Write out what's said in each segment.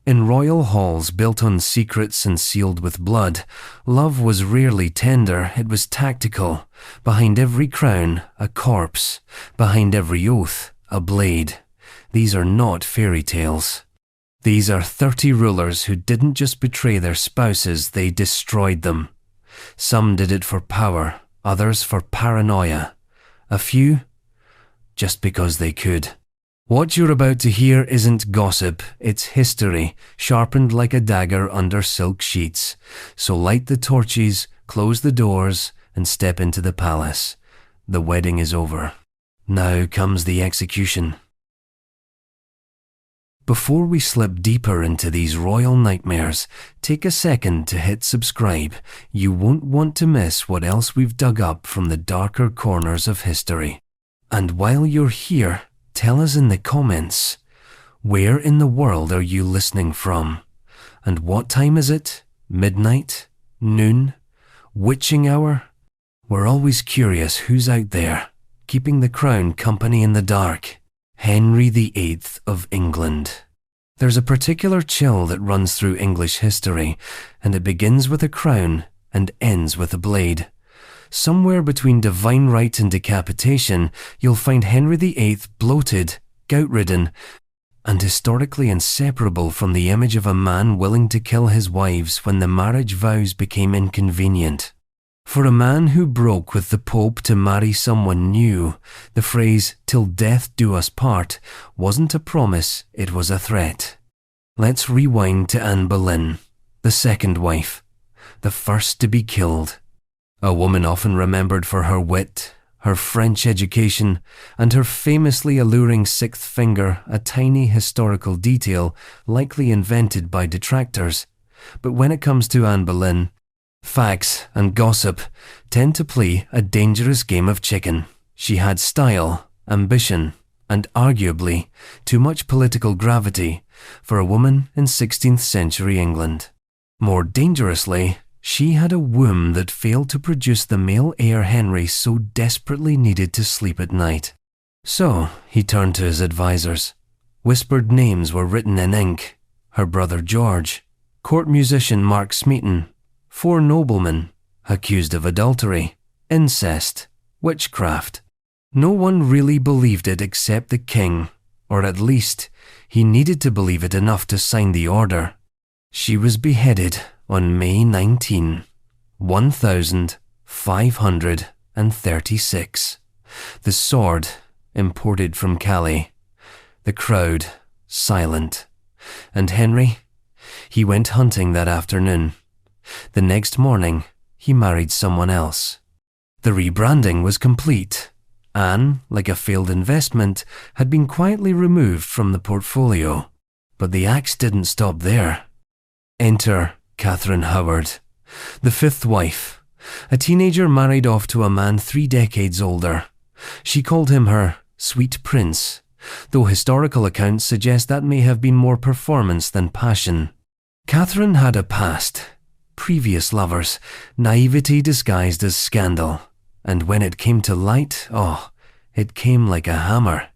In royal halls built on secrets and sealed with blood, love was rarely tender, it was tactical. Behind every crown, a corpse. Behind every oath, a blade. These are not fairy tales. These are 30 rulers who didn't just betray their spouses, they destroyed them. Some did it for power, others for paranoia. A few, just because they could. What you're about to hear isn't gossip, it's history, sharpened like a dagger under silk sheets. So light the torches, close the doors, and step into the palace. The wedding is over. Now comes the execution. Before we slip deeper into these royal nightmares, take a second to hit subscribe. You won't want to miss what else we've dug up from the darker corners of history. And while you're here, tell us in the comments, where in the world are you listening from? And what time is it? Midnight? Noon? Witching hour? We're always curious who's out there, keeping the crown company in the dark. Henry VIII of England. There's a particular chill that runs through English history, and it begins with a crown and ends with a blade. Somewhere between divine right and decapitation, you'll find Henry VIII bloated, gout-ridden, and historically inseparable from the image of a man willing to kill his wives when the marriage vows became inconvenient. For a man who broke with the Pope to marry someone new, the phrase, "till death do us part," wasn't a promise, it was a threat. Let's rewind to Anne Boleyn, the second wife, the first to be killed. A woman often remembered for her wit, her French education, and her famously alluring sixth finger, a tiny historical detail likely invented by detractors. But when it comes to Anne Boleyn, facts and gossip tend to play a dangerous game of chicken. She had style, ambition, and arguably too much political gravity for a woman in 16th century England. More dangerously, she had a womb that failed to produce the male heir Henry so desperately needed to sleep at night. So he turned to his advisors. Whispered names were written in ink: her brother George, court musician Mark Smeaton, 4 noblemen accused of adultery, incest, witchcraft. No one really believed it except the king, or at least he needed to believe it enough to sign the order. She was beheaded on May 19, 1536. The sword imported from Calais. The crowd silent. And Henry? He went hunting that afternoon. The next morning, he married someone else. The rebranding was complete. Anne, like a failed investment, had been quietly removed from the portfolio. But the axe didn't stop there. Enter Catherine Howard, the 5th wife, a teenager married off to a man 3 decades older. She called him her sweet prince, though historical accounts suggest that may have been more performance than passion. Catherine had a past. Previous lovers, naivety disguised as scandal, and when it came to light, it came like a hammer.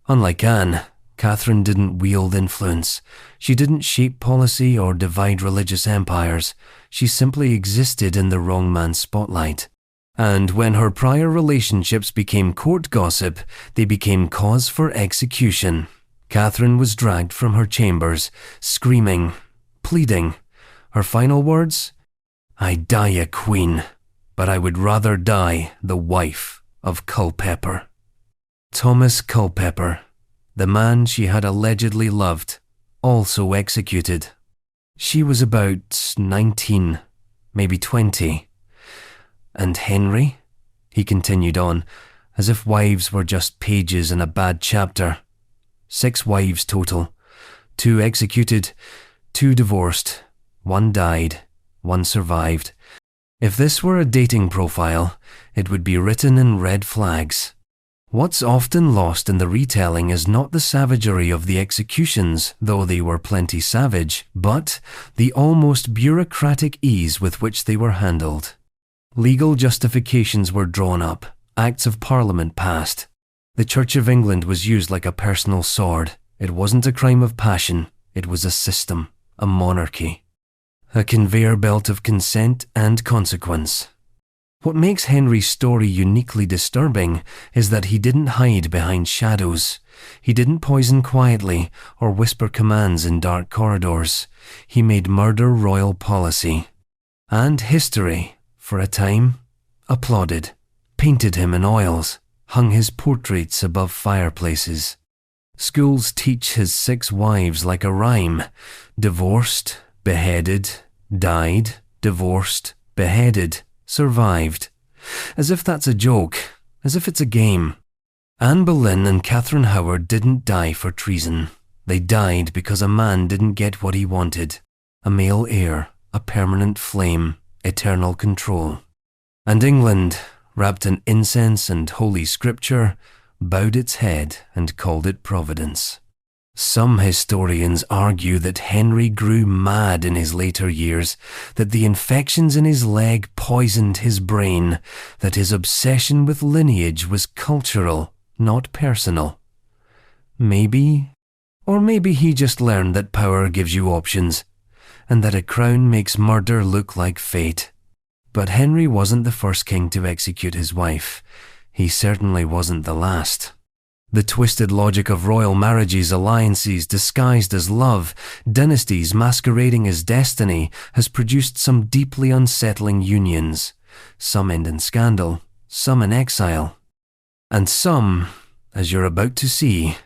Unlike Anne, Catherine didn't wield influence. She didn't shape policy or divide religious empires. She simply existed in the wrong man's spotlight. And when her prior relationships became court gossip, they became cause for execution. Catherine was dragged from her chambers, screaming, pleading. Her final words? "I die a queen, but I would rather die the wife of Culpeper." Thomas Culpeper, the man she had allegedly loved, also executed. She was about 19, maybe 20. And Henry? He continued on, as if wives were just pages in a bad chapter. 6 wives total. 2 executed, 2 divorced. 1 died, 1 survived. If this were a dating profile, it would be written in red flags. What's often lost in the retelling is not the savagery of the executions, though they were plenty savage, but the almost bureaucratic ease with which they were handled. Legal justifications were drawn up, acts of parliament passed. The Church of England was used like a personal sword. It wasn't a crime of passion, it was a system. a monarchy, a conveyor belt of consent and consequence. What makes Henry's story uniquely disturbing is that he didn't hide behind shadows. He didn't poison quietly or whisper commands in dark corridors. He made murder royal policy. And history, for a time, applauded, painted him in oils, hung his portraits above fireplaces. Schools teach his 6 wives like a rhyme: divorced, beheaded, died, divorced, beheaded, survived. As if that's a joke, as if it's a game. Anne Boleyn and Catherine Howard didn't die for treason. They died because a man didn't get what he wanted: a male heir, a permanent flame, eternal control. And England, wrapped in incense and holy scripture, bowed its head and called it Providence. Some historians argue that Henry grew mad in his later years, that the infections in his leg poisoned his brain, that his obsession with lineage was cultural, not personal. Maybe, or maybe he just learned that power gives you options, and that a crown makes murder look like fate. But Henry wasn't the first king to execute his wife. He certainly wasn't the last. The twisted logic of royal marriages, alliances disguised as love, dynasties masquerading as destiny, has produced some deeply unsettling unions. Some end in scandal, some in exile, and some, as you're about to see,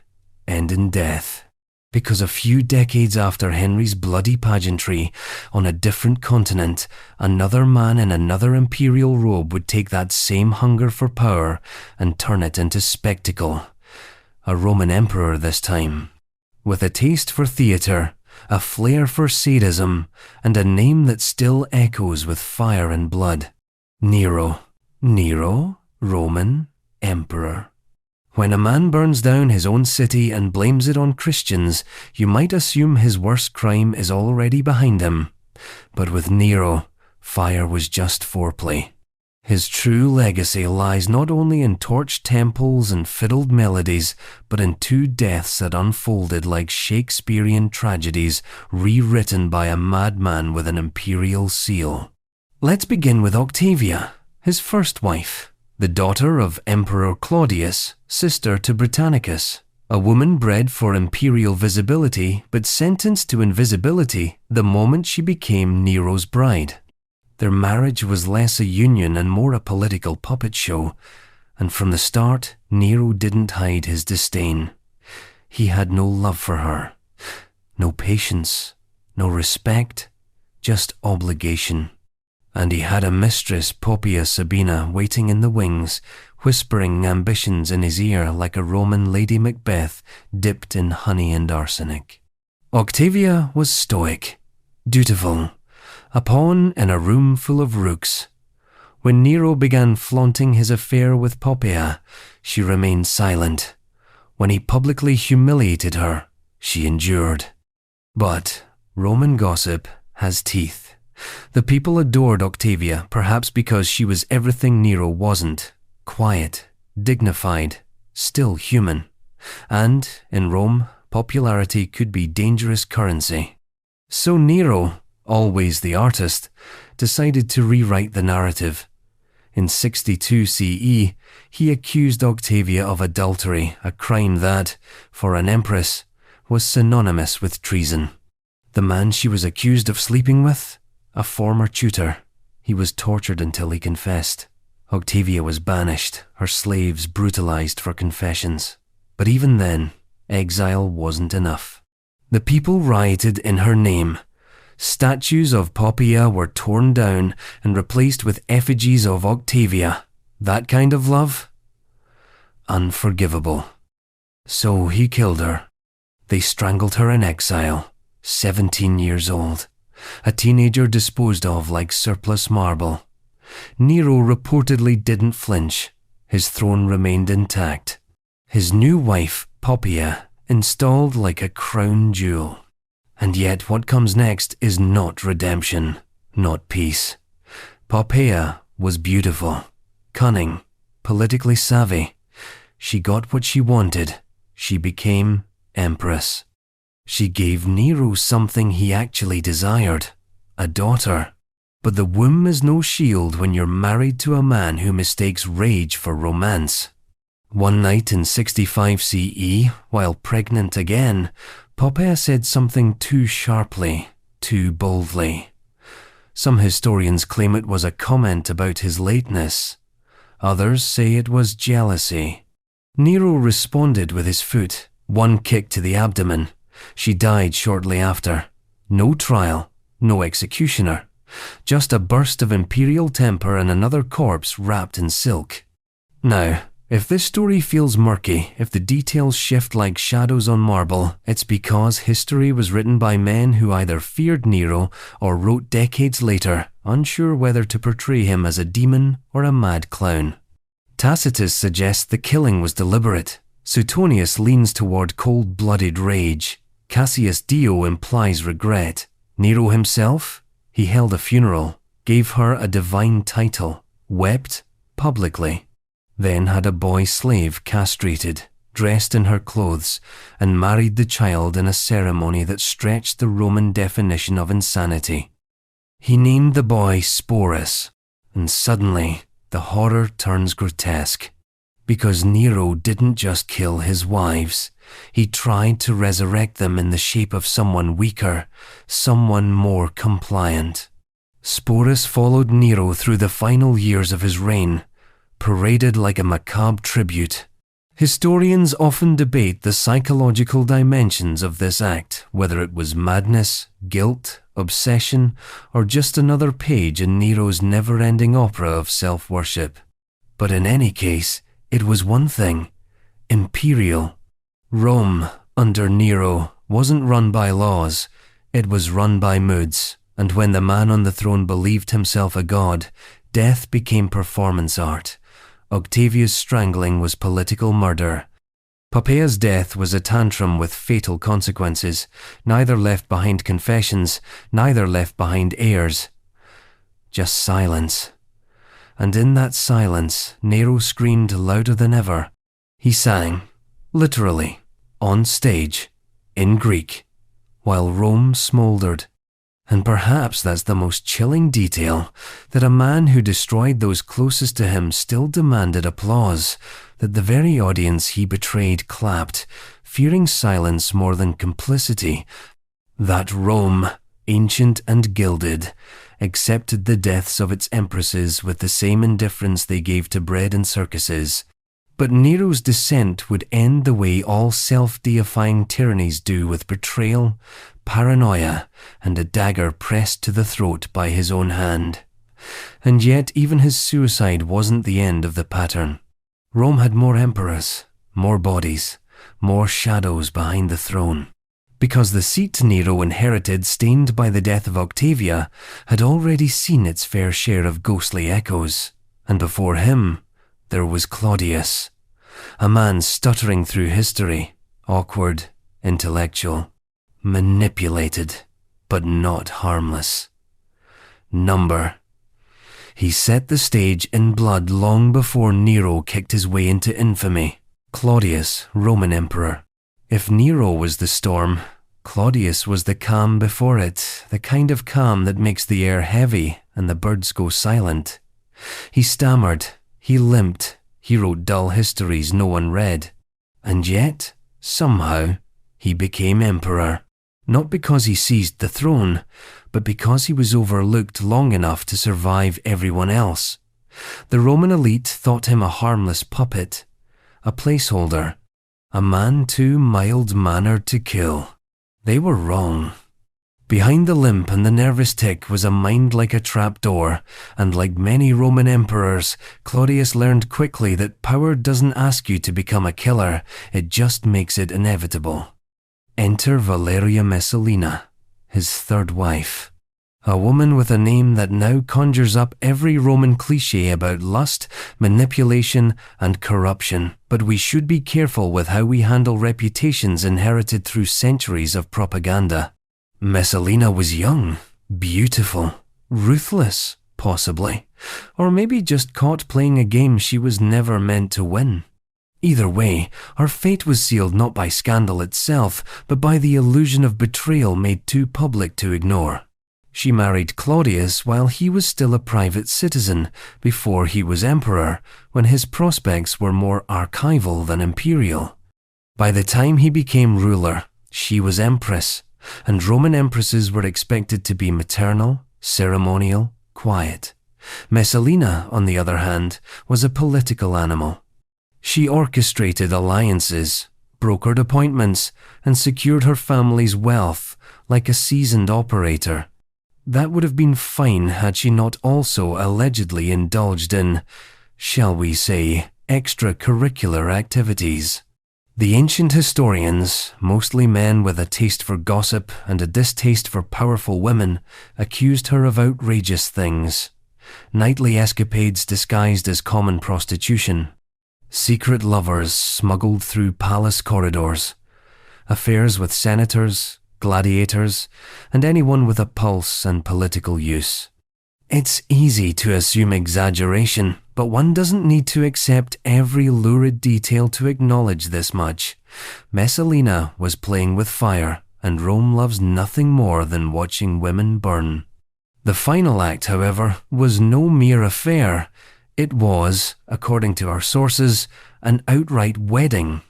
end in death. Because a few decades after Henry's bloody pageantry, on a different continent, another man in another imperial robe would take that same hunger for power and turn it into spectacle. A Roman emperor this time, with a taste for theatre, a flair for sadism, and a name that still echoes with fire and blood. Nero. Nero, Roman emperor. When a man burns down his own city and blames it on Christians, you might assume his worst crime is already behind him. But with Nero, fire was just foreplay. His true legacy lies not only in torched temples and fiddled melodies, but in 2 deaths that unfolded like Shakespearean tragedies rewritten by a madman with an imperial seal. Let's begin with Octavia, his first wife, the daughter of Emperor Claudius, sister to Britannicus, a woman bred for imperial visibility but sentenced to invisibility the moment she became Nero's bride. Their marriage was less a union and more a political puppet show, and from the start, Nero didn't hide his disdain. He had no love for her, no patience, no respect, just obligation. And he had a mistress, Poppaea Sabina, waiting in the wings, whispering ambitions in his ear like a Roman Lady Macbeth dipped in honey and arsenic. Octavia was stoic, dutiful, a pawn in a room full of rooks. When Nero began flaunting his affair with Poppaea, she remained silent. When he publicly humiliated her, she endured. But Roman gossip has teeth. The people adored Octavia, perhaps because she was everything Nero wasn't: quiet, dignified, still human. And, in Rome, popularity could be dangerous currency. So Nero, always the artist, decided to rewrite the narrative. In 62 CE, he accused Octavia of adultery, a crime that, for an empress, was synonymous with treason. The man she was accused of sleeping with? A former tutor. He was tortured until he confessed. Octavia was banished, her slaves brutalized for confessions. But even then, exile wasn't enough. The people rioted in her name. Statues of Poppaea were torn down and replaced with effigies of Octavia. That kind of love? Unforgivable. So he killed her. They strangled her in exile, 17 years old. A teenager disposed of like surplus marble. Nero reportedly didn't flinch. His throne remained intact. His new wife, Poppaea, installed like a crown jewel. And yet what comes next is not redemption, not peace. Poppaea was beautiful, cunning, politically savvy. She got what she wanted. She became empress. She gave Nero something he actually desired, a daughter. But the womb is no shield when you're married to a man who mistakes rage for romance. One night in 65 CE, while pregnant again, Poppaea said something too sharply, too boldly. Some historians claim it was a comment about his lateness. Others say it was jealousy. Nero responded with his foot, one kick to the abdomen. She died shortly after. No trial, no executioner. Just a burst of imperial temper and another corpse wrapped in silk. Now, if this story feels murky, if the details shift like shadows on marble, it's because history was written by men who either feared Nero or wrote decades later, unsure whether to portray him as a demon or a mad clown. Tacitus suggests the killing was deliberate. Suetonius leans toward cold-blooded rage. Cassius Dio implies regret. Nero himself? He held a funeral, gave her a divine title, wept publicly, then had a boy slave castrated, dressed in her clothes, and married the child in a ceremony that stretched the Roman definition of insanity. He named the boy Sporus, and suddenly the horror turns grotesque. Because Nero didn't just kill his wives, he tried to resurrect them in the shape of someone weaker, someone more compliant. Sporus followed Nero through the final years of his reign, paraded like a macabre tribute. Historians often debate the psychological dimensions of this act, whether it was madness, guilt, obsession, or just another page in Nero's never-ending opera of self-worship. But in any case, it was one thing: imperial. Rome, under Nero, wasn't run by laws, it was run by moods, and when the man on the throne believed himself a god, death became performance art. Octavia's strangling was political murder. Poppaea's death was a tantrum with fatal consequences, neither left behind confessions, neither left behind heirs. Just silence. And in that silence, Nero screamed louder than ever. He sang, literally, on stage, in Greek, while Rome smouldered. And perhaps that's the most chilling detail, that a man who destroyed those closest to him still demanded applause, that the very audience he betrayed clapped, fearing silence more than complicity, that Rome, ancient and gilded, accepted the deaths of its empresses with the same indifference they gave to bread and circuses. But Nero's descent would end the way all self-deifying tyrannies do, with betrayal, paranoia, and a dagger pressed to the throat by his own hand. And yet even his suicide wasn't the end of the pattern. Rome had more emperors, more bodies, more shadows behind the throne. Because the seat Nero inherited, stained by the death of Octavia, had already seen its fair share of ghostly echoes. And before him, there was Claudius, a man stuttering through history, awkward, intellectual, manipulated, but not harmless. Number. He set the stage in blood long before Nero kicked his way into infamy. Claudius, Roman Emperor. If Nero was the storm, Claudius was the calm before it, the kind of calm that makes the air heavy and the birds go silent. He stammered, he limped, he wrote dull histories no one read. And yet, somehow, he became emperor. Not because he seized the throne, but because he was overlooked long enough to survive everyone else. The Roman elite thought him a harmless puppet, a placeholder, a man too mild-mannered to kill. They were wrong. Behind the limp and the nervous tick was a mind like a trapdoor, and like many Roman emperors, Claudius learned quickly that power doesn't ask you to become a killer, it just makes it inevitable. Enter Valeria Messalina, his third wife. A woman with a name that now conjures up every Roman cliché about lust, manipulation, and corruption. But we should be careful with how we handle reputations inherited through centuries of propaganda. Messalina was young, beautiful, ruthless, possibly, or maybe just caught playing a game she was never meant to win. Either way, her fate was sealed not by scandal itself, but by the illusion of betrayal made too public to ignore. She married Claudius while he was still a private citizen, before he was emperor, when his prospects were more archival than imperial. By the time he became ruler, she was empress, and Roman empresses were expected to be maternal, ceremonial, quiet. Messalina, on the other hand, was a political animal. She orchestrated alliances, brokered appointments, and secured her family's wealth like a seasoned operator. That would have been fine had she not also allegedly indulged in, shall we say, extracurricular activities. The ancient historians, mostly men with a taste for gossip and a distaste for powerful women, accused her of outrageous things. Nightly escapades disguised as common prostitution. Secret lovers smuggled through palace corridors. Affairs with senators, gladiators, and anyone with a pulse and political use. It's easy to assume exaggeration, but one doesn't need to accept every lurid detail to acknowledge this much. Messalina was playing with fire, and Rome loves nothing more than watching women burn. The final act, however, was no mere affair. It was, according to our sources, an outright wedding.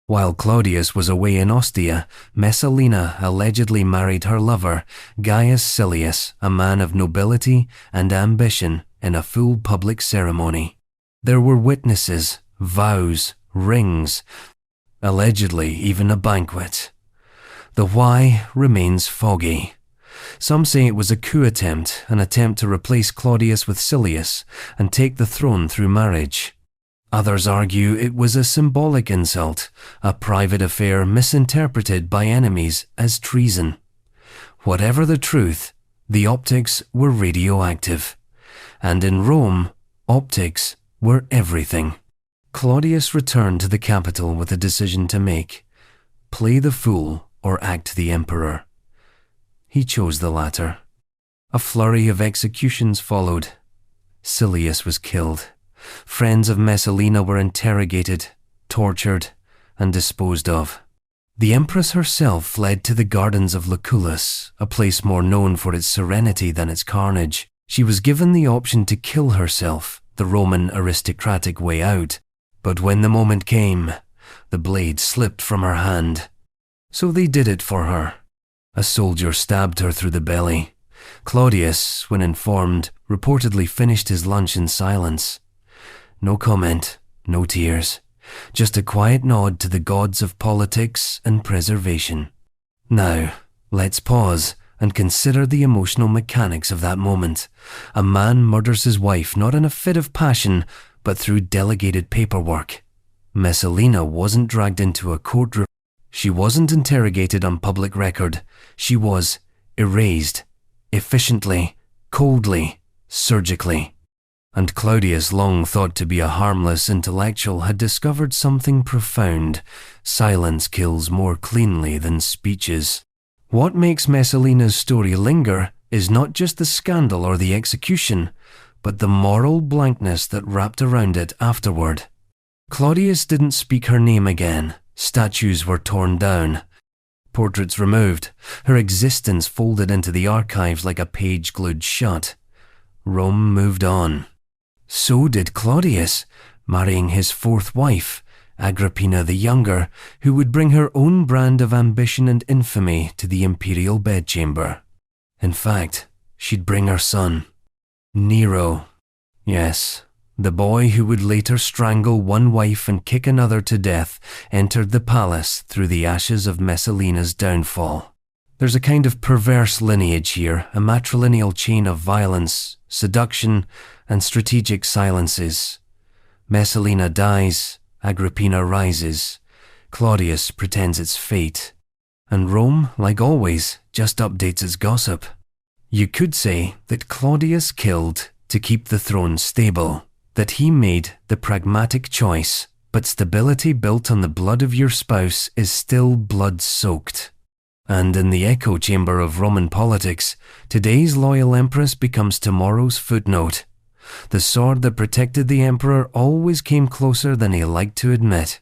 While Claudius was away in Ostia, Messalina allegedly married her lover, Gaius Silius, a man of nobility and ambition, in a full public ceremony. There were witnesses, vows, rings, allegedly even a banquet. The why remains foggy. Some say it was a coup attempt, an attempt to replace Claudius with Silius and take the throne through marriage. Others argue it was a symbolic insult, a private affair misinterpreted by enemies as treason. Whatever the truth, the optics were radioactive. And in Rome, optics were everything. Claudius returned to the capital with a decision to make: play the fool or act the emperor. He chose the latter. A flurry of executions followed. Silius was killed. Friends of Messalina were interrogated, tortured, and disposed of. The empress herself fled to the gardens of Lucullus, a place more known for its serenity than its carnage. She was given the option to kill herself, the Roman aristocratic way out. But when the moment came, the blade slipped from her hand. So they did it for her. A soldier stabbed her through the belly. Claudius, when informed, reportedly finished his lunch in silence. No comment, no tears, just a quiet nod to the gods of politics and preservation. Now, let's pause and consider the emotional mechanics of that moment. A man murders his wife not in a fit of passion, but through delegated paperwork. Messalina wasn't dragged into a courtroom. She wasn't interrogated on public record. She was erased, efficiently, coldly, surgically. And Claudius, long thought to be a harmless intellectual, had discovered something profound. Silence kills more cleanly than speeches. What makes Messalina's story linger is not just the scandal or the execution, but the moral blankness that wrapped around it afterward. Claudius didn't speak her name again. Statues were torn down, portraits removed, her existence folded into the archives like a page glued shut. Rome moved on. So did Claudius, marrying his fourth wife, Agrippina the Younger, who would bring her own brand of ambition and infamy to the imperial bedchamber. In fact, she'd bring her son, Nero. Yes, the boy who would later strangle one wife and kick another to death entered the palace through the ashes of Messalina's downfall. There's a kind of perverse lineage here, a matrilineal chain of violence, seduction, and strategic silences. Messalina dies, Agrippina rises, Claudius pretends it's fate, and Rome, like always, just updates its gossip. You could say that Claudius killed to keep the throne stable, that he made the pragmatic choice, but stability built on the blood of your spouse is still blood-soaked. And in the echo chamber of Roman politics, today's loyal empress becomes tomorrow's footnote. The sword that protected the emperor always came closer than he liked to admit.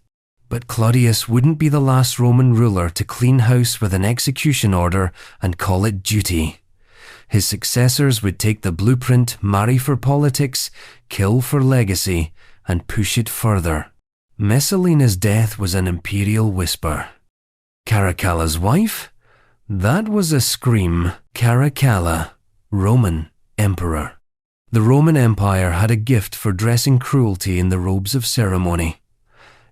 But Claudius wouldn't be the last Roman ruler to clean house with an execution order and call it duty. His successors would take the blueprint, marry for politics, kill for legacy, and push it further. Messalina's death was an imperial whisper. Caracalla's wife? That was a scream. Caracalla, Roman emperor. The Roman Empire had a gift for dressing cruelty in the robes of ceremony.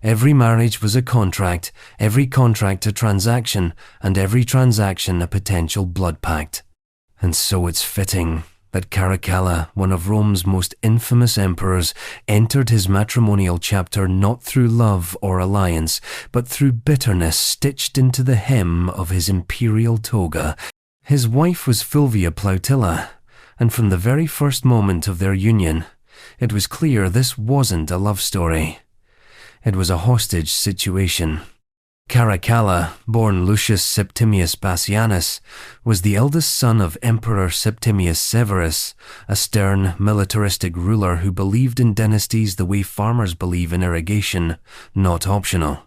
Every marriage was a contract, every contract a transaction, and every transaction a potential blood pact. And so it's fitting that Caracalla, one of Rome's most infamous emperors, entered his matrimonial chapter not through love or alliance, but through bitterness stitched into the hem of his imperial toga. His wife was Fulvia Plautilla, and from the very first moment of their union, it was clear this wasn't a love story. It was a hostage situation. Caracalla, born Lucius Septimius Bassianus, was the eldest son of Emperor Septimius Severus, a stern, militaristic ruler who believed in dynasties the way farmers believe in irrigation, not optional.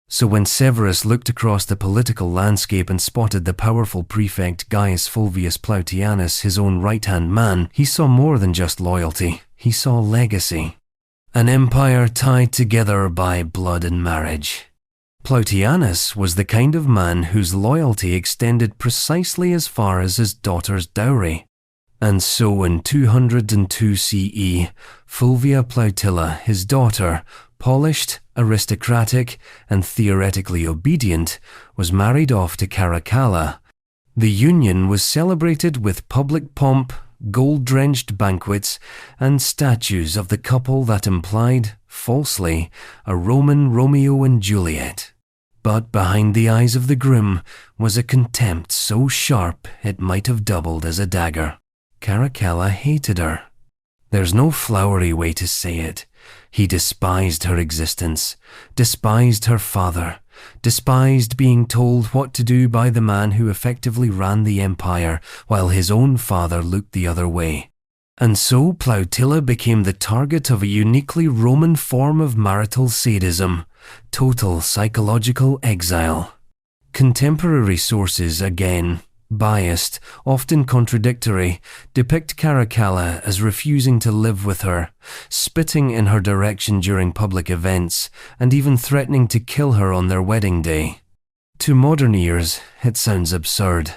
So when Severus looked across the political landscape and spotted the powerful prefect Gaius Fulvius Plautianus, his own right-hand man, he saw more than just loyalty. He saw legacy. An empire tied together by blood and marriage. Plautianus was the kind of man whose loyalty extended precisely as far as his daughter's dowry. And so in 202 CE, Fulvia Plautilla, his daughter, polished, aristocratic, and theoretically obedient, was married off to Caracalla. The union was celebrated with public pomp, gold-drenched banquets, and statues of the couple that implied, falsely, a Roman Romeo and Juliet. But behind the eyes of the groom was a contempt so sharp it might have doubled as a dagger. Caracalla hated her. There's no flowery way to say it. He despised her existence, despised her father, despised being told what to do by the man who effectively ran the empire while his own father looked the other way. And so Plautilla became the target of a uniquely Roman form of marital sadism, total psychological exile. Contemporary sources, again, biased, often contradictory, depict Caracalla as refusing to live with her, spitting in her direction during public events, and even threatening to kill her on their wedding day. To modern ears, it sounds absurd,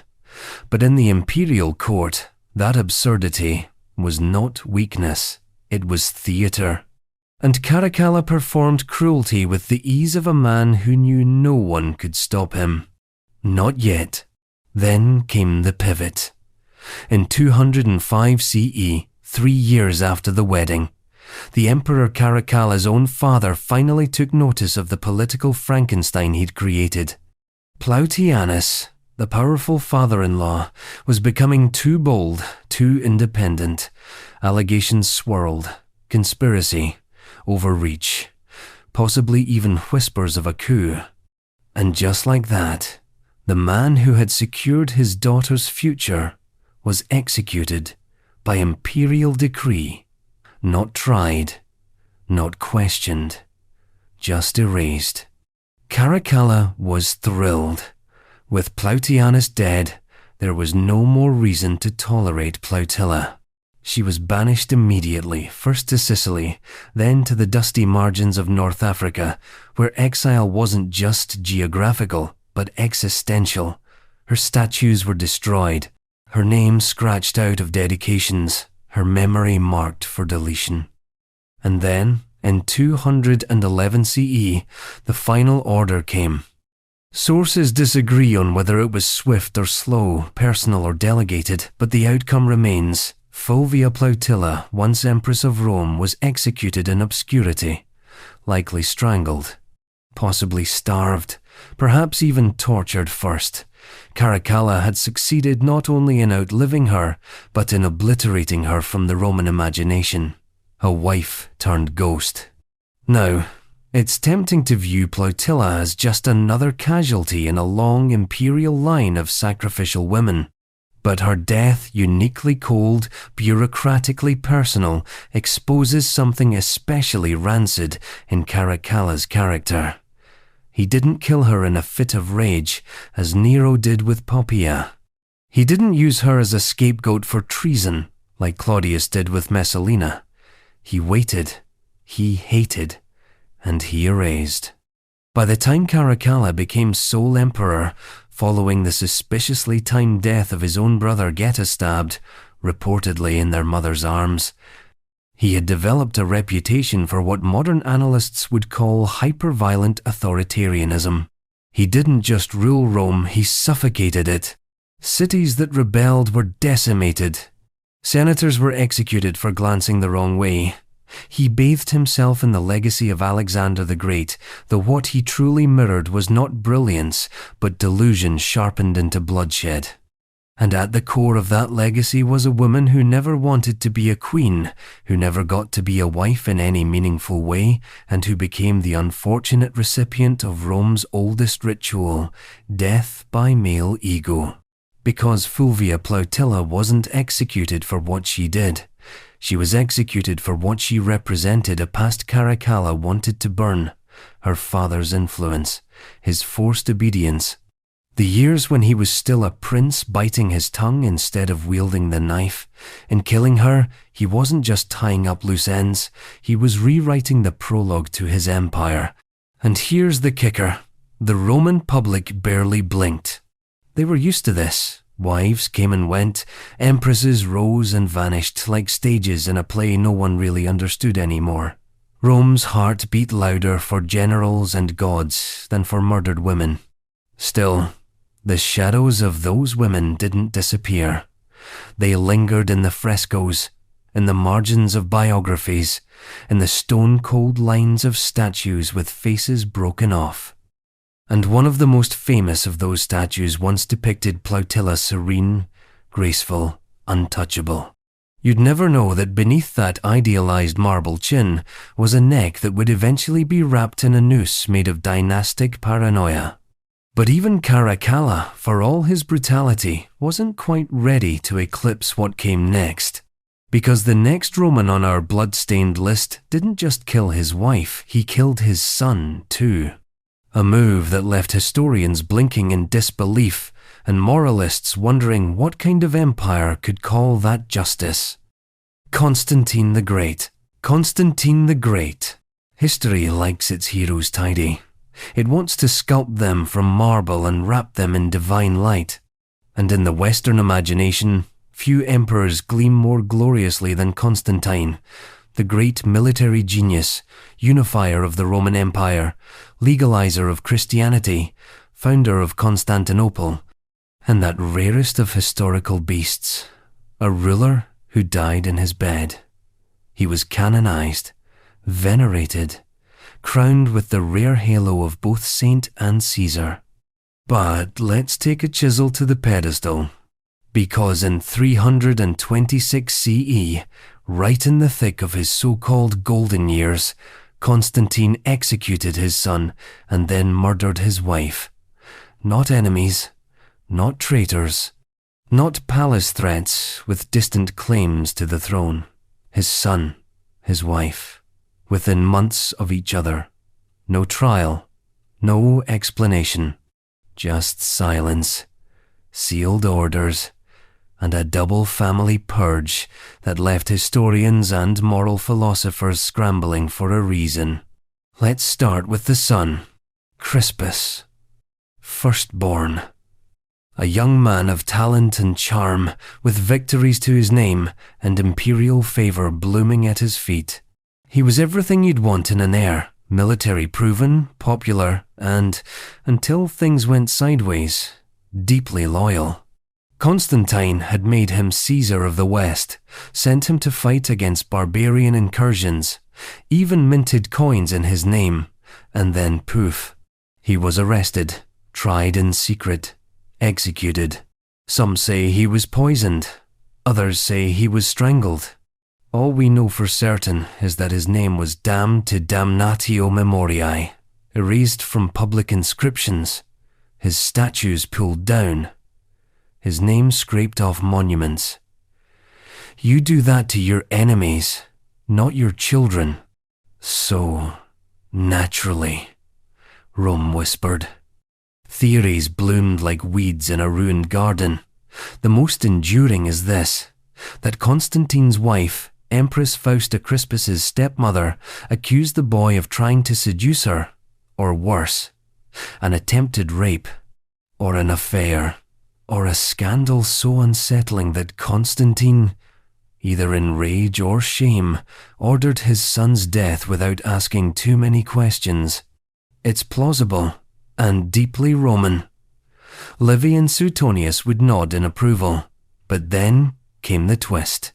but in the imperial court, that absurdity was not weakness, it was theatre. And Caracalla performed cruelty with the ease of a man who knew no one could stop him. Not yet. Then came the pivot. In 205 CE, 3 years after the wedding, the Emperor Caracalla's own father finally took notice of the political Frankenstein he'd created. Plautianus, the powerful father-in-law, was becoming too bold, too independent. Allegations swirled. Conspiracy. Overreach. Possibly even whispers of a coup. And just like that, the man who had secured his daughter's future was executed by imperial decree, not tried, not questioned, just erased. Caracalla was thrilled. With Plautianus dead, there was no more reason to tolerate Plautilla. She was banished immediately, first to Sicily, then to the dusty margins of North Africa, where exile wasn't just geographical, but existential. Her statues were destroyed, her name scratched out of dedications, her memory marked for deletion. And then, in 211 CE, the final order came. Sources disagree on whether it was swift or slow, personal or delegated, but the outcome remains. Fulvia Plautilla, once Empress of Rome, was executed in obscurity, likely strangled, possibly starved, perhaps even tortured first. Caracalla had succeeded not only in outliving her, but in obliterating her from the Roman imagination. A wife turned ghost. Now, it's tempting to view Plautilla as just another casualty in a long imperial line of sacrificial women. But her death, uniquely cold, bureaucratically personal, exposes something especially rancid in Caracalla's character. He didn't kill her in a fit of rage, as Nero did with Poppaea. He didn't use her as a scapegoat for treason, like Claudius did with Messalina. He waited, he hated, and he erased. By the time Caracalla became sole emperor, following the suspiciously timed death of his own brother Geta stabbed, reportedly in their mother's arms, he had developed a reputation for what modern analysts would call hyper-violent authoritarianism. He didn't just rule Rome, he suffocated it. Cities that rebelled were decimated. Senators were executed for glancing the wrong way. He bathed himself in the legacy of Alexander the Great, though what he truly mirrored was not brilliance, but delusion sharpened into bloodshed. And at the core of that legacy was a woman who never wanted to be a queen, who never got to be a wife in any meaningful way, and who became the unfortunate recipient of Rome's oldest ritual, death by male ego. Because Fulvia Plautilla wasn't executed for what she did. She was executed for what she represented a past Caracalla wanted to burn, her father's influence, his forced obedience. The years when he was still a prince biting his tongue instead of wielding the knife. In killing her, he wasn't just tying up loose ends, he was rewriting the prologue to his empire. And here's the kicker, the Roman public barely blinked. They were used to this. Wives came and went, empresses rose and vanished like stages in a play no one really understood anymore. Rome's heart beat louder for generals and gods than for murdered women. Still, the shadows of those women didn't disappear. They lingered in the frescoes, in the margins of biographies, in the stone-cold lines of statues with faces broken off. And one of the most famous of those statues once depicted Plautilla serene, graceful, untouchable. You'd never know that beneath that idealized marble chin was a neck that would eventually be wrapped in a noose made of dynastic paranoia. But even Caracalla, for all his brutality, wasn't quite ready to eclipse what came next. Because the next Roman on our blood-stained list didn't just kill his wife, he killed his son too. A move that left historians blinking in disbelief and moralists wondering what kind of empire could call that justice. Constantine the Great. Constantine the Great. History likes its heroes tidy. It wants to sculpt them from marble and wrap them in divine light. And in the Western imagination, few emperors gleam more gloriously than Constantine, the great military genius, unifier of the Roman Empire, legalizer of Christianity, founder of Constantinople, and that rarest of historical beasts, a ruler who died in his bed. He was canonized, venerated, crowned with the rare halo of both saint and Caesar. But let's take a chisel to the pedestal, because in 326 CE, right in the thick of his so-called golden years, Constantine executed his son and then murdered his wife. Not enemies, not traitors, not palace threats with distant claims to the throne. His son, his wife, within months of each other. No trial, no explanation, just silence, sealed orders, and a double family purge that left historians and moral philosophers scrambling for a reason. Let's start with the son, Crispus, firstborn. A young man of talent and charm, with victories to his name and imperial favor blooming at his feet. He was everything you'd want in an heir, military proven, popular, and, until things went sideways, deeply loyal. Constantine had made him Caesar of the West, sent him to fight against barbarian incursions, even minted coins in his name, and then poof. He was arrested, tried in secret, executed. Some say he was poisoned, others say he was strangled. All we know for certain is that his name was damned to damnatio memoriae, erased from public inscriptions, his statues pulled down, his name scraped off monuments. You do that to your enemies, not your children. So naturally, Rome whispered. Theories bloomed like weeds in a ruined garden. The most enduring is this, that Constantine's wife, Empress Fausta Crispus's stepmother, accused the boy of trying to seduce her, or worse, an attempted rape, or an affair, or a scandal so unsettling that Constantine, either in rage or shame, ordered his son's death without asking too many questions. It's plausible, and deeply Roman. Livy and Suetonius would nod in approval, but then came the twist.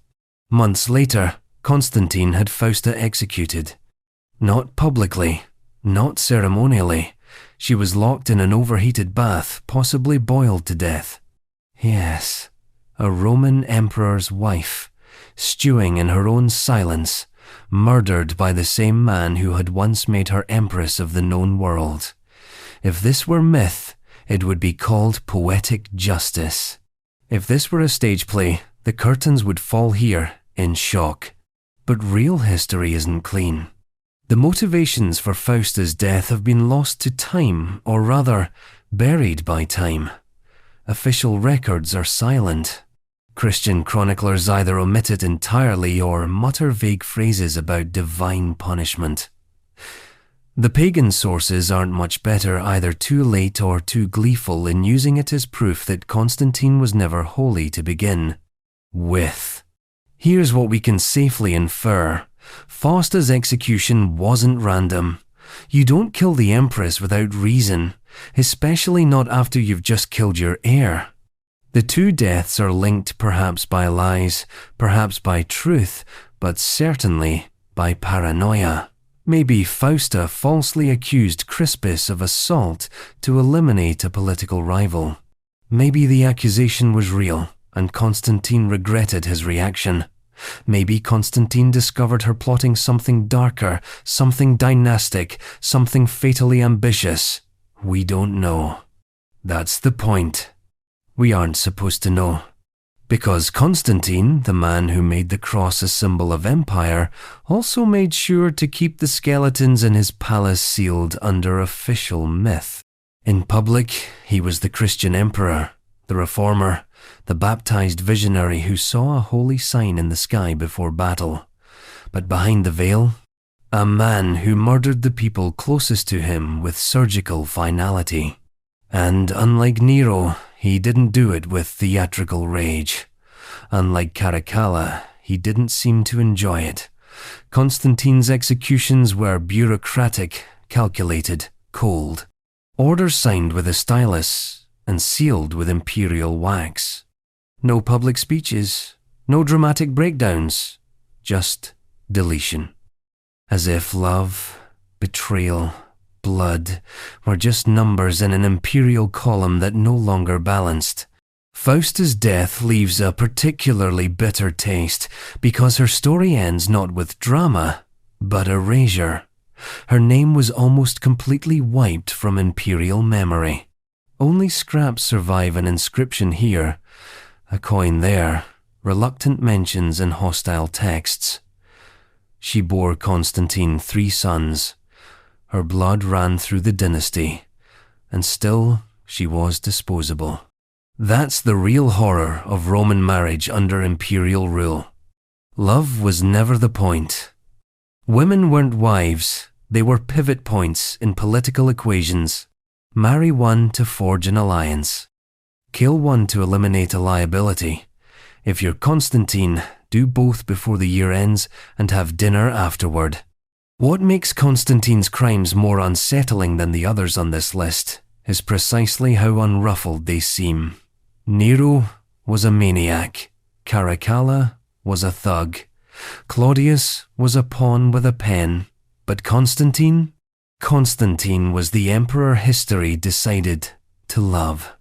Months later, Constantine had Fausta executed. Not publicly, not ceremonially. She was locked in an overheated bath, possibly boiled to death. Yes, a Roman emperor's wife, stewing in her own silence, murdered by the same man who had once made her empress of the known world. If this were myth, it would be called poetic justice. If this were a stage play, the curtains would fall here in shock. But real history isn't clean. The motivations for Fausta's death have been lost to time, or rather, buried by time. Official records are silent. Christian chroniclers either omit it entirely or mutter vague phrases about divine punishment. The pagan sources aren't much better, either too late or too gleeful in using it as proof that Constantine was never holy to begin with. Here's what we can safely infer. Fausta's execution wasn't random. You don't kill the empress without reason, especially not after you've just killed your heir. The two deaths are linked perhaps by lies, perhaps by truth, but certainly by paranoia. Maybe Fausta falsely accused Crispus of assault to eliminate a political rival. Maybe the accusation was real, and Constantine regretted his reaction. Maybe Constantine discovered her plotting something darker, something dynastic, something fatally ambitious. We don't know. That's the point. We aren't supposed to know. Because Constantine, the man who made the cross a symbol of empire, also made sure to keep the skeletons in his palace sealed under official myth. In public, he was the Christian emperor, the reformer, the baptized visionary who saw a holy sign in the sky before battle. But behind the veil, a man who murdered the people closest to him with surgical finality. And unlike Nero, he didn't do it with theatrical rage. Unlike Caracalla, he didn't seem to enjoy it. Constantine's executions were bureaucratic, calculated, cold. Orders signed with a stylus and sealed with imperial wax. No public speeches, no dramatic breakdowns, just deletion. As if love, betrayal, blood were just numbers in an imperial column that no longer balanced. Fausta's death leaves a particularly bitter taste because her story ends not with drama, but erasure. Her name was almost completely wiped from imperial memory. Only scraps survive an inscription here, a coin there, reluctant mentions in hostile texts. She bore Constantine 3 sons. Her blood ran through the dynasty, and still she was disposable. That's the real horror of Roman marriage under imperial rule. Love was never the point. Women weren't wives, they were pivot points in political equations. Marry one to forge an alliance. Kill one to eliminate a liability. If you're Constantine, do both before the year ends and have dinner afterward. What makes Constantine's crimes more unsettling than the others on this list is precisely how unruffled they seem. Nero was a maniac. Caracalla was a thug. Claudius was a pawn with a pen. But Constantine? Constantine was the emperor history decided to love.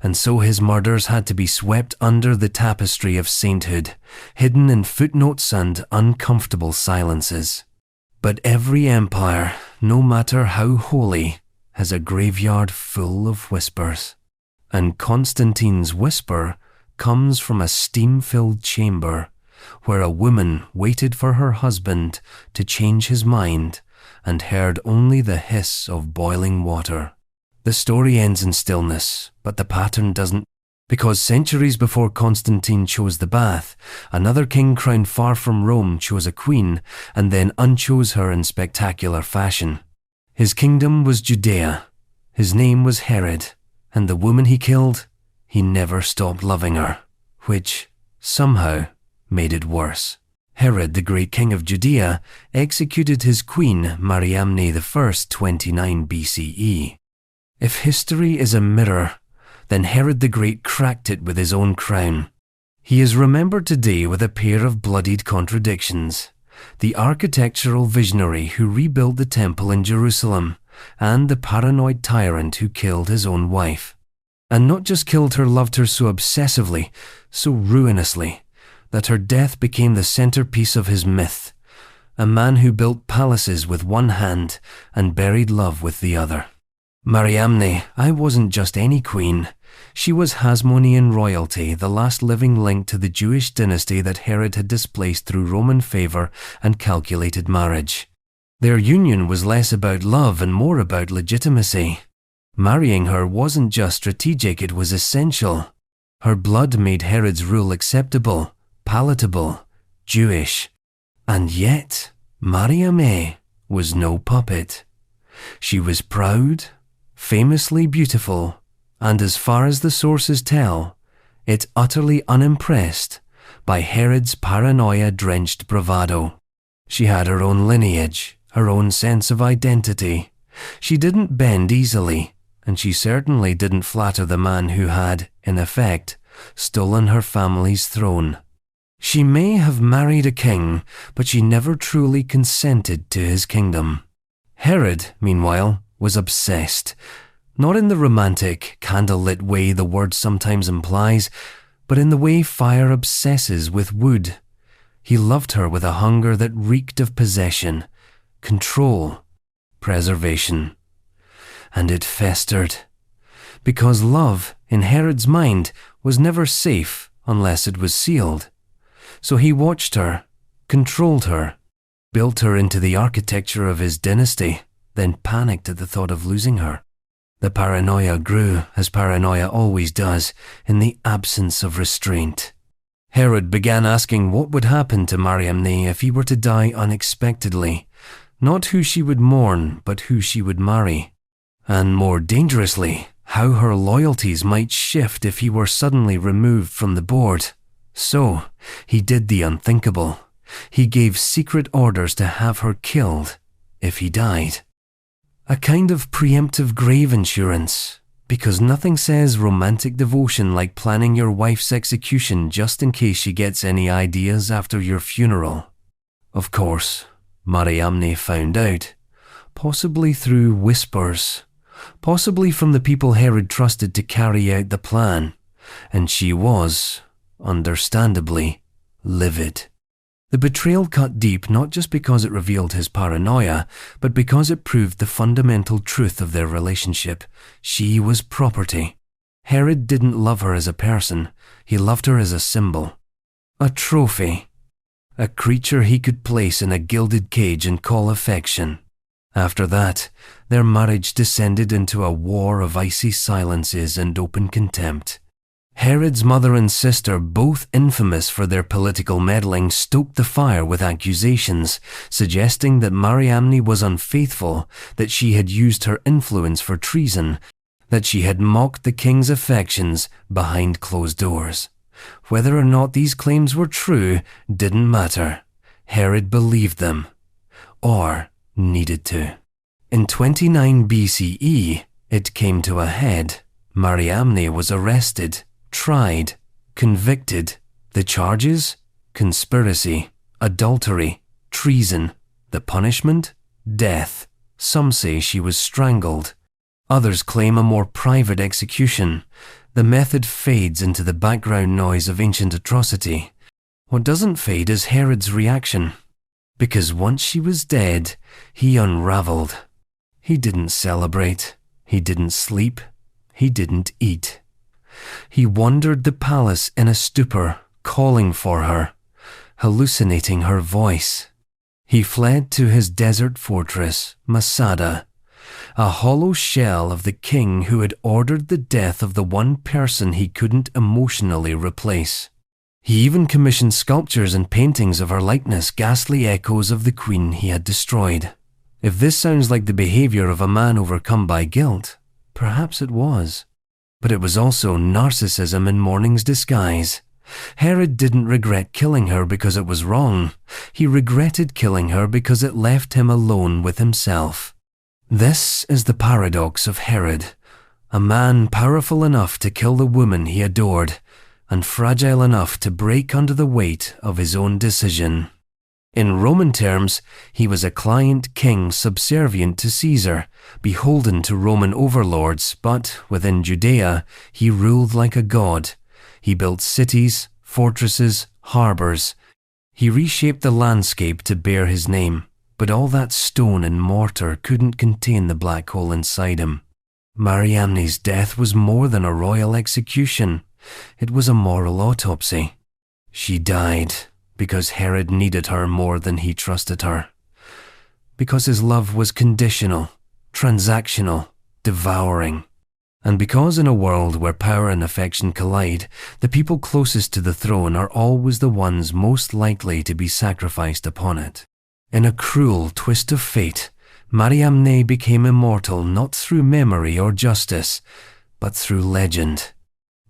And so his murders had to be swept under the tapestry of sainthood, hidden in footnotes and uncomfortable silences. But every empire, no matter how holy, has a graveyard full of whispers. And Constantine's whisper comes from a steam-filled chamber where a woman waited for her husband to change his mind and heard only the hiss of boiling water. The story ends in stillness, but the pattern doesn't, because centuries before Constantine chose the bath, another king crowned far from Rome chose a queen and then unchose her in spectacular fashion. His kingdom was Judea. His name was Herod, and the woman he killed, he never stopped loving her, which, somehow, made it worse. Herod, the great king of Judea, executed his queen, Mariamne I, 29 BCE. If history is a mirror, then Herod the Great cracked it with his own crown. He is remembered today with a pair of bloodied contradictions: the architectural visionary who rebuilt the temple in Jerusalem, and the paranoid tyrant who killed his own wife. And not just killed her, loved her so obsessively, so ruinously, that her death became the centerpiece of his myth. A man who built palaces with one hand and buried love with the other. Mariamne I wasn't just any queen. She was Hasmonean royalty, the last living link to the Jewish dynasty that Herod had displaced through Roman favor and calculated marriage. Their union was less about love and more about legitimacy. Marrying her wasn't just strategic, it was essential. Her blood made Herod's rule acceptable, palatable, Jewish. And yet, Mariamne was no puppet. She was proud, famously beautiful, and as far as the sources tell, it utterly unimpressed by Herod's paranoia-drenched bravado. She had her own lineage, her own sense of identity. She didn't bend easily, and she certainly didn't flatter the man who had, in effect, stolen her family's throne. She may have married a king, but she never truly consented to his kingdom. Herod, meanwhile, was obsessed, not in the romantic, candlelit way the word sometimes implies, but in the way fire obsesses with wood. He loved her with a hunger that reeked of possession, control, preservation. And it festered, because love, in Herod's mind, was never safe unless it was sealed. So he watched her, controlled her, built her into the architecture of his dynasty, then panicked at the thought of losing her. The paranoia grew, as paranoia always does, in the absence of restraint. Herod began asking what would happen to Mariamne if he were to die unexpectedly, not who she would mourn, but who she would marry. And more dangerously, how her loyalties might shift if he were suddenly removed from the board. So, he did the unthinkable. He gave secret orders to have her killed if he died. A kind of preemptive grave insurance, because nothing says romantic devotion like planning your wife's execution just in case she gets any ideas after your funeral. Of course, Mariamne found out, possibly through whispers, possibly from the people Herod trusted to carry out the plan, and she was, understandably, livid. The betrayal cut deep not just because it revealed his paranoia, but because it proved the fundamental truth of their relationship. She was property. Herod didn't love her as a person, he loved her as a symbol. A trophy. A creature he could place in a gilded cage and call affection. After that, their marriage descended into a war of icy silences and open contempt. Herod's mother and sister, both infamous for their political meddling, stoked the fire with accusations, suggesting that Mariamne was unfaithful, that she had used her influence for treason, that she had mocked the king's affections behind closed doors. Whether or not these claims were true didn't matter. Herod believed them, or needed to. In 29 BCE, it came to a head. Mariamne was arrested, tried, convicted. The charges? Conspiracy, adultery, treason. The punishment? Death. Some say she was strangled. Others claim a more private execution. The method fades into the background noise of ancient atrocity. What doesn't fade is Herod's reaction. Because once she was dead, he unraveled. He didn't celebrate. He didn't sleep. He didn't eat. He wandered the palace in a stupor, calling for her, hallucinating her voice. He fled to his desert fortress, Masada, a hollow shell of the king who had ordered the death of the one person he couldn't emotionally replace. He even commissioned sculptures and paintings of her likeness, ghastly echoes of the queen he had destroyed. If this sounds like the behavior of a man overcome by guilt, perhaps it was. But it was also narcissism in morning's disguise. Herod didn't regret killing her because it was wrong. He regretted killing her because it left him alone with himself. This is the paradox of Herod, a man powerful enough to kill the woman he adored, and fragile enough to break under the weight of his own decision. In Roman terms, he was a client king subservient to Caesar, beholden to Roman overlords, but within Judea, he ruled like a god. He built cities, fortresses, harbours. He reshaped the landscape to bear his name, but all that stone and mortar couldn't contain the black hole inside him. Mariamne's death was more than a royal execution. It was a moral autopsy. She died because Herod needed her more than he trusted her. Because his love was conditional, transactional, devouring. And because in a world where power and affection collide, the people closest to the throne are always the ones most likely to be sacrificed upon it. In a cruel twist of fate, Mariamne became immortal not through memory or justice, but through legend.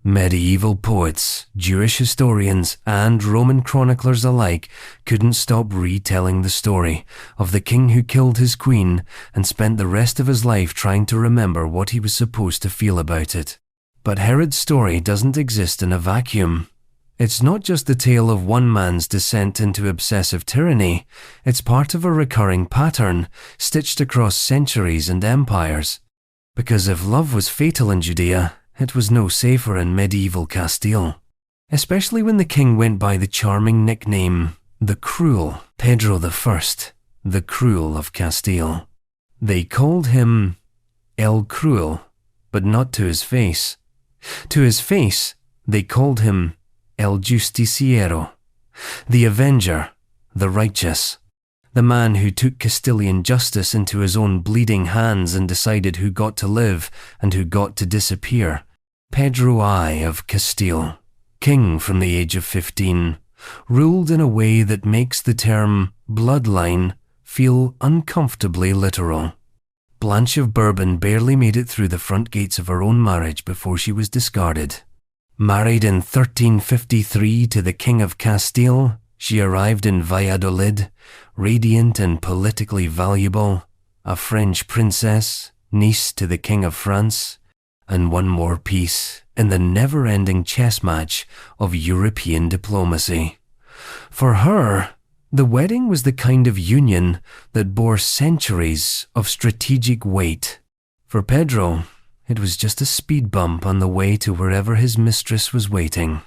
Medieval poets, Jewish historians, and Roman chroniclers alike couldn't stop retelling the story of the king who killed his queen and spent the rest of his life trying to remember what he was supposed to feel about it. But Herod's story doesn't exist in a vacuum. It's not just the tale of one man's descent into obsessive tyranny, it's part of a recurring pattern stitched across centuries and empires. Because if love was fatal in Judea, it was no safer in medieval Castile, especially when the king went by the charming nickname, the Cruel, Pedro I, the Cruel of Castile. They called him El Cruel, but not to his face. To his face, they called him El Justiciero, the Avenger, the Righteous, the man who took Castilian justice into his own bleeding hands and decided who got to live and who got to disappear. Pedro I of Castile, king from the age of 15, ruled in a way that makes the term bloodline feel uncomfortably literal. Blanche of Bourbon barely made it through the front gates of her own marriage before she was discarded. Married in 1353 to the King of Castile, she arrived in Valladolid, radiant and politically valuable, a French princess, niece to the King of France, and one more piece in the never-ending chess match of European diplomacy. For her, the wedding was the kind of union that bore centuries of strategic weight. For Pedro, it was just a speed bump on the way to wherever his mistress was waiting.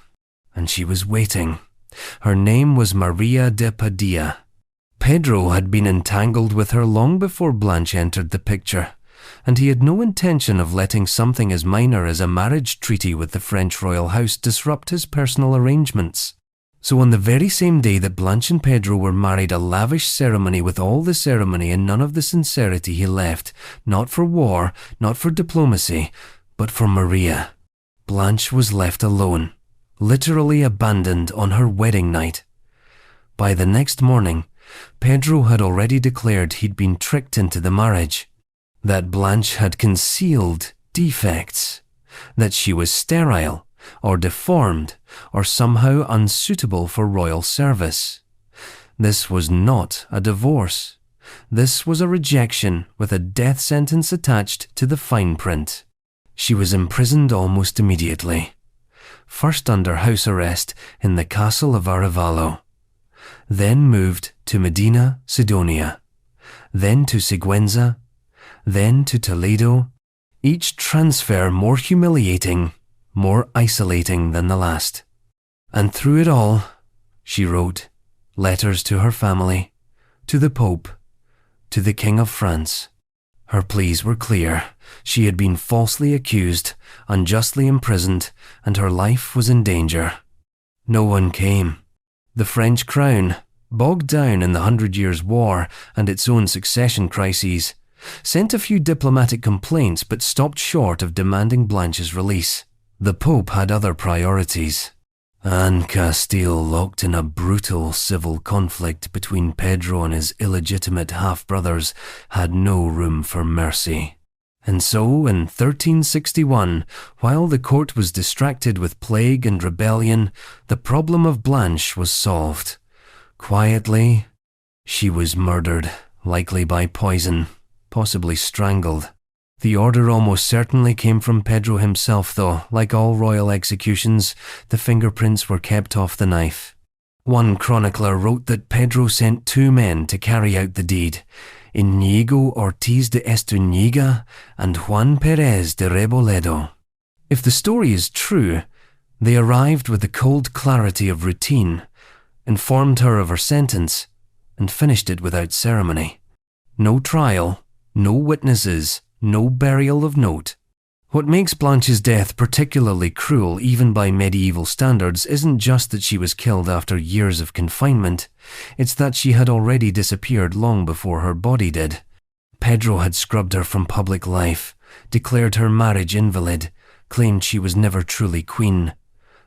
And she was waiting. Her name was Maria de Padilla. Pedro had been entangled with her long before Blanche entered the picture, and he had no intention of letting something as minor as a marriage treaty with the French royal house disrupt his personal arrangements. So on the very same day that Blanche and Pedro were married, a lavish ceremony with all the ceremony and none of the sincerity, he left, not for war, not for diplomacy, but for Maria. Blanche was left alone, literally abandoned on her wedding night. By the next morning, Pedro had already declared he'd been tricked into the marriage, that Blanche had concealed defects, that she was sterile, or deformed, or somehow unsuitable for royal service. This was not a divorce. This was a rejection with a death sentence attached to the fine print. She was imprisoned almost immediately. First under house arrest in the castle of Arevalo, then moved to Medina, Sidonia, then to Sigüenza, then to Toledo, each transfer more humiliating, more isolating than the last. And through it all, she wrote letters to her family, to the Pope, to the King of France. Her pleas were clear. She had been falsely accused, unjustly imprisoned, and her life was in danger. No one came. The French crown, bogged down in the 100 Years' War and its own succession crises, sent a few diplomatic complaints but stopped short of demanding Blanche's release. The Pope had other priorities. And Castile, locked in a brutal civil conflict between Pedro and his illegitimate half-brothers, had no room for mercy. And so, in 1361, while the court was distracted with plague and rebellion, the problem of Blanche was solved. Quietly, she was murdered, likely by poison, possibly strangled. The order almost certainly came from Pedro himself, though. Like all royal executions, the fingerprints were kept off the knife. One chronicler wrote that Pedro sent 2 men to carry out the deed, Inigo Ortiz de Estuñiga and Juan Perez de Reboledo. If the story is true, they arrived with the cold clarity of routine, informed her of her sentence, and finished it without ceremony. No trial, no witnesses, no burial of note. What makes Blanche's death particularly cruel, even by medieval standards, isn't just that she was killed after years of confinement, it's that she had already disappeared long before her body did. Pedro had scrubbed her from public life, declared her marriage invalid, claimed she was never truly queen.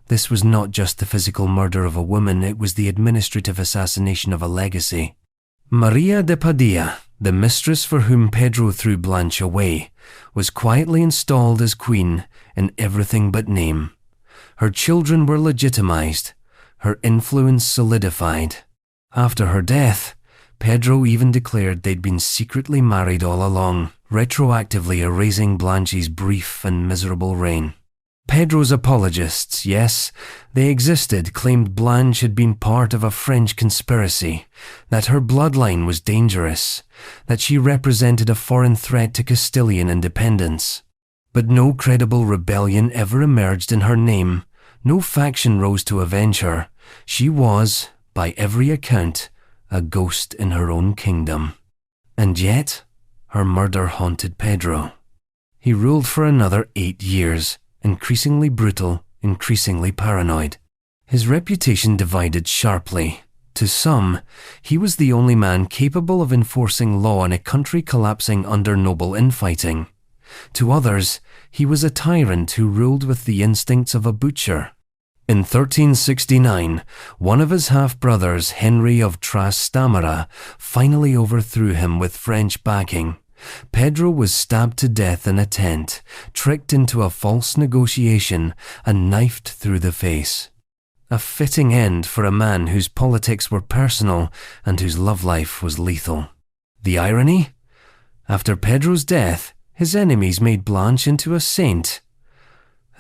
This was not just the physical murder of a woman, it was the administrative assassination of a legacy. Maria de Padilla, the mistress for whom Pedro threw Blanche away, was quietly installed as queen in everything but name. Her children were legitimized, her influence solidified. After her death, Pedro even declared they'd been secretly married all along, retroactively erasing Blanche's brief and miserable reign. Pedro's apologists, yes, they existed, claimed Blanche had been part of a French conspiracy, that her bloodline was dangerous, that she represented a foreign threat to Castilian independence. But no credible rebellion ever emerged in her name, no faction rose to avenge her. She was, by every account, a ghost in her own kingdom. And yet, her murder haunted Pedro. He ruled for another 8 years, increasingly brutal, increasingly paranoid. His reputation divided sharply. To some, he was the only man capable of enforcing law in a country collapsing under noble infighting. To others, he was a tyrant who ruled with the instincts of a butcher. In 1369, one of his half-brothers, Henry of Trastamara, finally overthrew him with French backing. Pedro was stabbed to death in a tent, tricked into a false negotiation, and knifed through the face. A fitting end for a man whose politics were personal and whose love life was lethal. The irony? After Pedro's death, his enemies made Blanche into a saint,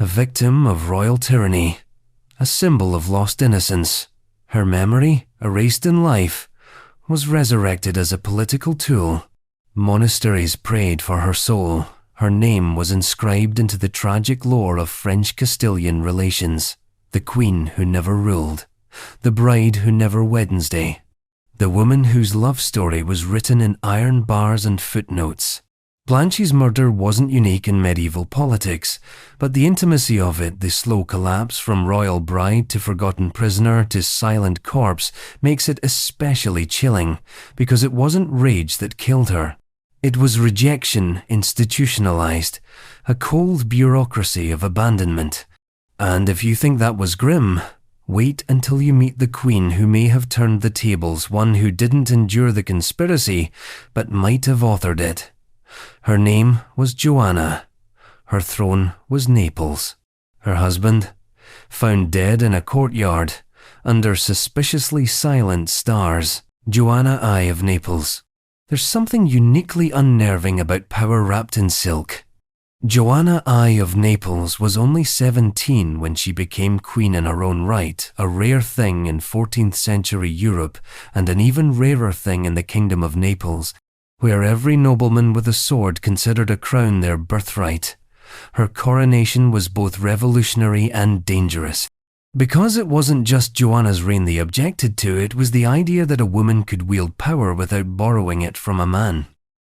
a victim of royal tyranny, a symbol of lost innocence. Her memory, erased in life, was resurrected as a political tool. Monasteries prayed for her soul. Her name was inscribed into the tragic lore of French-Castilian relations. The queen who never ruled. The bride who never Wednesday. The woman whose love story was written in iron bars and footnotes. Blanche's murder wasn't unique in medieval politics, but the intimacy of it, the slow collapse from royal bride to forgotten prisoner to silent corpse, makes it especially chilling, because it wasn't rage that killed her. It was rejection institutionalized, a cold bureaucracy of abandonment. And if you think that was grim, wait until you meet the queen who may have turned the tables, one who didn't endure the conspiracy, but might have authored it. Her name was Joanna. Her throne was Naples. Her husband, found dead in a courtyard, under suspiciously silent stars. Joanna I of Naples. There's something uniquely unnerving about power wrapped in silk. Joanna I of Naples was only 17 when she became queen in her own right, a rare thing in 14th century Europe and an even rarer thing in the Kingdom of Naples, where every nobleman with a sword considered a crown their birthright. Her coronation was both revolutionary and dangerous. Because it wasn't just Joanna's reign they objected to, it was the idea that a woman could wield power without borrowing it from a man.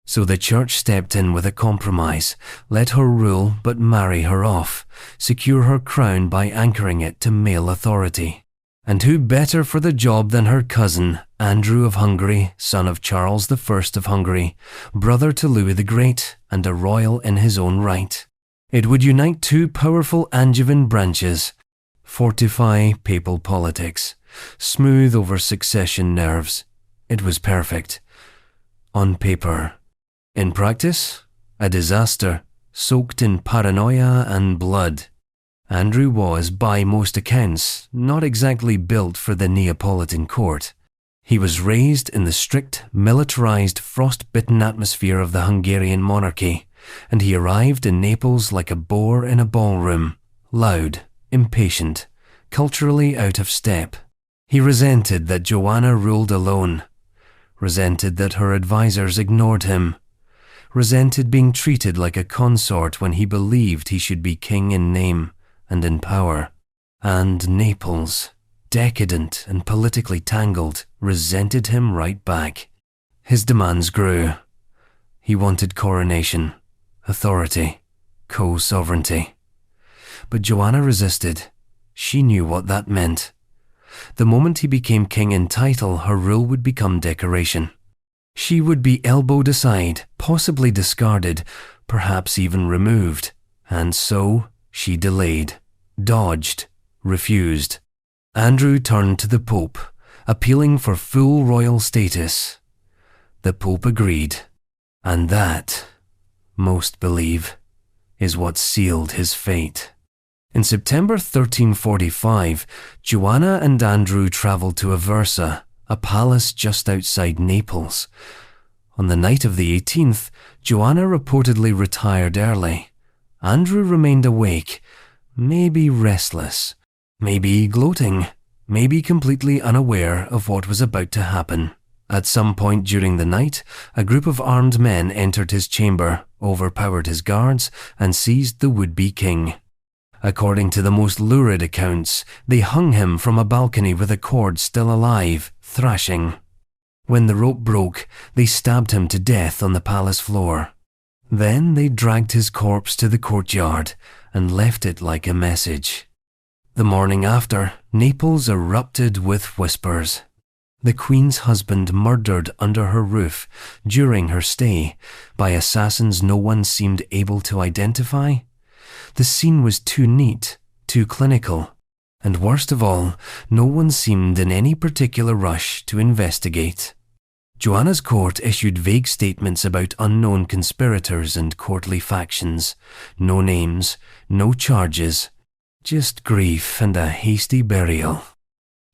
So the church stepped in with a compromise, let her rule but marry her off, secure her crown by anchoring it to male authority. And who better for the job than her cousin, Andrew of Hungary, son of Charles I of Hungary, brother to Louis the Great, and a royal in his own right. It would unite two powerful Angevin branches, fortify papal politics, smooth over succession nerves. It was perfect. On paper. In practice, a disaster, soaked in paranoia and blood. Andrew was, by most accounts, not exactly built for the Neapolitan court. He was raised in the strict, militarized, frost-bitten atmosphere of the Hungarian monarchy, and he arrived in Naples like a boar in a ballroom, loud, impatient, culturally out of step. He resented that Joanna ruled alone, resented that her advisors ignored him, resented being treated like a consort when he believed he should be king in name and in power. And Naples, decadent and politically tangled, resented him right back. His demands grew. He wanted coronation, authority, co-sovereignty. But Joanna resisted. She knew what that meant. The moment he became king in title, her rule would become decoration. She would be elbowed aside, possibly discarded, perhaps even removed. And so she delayed, dodged, refused. Andrew turned to the Pope, appealing for full royal status. The Pope agreed. And that, most believe, is what sealed his fate. In September 1345, Joanna and Andrew travelled to Aversa, a palace just outside Naples. On the night of the 18th, Joanna reportedly retired early. Andrew remained awake, maybe restless, maybe gloating, maybe completely unaware of what was about to happen. At some point during the night, a group of armed men entered his chamber, overpowered his guards, and seized the would-be king. According to the most lurid accounts, they hung him from a balcony with a cord still alive, thrashing. When the rope broke, they stabbed him to death on the palace floor. Then they dragged his corpse to the courtyard and left it like a message. The morning after, Naples erupted with whispers. The Queen's husband murdered under her roof during her stay by assassins no one seemed able to identify. The scene was too neat, too clinical, and worst of all, no one seemed in any particular rush to investigate. Joanna's court issued vague statements about unknown conspirators and courtly factions. No names, no charges, just grief and a hasty burial.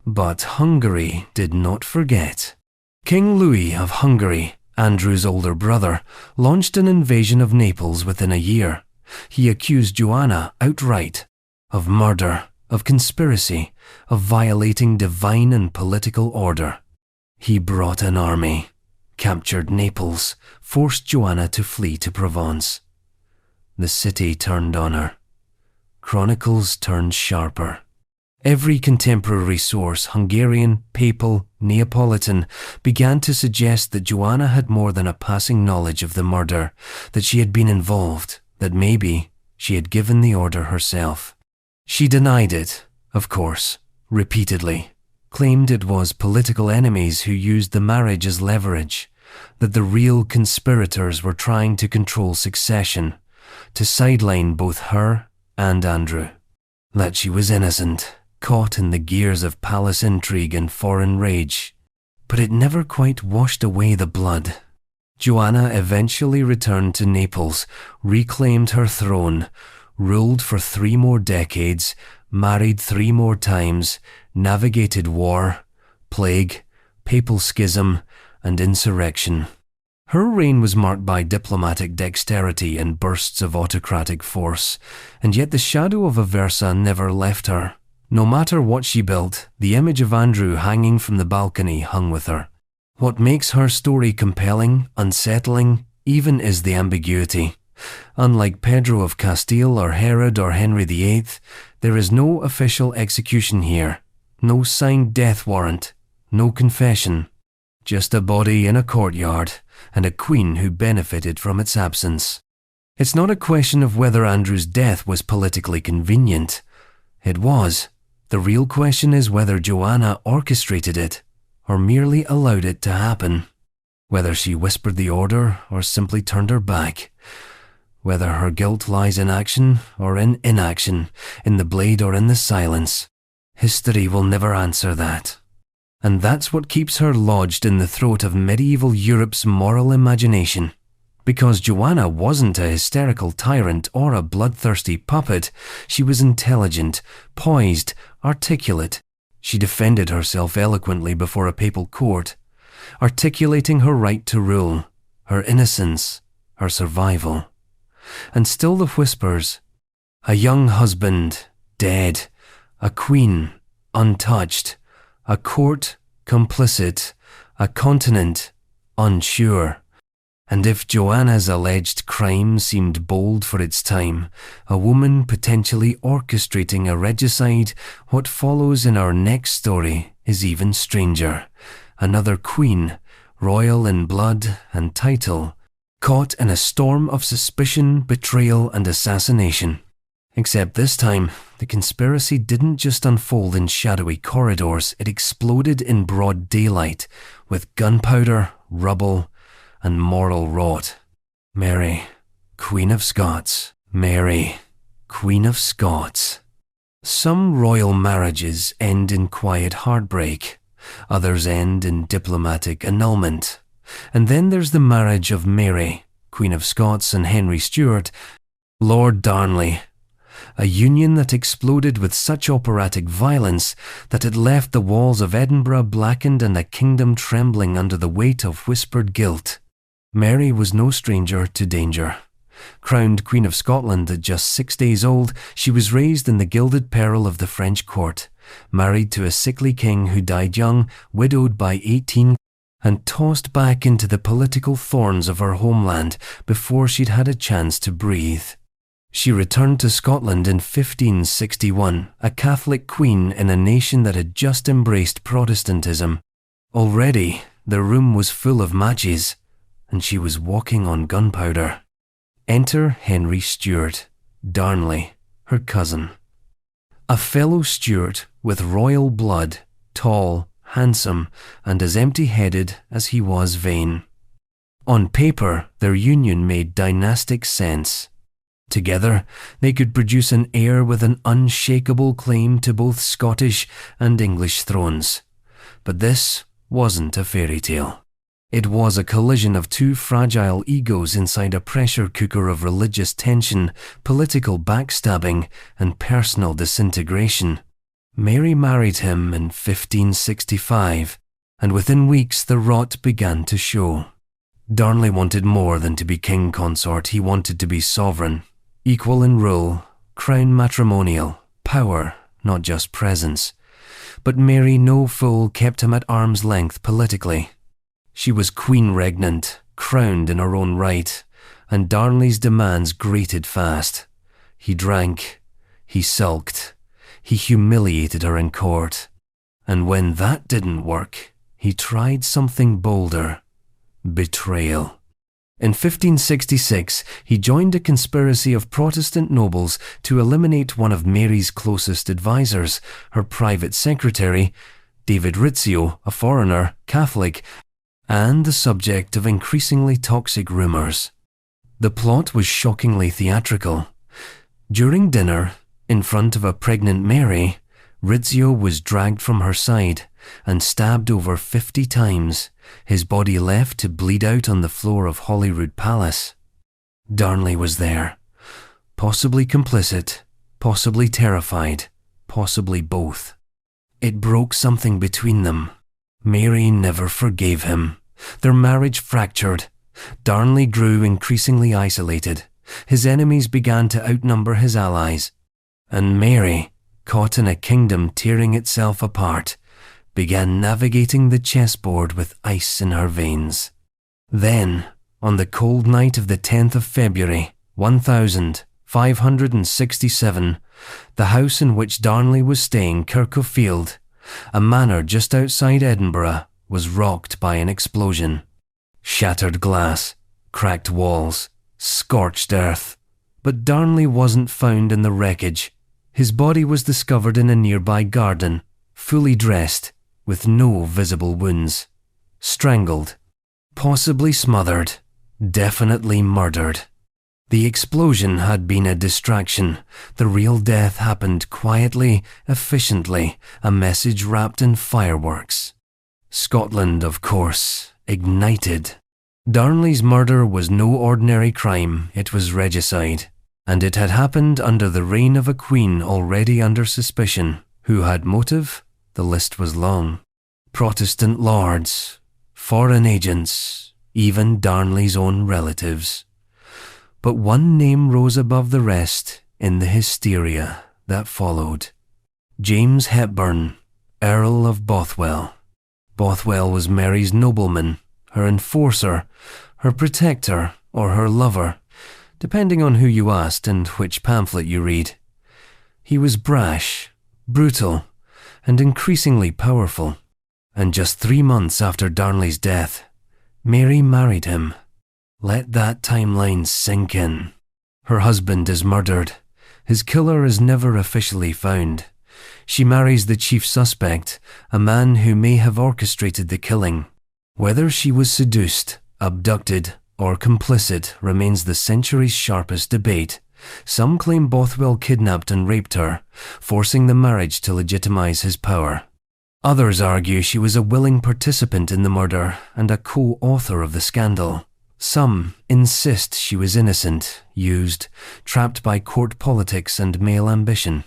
But Hungary did not forget. King Louis of Hungary, Andrew's older brother, launched an invasion of Naples within a year. He accused Joanna outright of murder, of conspiracy, of violating divine and political order. He brought an army, captured Naples, forced Joanna to flee to Provence. The city turned on her. Chronicles turned sharper. Every contemporary source, Hungarian, papal, Neapolitan, began to suggest that Joanna had more than a passing knowledge of the murder, that she had been involved, that maybe she had given the order herself. She denied it, of course, repeatedly, claimed it was political enemies who used the marriage as leverage, that the real conspirators were trying to control succession, to sideline both her and Andrew, that she was innocent, caught in the gears of palace intrigue and foreign rage. But it never quite washed away the blood. Joanna eventually returned to Naples, reclaimed her throne, ruled for 3 more decades, married 3 more times, navigated war, plague, papal schism, and insurrection. Her reign was marked by diplomatic dexterity and bursts of autocratic force, and yet the shadow of Aversa never left her. No matter what she built, the image of Andrew hanging from the balcony hung with her. What makes her story compelling, unsettling, even is the ambiguity. Unlike Pedro of Castile or Herod or Henry VIII, there is no official execution here, no signed death warrant, no confession, just a body in a courtyard, and a queen who benefited from its absence. It's not a question of whether Andrew's death was politically convenient. It was. The real question is whether Joanna orchestrated it, or merely allowed it to happen. Whether she whispered the order, or simply turned her back. Whether her guilt lies in action, or in inaction, in the blade or in the silence. History will never answer that. And that's what keeps her lodged in the throat of medieval Europe's moral imagination. Because Joanna wasn't a hysterical tyrant or a bloodthirsty puppet, she was intelligent, poised, articulate. She defended herself eloquently before a papal court, articulating her right to rule, her innocence, her survival. And still the whispers, a young husband, dead, a queen, untouched, a court, complicit, a continent, unsure. And if Joanna's alleged crime seemed bold for its time, a woman potentially orchestrating a regicide, what follows in our next story is even stranger. Another queen, royal in blood and title, caught in a storm of suspicion, betrayal, and assassination. Except this time, the conspiracy didn't just unfold in shadowy corridors, it exploded in broad daylight, with gunpowder, rubble, and moral rot. Mary, Queen of Scots. Mary, Queen of Scots. Some royal marriages end in quiet heartbreak. Others end in diplomatic annulment. And then there's the marriage of Mary, Queen of Scots, and Henry Stuart, Lord Darnley. A union that exploded with such operatic violence that it left the walls of Edinburgh blackened and the kingdom trembling under the weight of whispered guilt. Mary was no stranger to danger. Crowned Queen of Scotland at just 6 days old, she was raised in the gilded peril of the French court, married to a sickly king who died young, widowed by 18, and tossed back into the political thorns of her homeland before she'd had a chance to breathe. She returned to Scotland in 1561, a Catholic queen in a nation that had just embraced Protestantism. Already, the room was full of matches, and she was walking on gunpowder. Enter Henry Stuart, Darnley, her cousin. A fellow Stuart with royal blood, tall, handsome, and as empty-headed as he was vain. On paper, their union made dynastic sense. Together, they could produce an heir with an unshakable claim to both Scottish and English thrones. But this wasn't a fairy tale. It was a collision of two fragile egos inside a pressure cooker of religious tension, political backstabbing, and personal disintegration. Mary married him in 1565, and within weeks the rot began to show. Darnley wanted more than to be king consort, he wanted to be sovereign, equal in rule, crown matrimonial, power, not just presence. But Mary no fool kept him at arm's length politically. She was queen regnant, crowned in her own right, and Darnley's demands grated fast. He drank, he sulked, he humiliated her in court. And when that didn't work, he tried something bolder: betrayal. In 1566, he joined a conspiracy of Protestant nobles to eliminate one of Mary's closest advisors, her private secretary, David Rizzio, a foreigner, Catholic, and the subject of increasingly toxic rumours. The plot was shockingly theatrical. During dinner, in front of a pregnant Mary, Rizzio was dragged from her side and stabbed over 50 times, his body left to bleed out on the floor of Holyrood Palace. Darnley was there, possibly complicit, possibly terrified, possibly both. It broke something between them. Mary never forgave him. Their marriage fractured. Darnley grew increasingly isolated. His enemies began to outnumber his allies. And Mary, caught in a kingdom tearing itself apart, began navigating the chessboard with ice in her veins. Then, on the cold night of the 10th of February, 1567, the house in which Darnley was staying, Kirkhope Field, a manor just outside Edinburgh, was rocked by an explosion. Shattered glass, cracked walls, scorched earth. But Darnley wasn't found in the wreckage. His body was discovered in a nearby garden, fully dressed, with no visible wounds. Strangled, possibly smothered, definitely murdered. The explosion had been a distraction. The real death happened quietly, efficiently, a message wrapped in fireworks. Scotland, of course, ignited. Darnley's murder was no ordinary crime, it was regicide. And it had happened under the reign of a queen already under suspicion. Who had motive? The list was long. Protestant lords, foreign agents, even Darnley's own relatives. But one name rose above the rest in the hysteria that followed. James Hepburn, Earl of Bothwell. Bothwell was Mary's nobleman, her enforcer, her protector, or her lover, depending on who you asked and which pamphlet you read. He was brash, brutal, and increasingly powerful. And just 3 months after Darnley's death, Mary married him. Let that timeline sink in. Her husband is murdered. His killer is never officially found. She marries the chief suspect, a man who may have orchestrated the killing. Whether she was seduced, abducted, or complicit remains the century's sharpest debate. Some claim Bothwell kidnapped and raped her, forcing the marriage to legitimize his power. Others argue she was a willing participant in the murder and a co-author of the scandal. Some insist she was innocent, used, trapped by court politics and male ambition.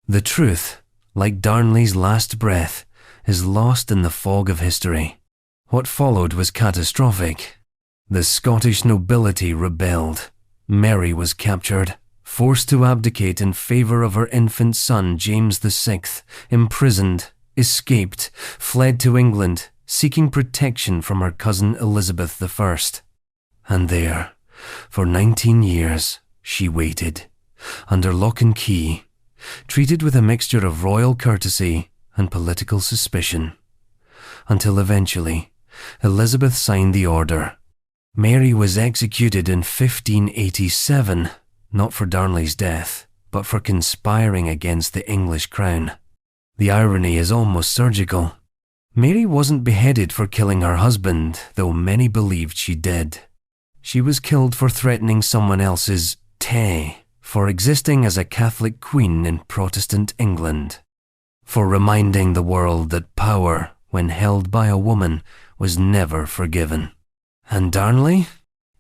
The truth, like Darnley's last breath, is lost in the fog of history. What followed was catastrophic. The Scottish nobility rebelled. Mary was captured, forced to abdicate in favour of her infant son James VI, imprisoned, escaped, fled to England, seeking protection from her cousin Elizabeth I. And there, for 19 years, she waited, under lock and key, treated with a mixture of royal courtesy and political suspicion, until eventually Elizabeth signed the order. Mary was executed in 1587, not for Darnley's death, but for conspiring against the English crown. The irony is almost surgical. Mary wasn't beheaded for killing her husband, though many believed she did. She was killed for threatening someone else's Tay, for existing as a Catholic queen in Protestant England, for reminding the world that power, when held by a woman, was never forgiven. And Darnley?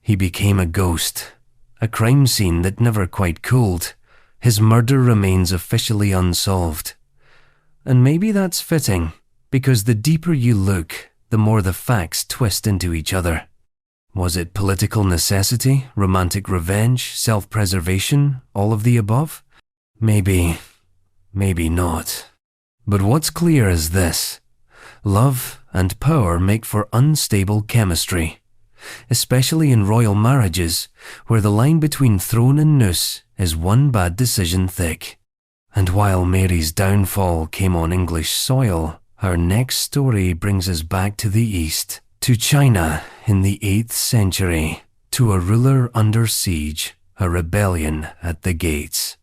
He became a ghost, a crime scene that never quite cooled. His murder remains officially unsolved. And maybe that's fitting, because the deeper you look, the more the facts twist into each other. Was it political necessity, romantic revenge, self-preservation, all of the above? Maybe not. But what's clear is this: love and power make for unstable chemistry, especially in royal marriages, where the line between throne and noose is one bad decision thick. And while Mary's downfall came on English soil, our next story brings us back to the east, to China in the 8th century, to a ruler under siege, a rebellion at the gates,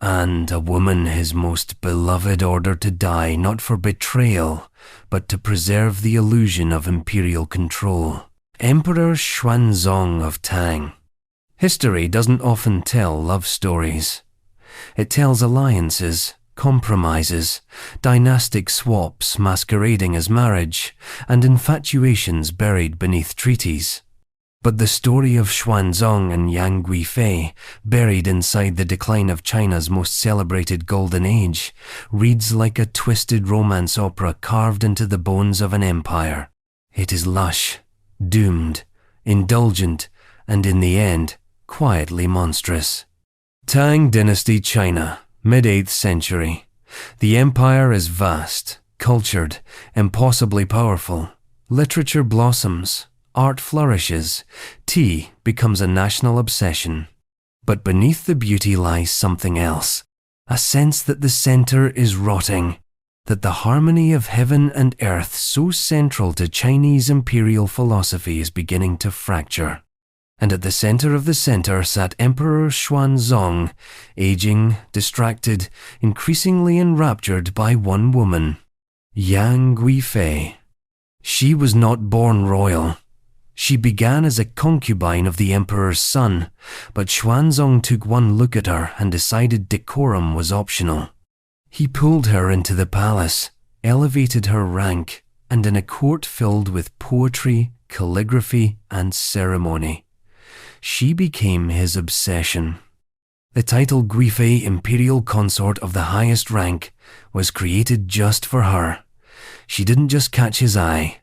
and a woman his most beloved ordered to die not for betrayal, but to preserve the illusion of imperial control. Emperor Xuanzong of Tang. History doesn't often tell love stories. It tells alliances, compromises, dynastic swaps masquerading as marriage, and infatuations buried beneath treaties. But the story of Xuanzong and Yang Guifei, buried inside the decline of China's most celebrated golden age, reads like a twisted romance opera carved into the bones of an empire. It is lush, doomed, indulgent, and in the end, quietly monstrous. Tang Dynasty China, mid-8th century. The empire is vast, cultured, impossibly powerful. Literature blossoms, art flourishes, tea becomes a national obsession. But beneath the beauty lies something else, a sense that the center is rotting. that the harmony of heaven and earth so central to Chinese imperial philosophy is beginning to fracture. And at the center of the center sat Emperor Xuanzong, aging, distracted, increasingly enraptured by one woman, Yang Guifei. She was not born royal. She began as a concubine of the emperor's son, but Xuanzong took one look at her and decided decorum was optional. He pulled her into the palace, elevated her rank, and in a court filled with poetry, calligraphy, and ceremony, she became his obsession. The title Guifei, imperial consort of the highest rank, was created just for her. She didn't just catch his eye,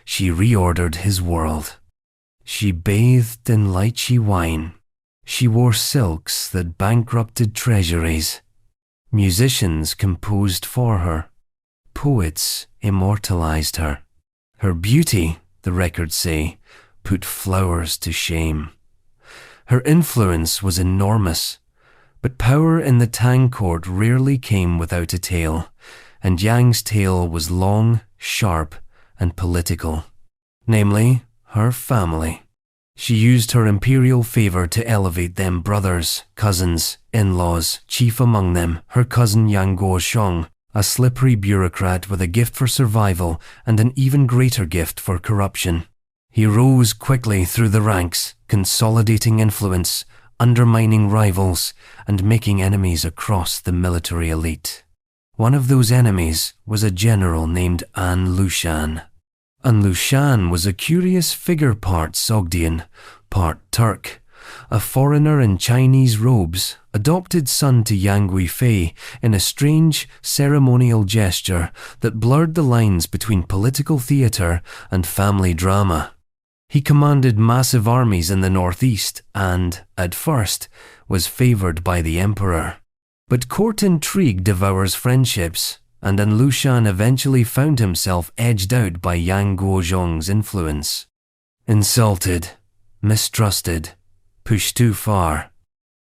she reordered his world. She bathed in lychee wine. She wore silks that bankrupted treasuries. Musicians composed for her. Poets immortalized her. Her beauty, the records say, put flowers to shame. Her influence was enormous, but power in the Tang court rarely came without a tail, and Yang's tail was long, sharp, and political. Namely, her family. She used her imperial favor to elevate them brothers, cousins, in-laws, chief among them, her cousin Yang Guoshong, a slippery bureaucrat with a gift for survival and an even greater gift for corruption. He rose quickly through the ranks, consolidating influence, undermining rivals, and making enemies across the military elite. One of those enemies was a general named An Lushan. An Lushan was a curious figure, part Sogdian, part Turk, a foreigner in Chinese robes, adopted son to Yang Guifei in a strange ceremonial gesture that blurred the lines between political theatre and family drama. He commanded massive armies in the northeast and, at first, was favoured by the emperor. But court intrigue devours friendships, and An Lushan eventually found himself edged out by Yang Guozhong's influence. Insulted, mistrusted, pushed too far.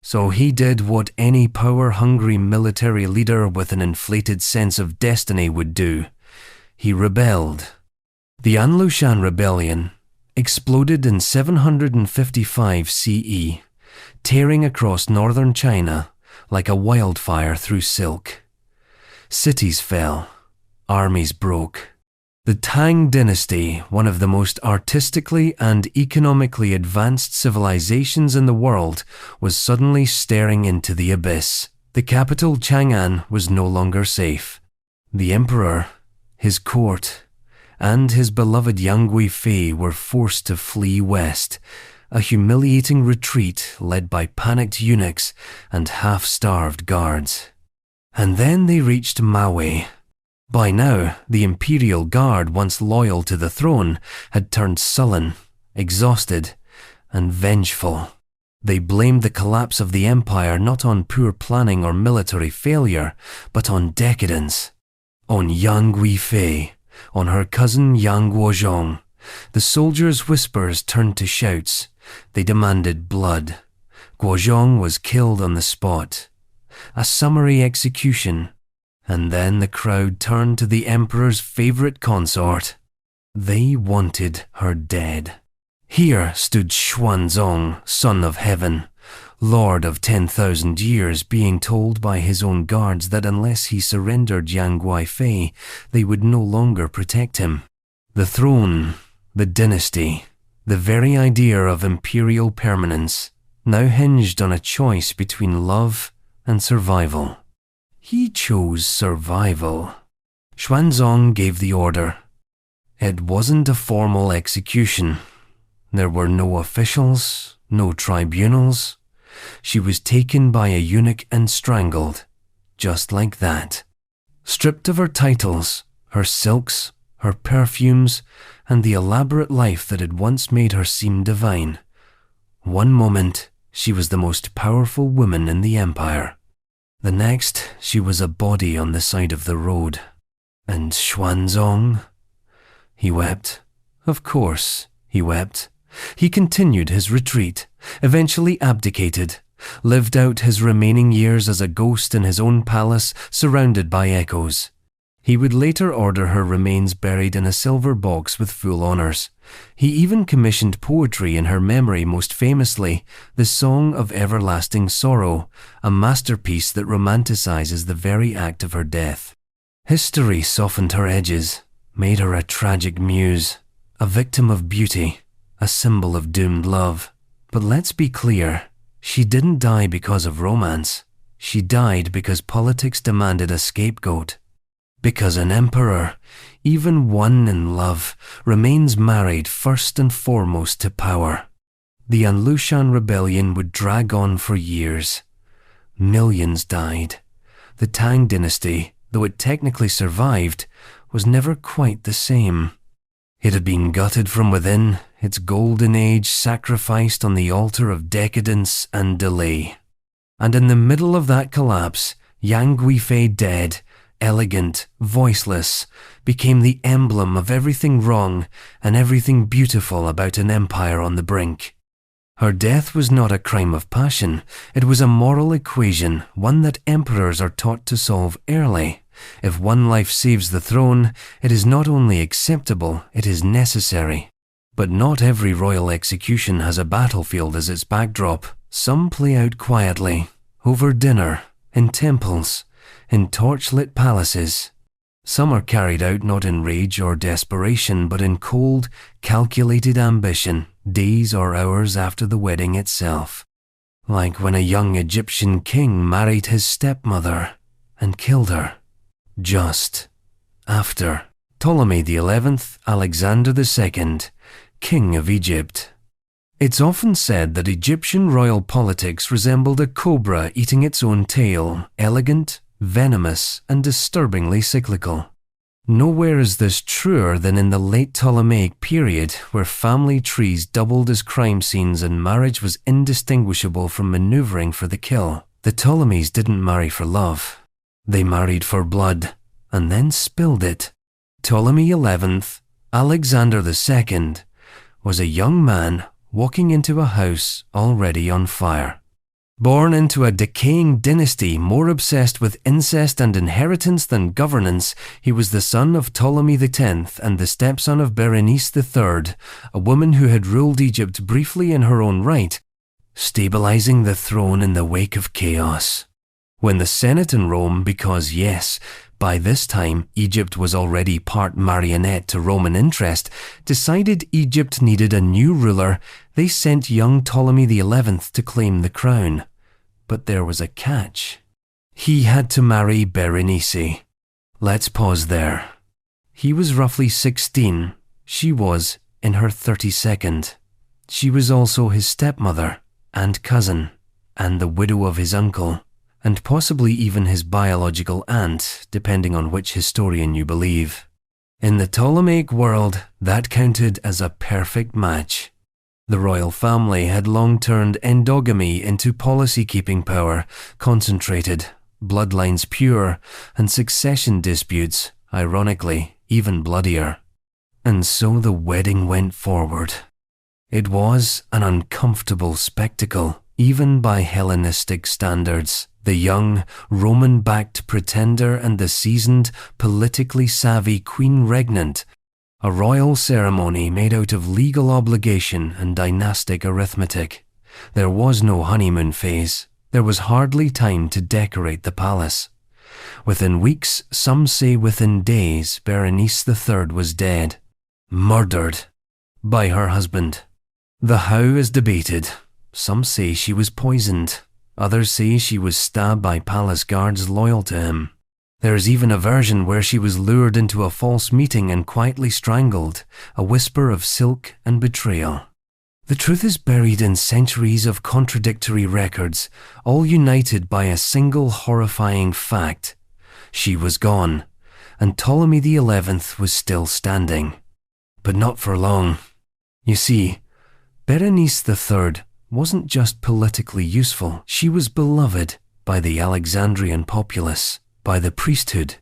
So he did what any power-hungry military leader with an inflated sense of destiny would do. He rebelled. The An Lushan rebellion exploded in 755 CE, tearing across northern China like a wildfire through silk. Cities fell, armies broke. The Tang dynasty, one of the most artistically and economically advanced civilizations in the world, was suddenly staring into the abyss. The capital Chang'an was no longer safe. The emperor, his court, and his beloved Yang Guifei were forced to flee west, a humiliating retreat led by panicked eunuchs and half-starved guards. And then they reached Maui. By now, the imperial guard, once loyal to the throne, had turned sullen, exhausted, and vengeful. They blamed the collapse of the empire not on poor planning or military failure, but on decadence. On Yang Guifei, on her cousin Yang Guozhong. The soldiers' whispers turned to shouts. They demanded blood. Guozhong was killed on the spot. A summary execution, and then the crowd turned to the emperor's favorite consort. They wanted her dead. Here stood Xuanzong, son of heaven, lord of 10,000 years, being told by his own guards that unless he surrendered Yang Guifei, they would no longer protect him. The throne, the dynasty, the very idea of imperial permanence, now hinged on a choice between love and survival. He chose survival. Xuanzong gave the order. It wasn't a formal execution. There were no officials, no tribunals. She was taken by a eunuch and strangled, just like that. Stripped of her titles, her silks, her perfumes, and the elaborate life that had once made her seem divine. One moment, she was the most powerful woman in the empire. The next, she was a body on the side of the road. And Xuanzong? He wept. Of course, he wept. He continued his retreat, eventually abdicated, lived out his remaining years as a ghost in his own palace, surrounded by echoes. He would later order her remains buried in a silver box with full honours. He even commissioned poetry in her memory, most famously, the Song of Everlasting Sorrow, a masterpiece that romanticizes the very act of her death. History softened her edges, made her a tragic muse, a victim of beauty, a symbol of doomed love. But let's be clear, she didn't die because of romance. She died because politics demanded a scapegoat. Because an emperor, even one in love, remains married first and foremost to power. The Anlushan rebellion would drag on for years. Millions died. The Tang dynasty, though it technically survived, was never quite the same. It had been gutted from within, its golden age sacrificed on the altar of decadence and delay. And in the middle of that collapse, Yang Guifei, dead, elegant, voiceless, became the emblem of everything wrong and everything beautiful about an empire on the brink. Her death was not a crime of passion, it was a moral equation, one that emperors are taught to solve early. If one life saves the throne, it is not only acceptable, it is necessary. But not every royal execution has a battlefield as its backdrop. Some play out quietly, over dinner, in temples, in torchlit palaces. Some are carried out not in rage or desperation, but in cold, calculated ambition, days or hours after the wedding itself. Like when a young Egyptian king married his stepmother and killed her. Just after Ptolemy XI Alexander II, King of Egypt. It's often said that Egyptian royal politics resembled a cobra eating its own tail, elegant, venomous, and disturbingly cyclical. Nowhere is this truer than in the late Ptolemaic period, where family trees doubled as crime scenes and marriage was indistinguishable from maneuvering for the kill. The Ptolemies didn't marry for love. They married for blood, and then spilled it. Ptolemy XI Alexander II was a young man walking into a house already on fire. Born into a decaying dynasty more obsessed with incest and inheritance than governance, he was the son of Ptolemy X and the stepson of Berenice III, a woman who had ruled Egypt briefly in her own right, stabilizing the throne in the wake of chaos. When the Senate in Rome, because yes, by this time Egypt was already part marionette to Roman interest, decided Egypt needed a new ruler, they sent young Ptolemy XI to claim the crown. But there was a catch. He had to marry Berenice. Let's pause there. He was roughly 16. She was in her 32nd. She was also his stepmother and cousin, and the widow of his uncle, and possibly even his biological aunt, depending on which historian you believe. In the Ptolemaic world, that counted as a perfect match. The royal family had long turned endogamy into policy-keeping power, concentrated, bloodlines pure, and succession disputes, ironically, even bloodier. And so the wedding went forward. It was an uncomfortable spectacle, even by Hellenistic standards. The young, Roman-backed pretender and the seasoned, politically savvy queen regnant. A royal ceremony made out of legal obligation and dynastic arithmetic. There was no honeymoon phase. There was hardly time to decorate the palace. Within weeks, some say within days, Berenice III was dead. Murdered. By her husband. The how is debated. Some say she was poisoned. Others say she was stabbed by palace guards loyal to him. There is even a version where she was lured into a false meeting and quietly strangled, a whisper of silk and betrayal. The truth is buried in centuries of contradictory records, all united by a single horrifying fact. She was gone, and Ptolemy XI was still standing. But not for long. You see, Berenice III wasn't just politically useful, she was beloved by the Alexandrian populace, by the priesthood,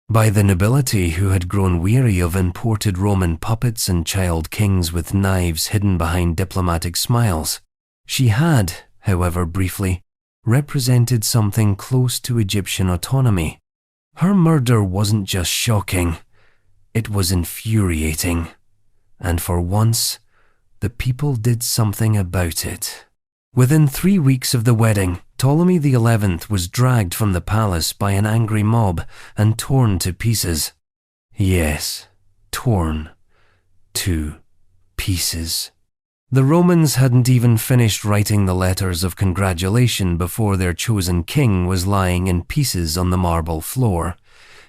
by the nobility who had grown weary of imported Roman puppets and child kings with knives hidden behind diplomatic smiles. She had, however briefly, represented something close to Egyptian autonomy. Her murder wasn't just shocking, it was infuriating. And for once, the people did something about it. Within 3 weeks of the wedding, Ptolemy XI was dragged from the palace by an angry mob and torn to pieces. Yes, torn to pieces. The Romans hadn't even finished writing the letters of congratulation before their chosen king was lying in pieces on the marble floor,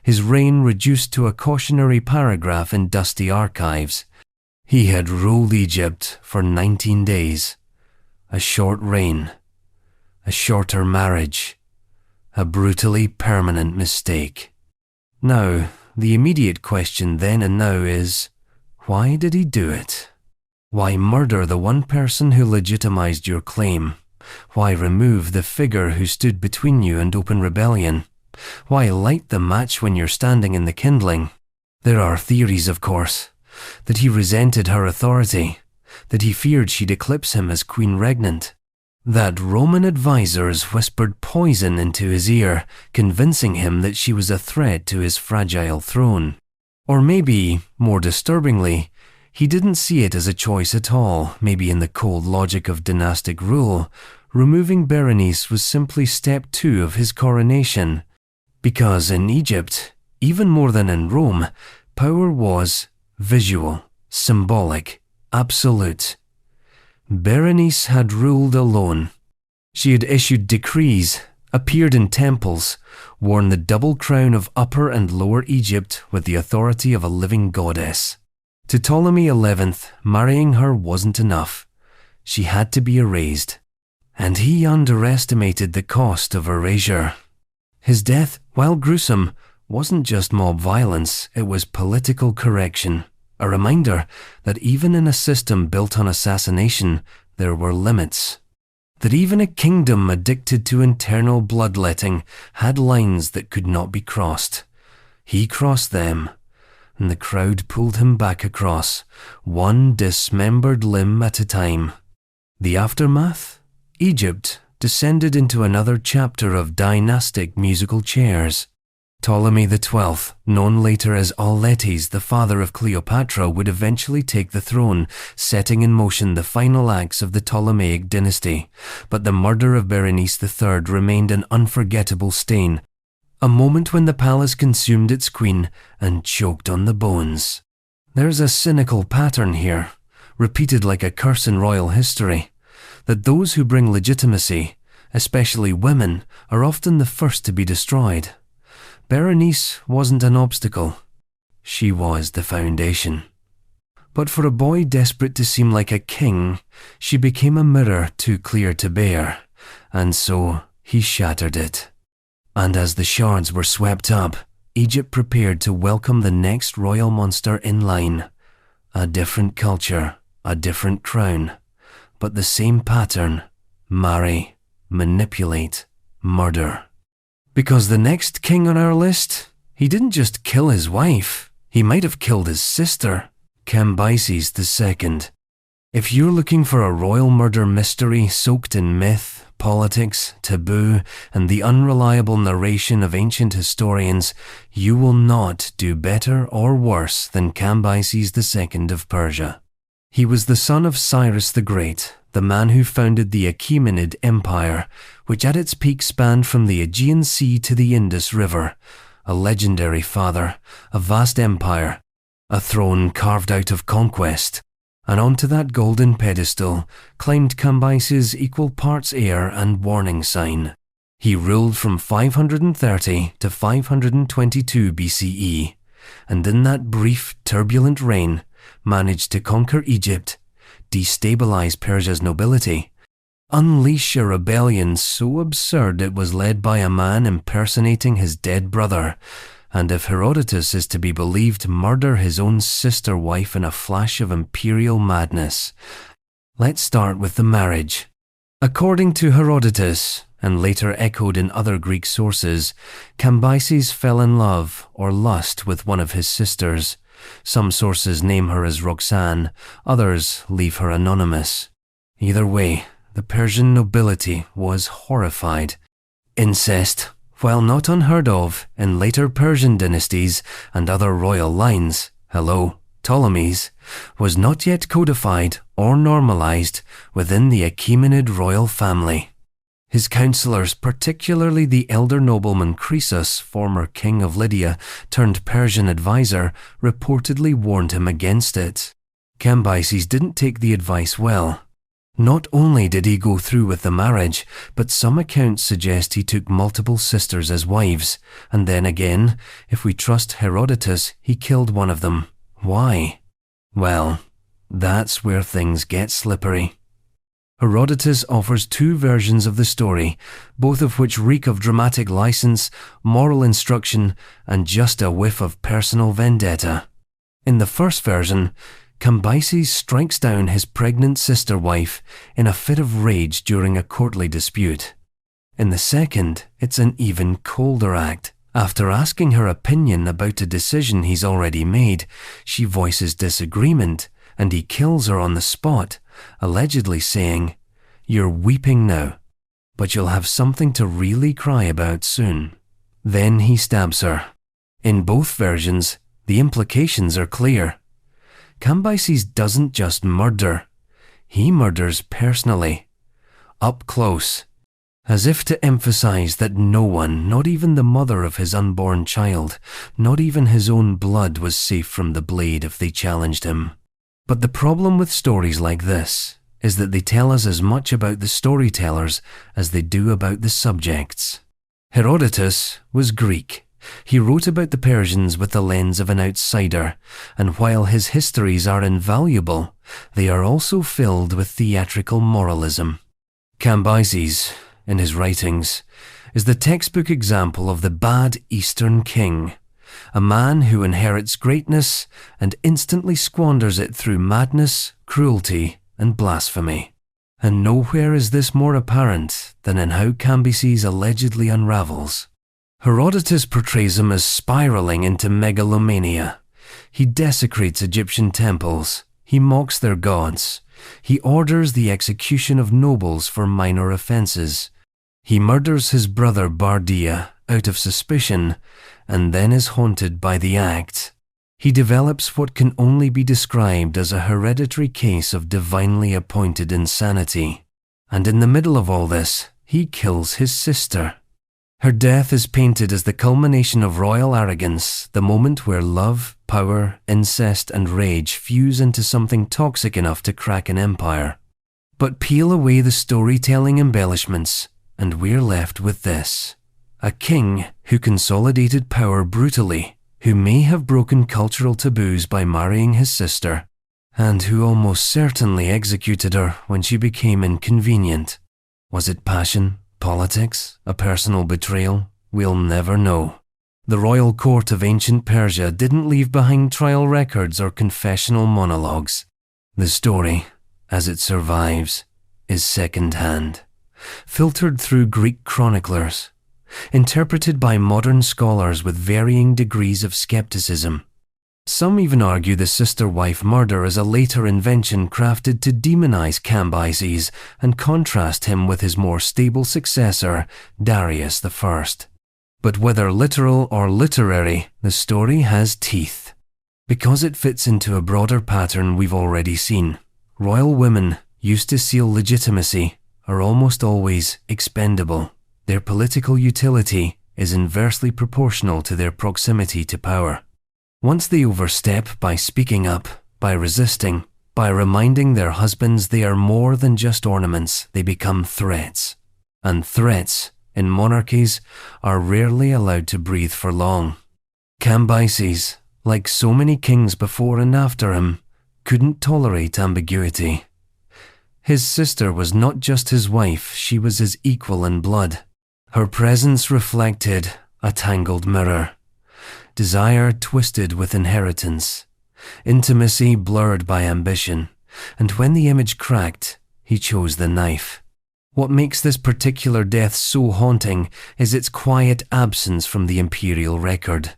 his reign reduced to a cautionary paragraph in dusty archives. He had ruled Egypt for 19 days. A short reign, a shorter marriage, a brutally permanent mistake. Now, the immediate question then and now is, why did he do it? Why murder the one person who legitimized your claim? Why remove the figure who stood between you and open rebellion? Why light the match when you're standing in the kindling? There are theories, of course, that he resented her authority, that he feared she'd eclipse him as queen regnant, that Roman advisors whispered poison into his ear, convincing him that she was a threat to his fragile throne. Or maybe, more disturbingly, he didn't see it as a choice at all. Maybe in the cold logic of dynastic rule, removing Berenice was simply step 2 of his coronation. Because in Egypt, even more than in Rome, power was visual, symbolic, absolute. Berenice had ruled alone. She had issued decrees, appeared in temples, worn the double crown of Upper and Lower Egypt with the authority of a living goddess. To Ptolemy XI, marrying her wasn't enough. She had to be erased. And he underestimated the cost of erasure. His death, while gruesome, wasn't just mob violence, it was political correction. A reminder that even in a system built on assassination, there were limits. That even a kingdom addicted to internal bloodletting had lines that could not be crossed. He crossed them, and the crowd pulled him back across, one dismembered limb at a time. The aftermath? Egypt descended into another chapter of dynastic musical chairs. Ptolemy XII, known later as Auletes, the father of Cleopatra, would eventually take the throne, setting in motion the final acts of the Ptolemaic dynasty. But the murder of Berenice III remained an unforgettable stain, a moment when the palace consumed its queen and choked on the bones. There's a cynical pattern here, repeated like a curse in royal history, that those who bring legitimacy, especially women, are often the first to be destroyed. Berenice wasn't an obstacle. She was the foundation. But for a boy desperate to seem like a king, she became a mirror too clear to bear, and so he shattered it. And as the shards were swept up, Egypt prepared to welcome the next royal monster in line. A different culture, a different crown, but the same pattern: marry, manipulate, murder. Because the next king on our list, he didn't just kill his wife, he might have killed his sister, Cambyses II. If you're looking for a royal murder mystery soaked in myth, politics, taboo, and the unreliable narration of ancient historians, you will not do better or worse than Cambyses II of Persia. He was the son of Cyrus the Great, the man who founded the Achaemenid Empire, which at its peak spanned from the Aegean Sea to the Indus River. A legendary father, a vast empire, a throne carved out of conquest. And onto that golden pedestal climbed Cambyses' equal parts heir and warning sign. He ruled from 530 to 522 BCE, and in that brief, turbulent reign, managed to conquer Egypt, destabilize Persia's nobility, unleash a rebellion so absurd it was led by a man impersonating his dead brother, and if Herodotus is to be believed, murder his own sister wife in a flash of imperial madness. Let's start with the marriage. According to Herodotus, and later echoed in other Greek sources, Cambyses fell in love or lust with one of his sisters. Some sources name her as Roxanne, others leave her anonymous. Either way, the Persian nobility was horrified. Incest, While not unheard of in later Persian dynasties and other royal lines, Ptolemy's, was not yet codified or normalized within the Achaemenid royal family. His counselors, particularly the elder nobleman Croesus, former king of Lydia turned Persian advisor, reportedly warned him against it. Cambyses didn't take the advice well. Not only did he go through with the marriage, but some accounts suggest he took multiple sisters as wives, and then again, if we trust Herodotus, he killed one of them. Why? Well, that's where things get slippery. Herodotus offers two versions of the story, both of which reek of dramatic license, moral instruction, and just a whiff of personal vendetta. In the first version, Cambyses strikes down his pregnant sister wife in a fit of rage during a courtly dispute. In the second, it's an even colder act. After asking her opinion about a decision he's already made, she voices disagreement, and he kills her on the spot, allegedly saying, "You're weeping now, but you'll have something to really cry about soon." Then he stabs her. In both versions, the implications are clear. Cambyses doesn't just murder, he murders personally, up close, as if to emphasize that no one, not even the mother of his unborn child, not even his own blood was safe from the blade if they challenged him. But the problem with stories like this is that they tell us as much about the storytellers as they do about the subjects. Herodotus was Greek. He wrote about the Persians with the lens of an outsider, and while his histories are invaluable, they are also filled with theatrical moralism. Cambyses, in his writings, is the textbook example of the bad Eastern king, a man who inherits greatness and instantly squanders it through madness, cruelty, and blasphemy. And nowhere is this more apparent than in how Cambyses allegedly unravels. Herodotus portrays him as spiraling into megalomania. He desecrates Egyptian temples. He mocks their gods. He orders the execution of nobles for minor offenses. He murders his brother Bardia out of suspicion, and then is haunted by the act. He develops what can only be described as a hereditary case of divinely appointed insanity. And in the middle of all this, he kills his sister. Her death is painted as the culmination of royal arrogance, the moment where love, power, incest, and rage fuse into something toxic enough to crack an empire. But peel away the storytelling embellishments, and we're left with this. A king who consolidated power brutally, who may have broken cultural taboos by marrying his sister, and who almost certainly executed her when she became inconvenient. Was it passion? Politics? A personal betrayal? We'll never know. The royal court of ancient Persia didn't leave behind trial records or confessional monologues. The story, as it survives, is second-hand, filtered through Greek chroniclers, interpreted by modern scholars with varying degrees of skepticism. Some even argue the sister-wife murder is a later invention crafted to demonize Cambyses and contrast him with his more stable successor, Darius I. But whether literal or literary, the story has teeth. Because it fits into a broader pattern we've already seen. Royal women, used to seal legitimacy, are almost always expendable. Their political utility is inversely proportional to their proximity to power. Once they overstep by speaking up, by resisting, by reminding their husbands they are more than just ornaments, they become threats. And threats, in monarchies, are rarely allowed to breathe for long. Cambyses, like so many kings before and after him, couldn't tolerate ambiguity. His sister was not just his wife, she was his equal in blood. Her presence reflected a tangled mirror. Desire twisted with inheritance, intimacy blurred by ambition, and when the image cracked, he chose the knife. What makes this particular death so haunting is its quiet absence from the imperial record.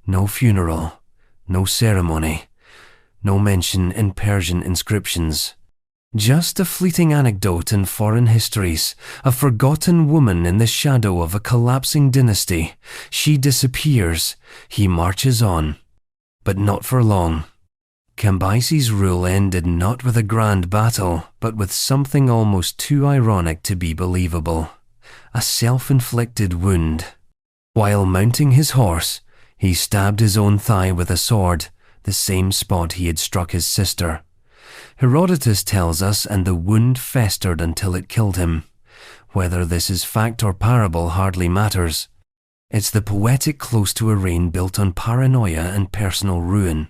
No funeral, no ceremony, no mention in Persian inscriptions. Just a fleeting anecdote in foreign histories, a forgotten woman in the shadow of a collapsing dynasty. She disappears, he marches on. But not for long. Cambyses' rule ended not with a grand battle, but with something almost too ironic to be believable. A self-inflicted wound. While mounting his horse, he stabbed his own thigh with a sword, the same spot he had struck his sister. Herodotus tells us, and the wound festered until it killed him. Whether this is fact or parable hardly matters. It's the poetic close to a reign built on paranoia and personal ruin.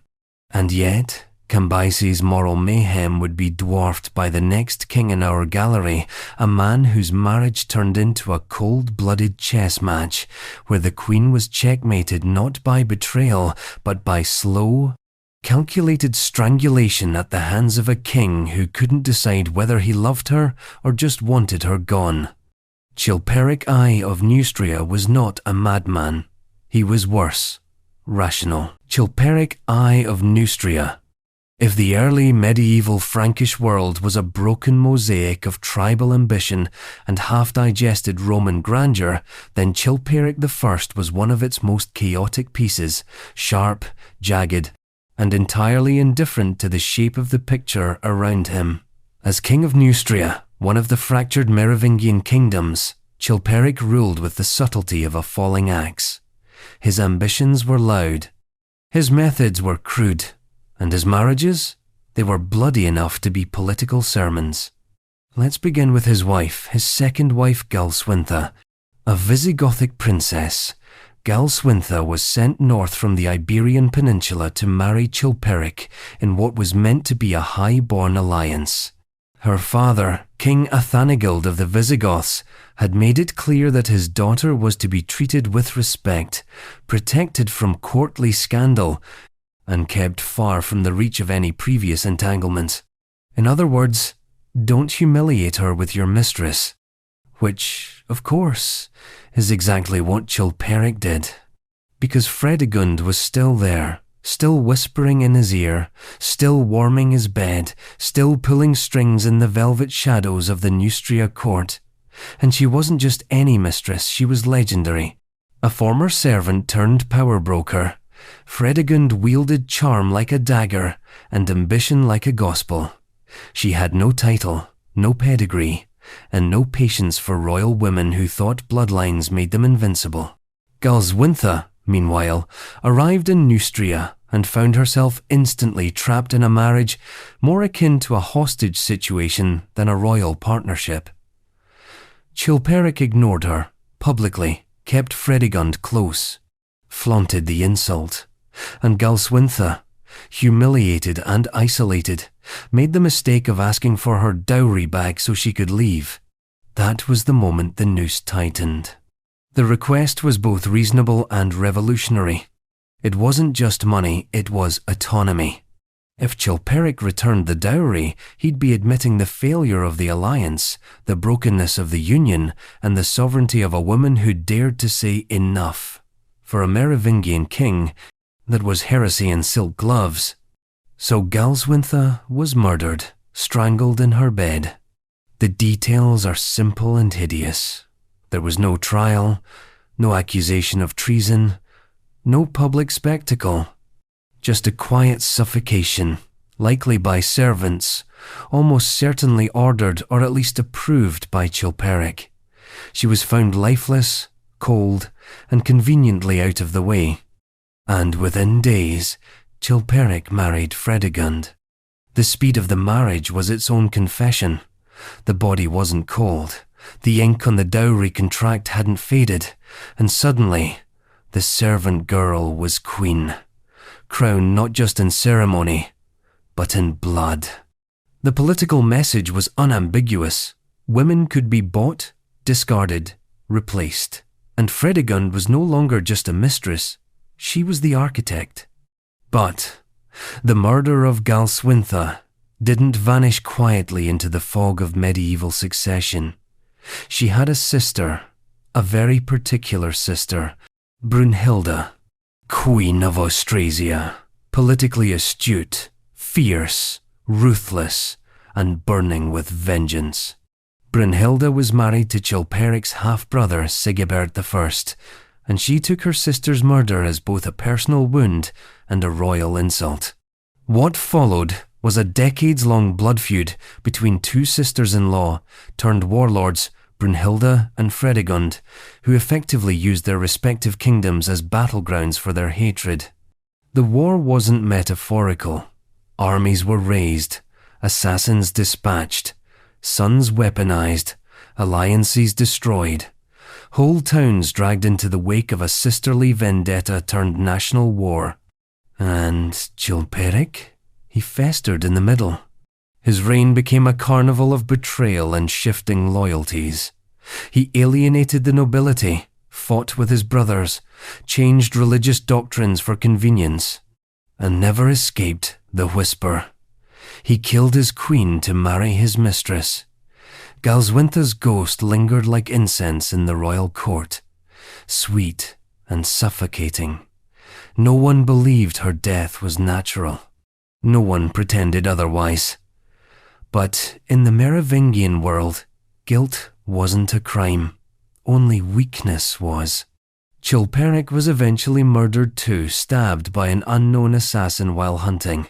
And yet, Cambyses' moral mayhem would be dwarfed by the next king in our gallery, a man whose marriage turned into a cold-blooded chess match, where the queen was checkmated not by betrayal, but by slow, calculated strangulation at the hands of a king who couldn't decide whether he loved her or just wanted her gone. Chilperic I of Neustria was not a madman. He was worse. Rational. Chilperic I of Neustria. If the early medieval Frankish world was a broken mosaic of tribal ambition and half-digested Roman grandeur, then Chilperic I was one of its most chaotic pieces, sharp, jagged, and entirely indifferent to the shape of the picture around him. As king of Neustria, one of the fractured Merovingian kingdoms, Chilperic ruled with the subtlety of a falling axe. His ambitions were loud. His methods were crude. And his marriages? They were bloody enough to be political sermons. Let's begin with his wife, his second wife Galswintha, a Visigothic princess. Galswintha was sent north from the Iberian Peninsula to marry Chilperic in what was meant to be a high-born alliance. Her father, King Athanagild of the Visigoths, had made it clear that his daughter was to be treated with respect, protected from courtly scandal, and kept far from the reach of any previous entanglements. In other words, don't humiliate her with your mistress. Which, of course, is exactly what Chilperic did. Because Fredegund was still there, still whispering in his ear, still warming his bed, still pulling strings in the velvet shadows of the Neustria court. And she wasn't just any mistress, she was legendary. A former servant turned power broker. Fredegund wielded charm like a dagger and ambition like a gospel. She had no title, no pedigree, and no patience for royal women who thought bloodlines made them invincible. Galswintha, meanwhile, arrived in Neustria and found herself instantly trapped in a marriage more akin to a hostage situation than a royal partnership. Chilperic ignored her, publicly, kept Fredegund close, flaunted the insult, and Galswintha, humiliated and isolated, made the mistake of asking for her dowry back so she could leave. That was the moment the noose tightened. The request was both reasonable and revolutionary. It wasn't just money, it was autonomy. If Chilperic returned the dowry, he'd be admitting the failure of the alliance, the brokenness of the union, and the sovereignty of a woman who dared to say enough. For a Merovingian king, that was heresy in silk gloves. So Galswintha was murdered, strangled in her bed. The details are simple and hideous. There was no trial, no accusation of treason, no public spectacle. Just a quiet suffocation, likely by servants, almost certainly ordered or at least approved by Chilperic. She was found lifeless, cold, and conveniently out of the way. And within days, Chilperic married Fredegund. The speed of the marriage was its own confession. The body wasn't cold, the ink on the dowry contract hadn't faded, and suddenly, the servant girl was queen, crowned not just in ceremony, but in blood. The political message was unambiguous. Women could be bought, discarded, replaced. And Fredegund was no longer just a mistress, she was the architect. But the murder of Galswintha didn't vanish quietly into the fog of medieval succession. She had a sister, a very particular sister, Brunhilda, Queen of Austrasia, politically astute, fierce, ruthless, and burning with vengeance. Brunhilde was married to Chilperic's half-brother Sigebert I, and she took her sister's murder as both a personal wound and a royal insult. What followed was a decades-long blood feud between two sisters-in-law turned warlords, Brunhilde and Fredegund, who effectively used their respective kingdoms as battlegrounds for their hatred. The war wasn't metaphorical. Armies were raised, assassins dispatched, sons weaponized, alliances destroyed, whole towns dragged into the wake of a sisterly vendetta turned national war. And Chilperic? He festered in the middle. His reign became a carnival of betrayal and shifting loyalties. He alienated the nobility, fought with his brothers, changed religious doctrines for convenience, and never escaped the whisper. He killed his queen to marry his mistress. Galswintha's ghost lingered like incense in the royal court, sweet and suffocating. No one believed her death was natural. No one pretended otherwise. But in the Merovingian world, guilt wasn't a crime. Only weakness was. Chilperic was eventually murdered too, stabbed by an unknown assassin while hunting.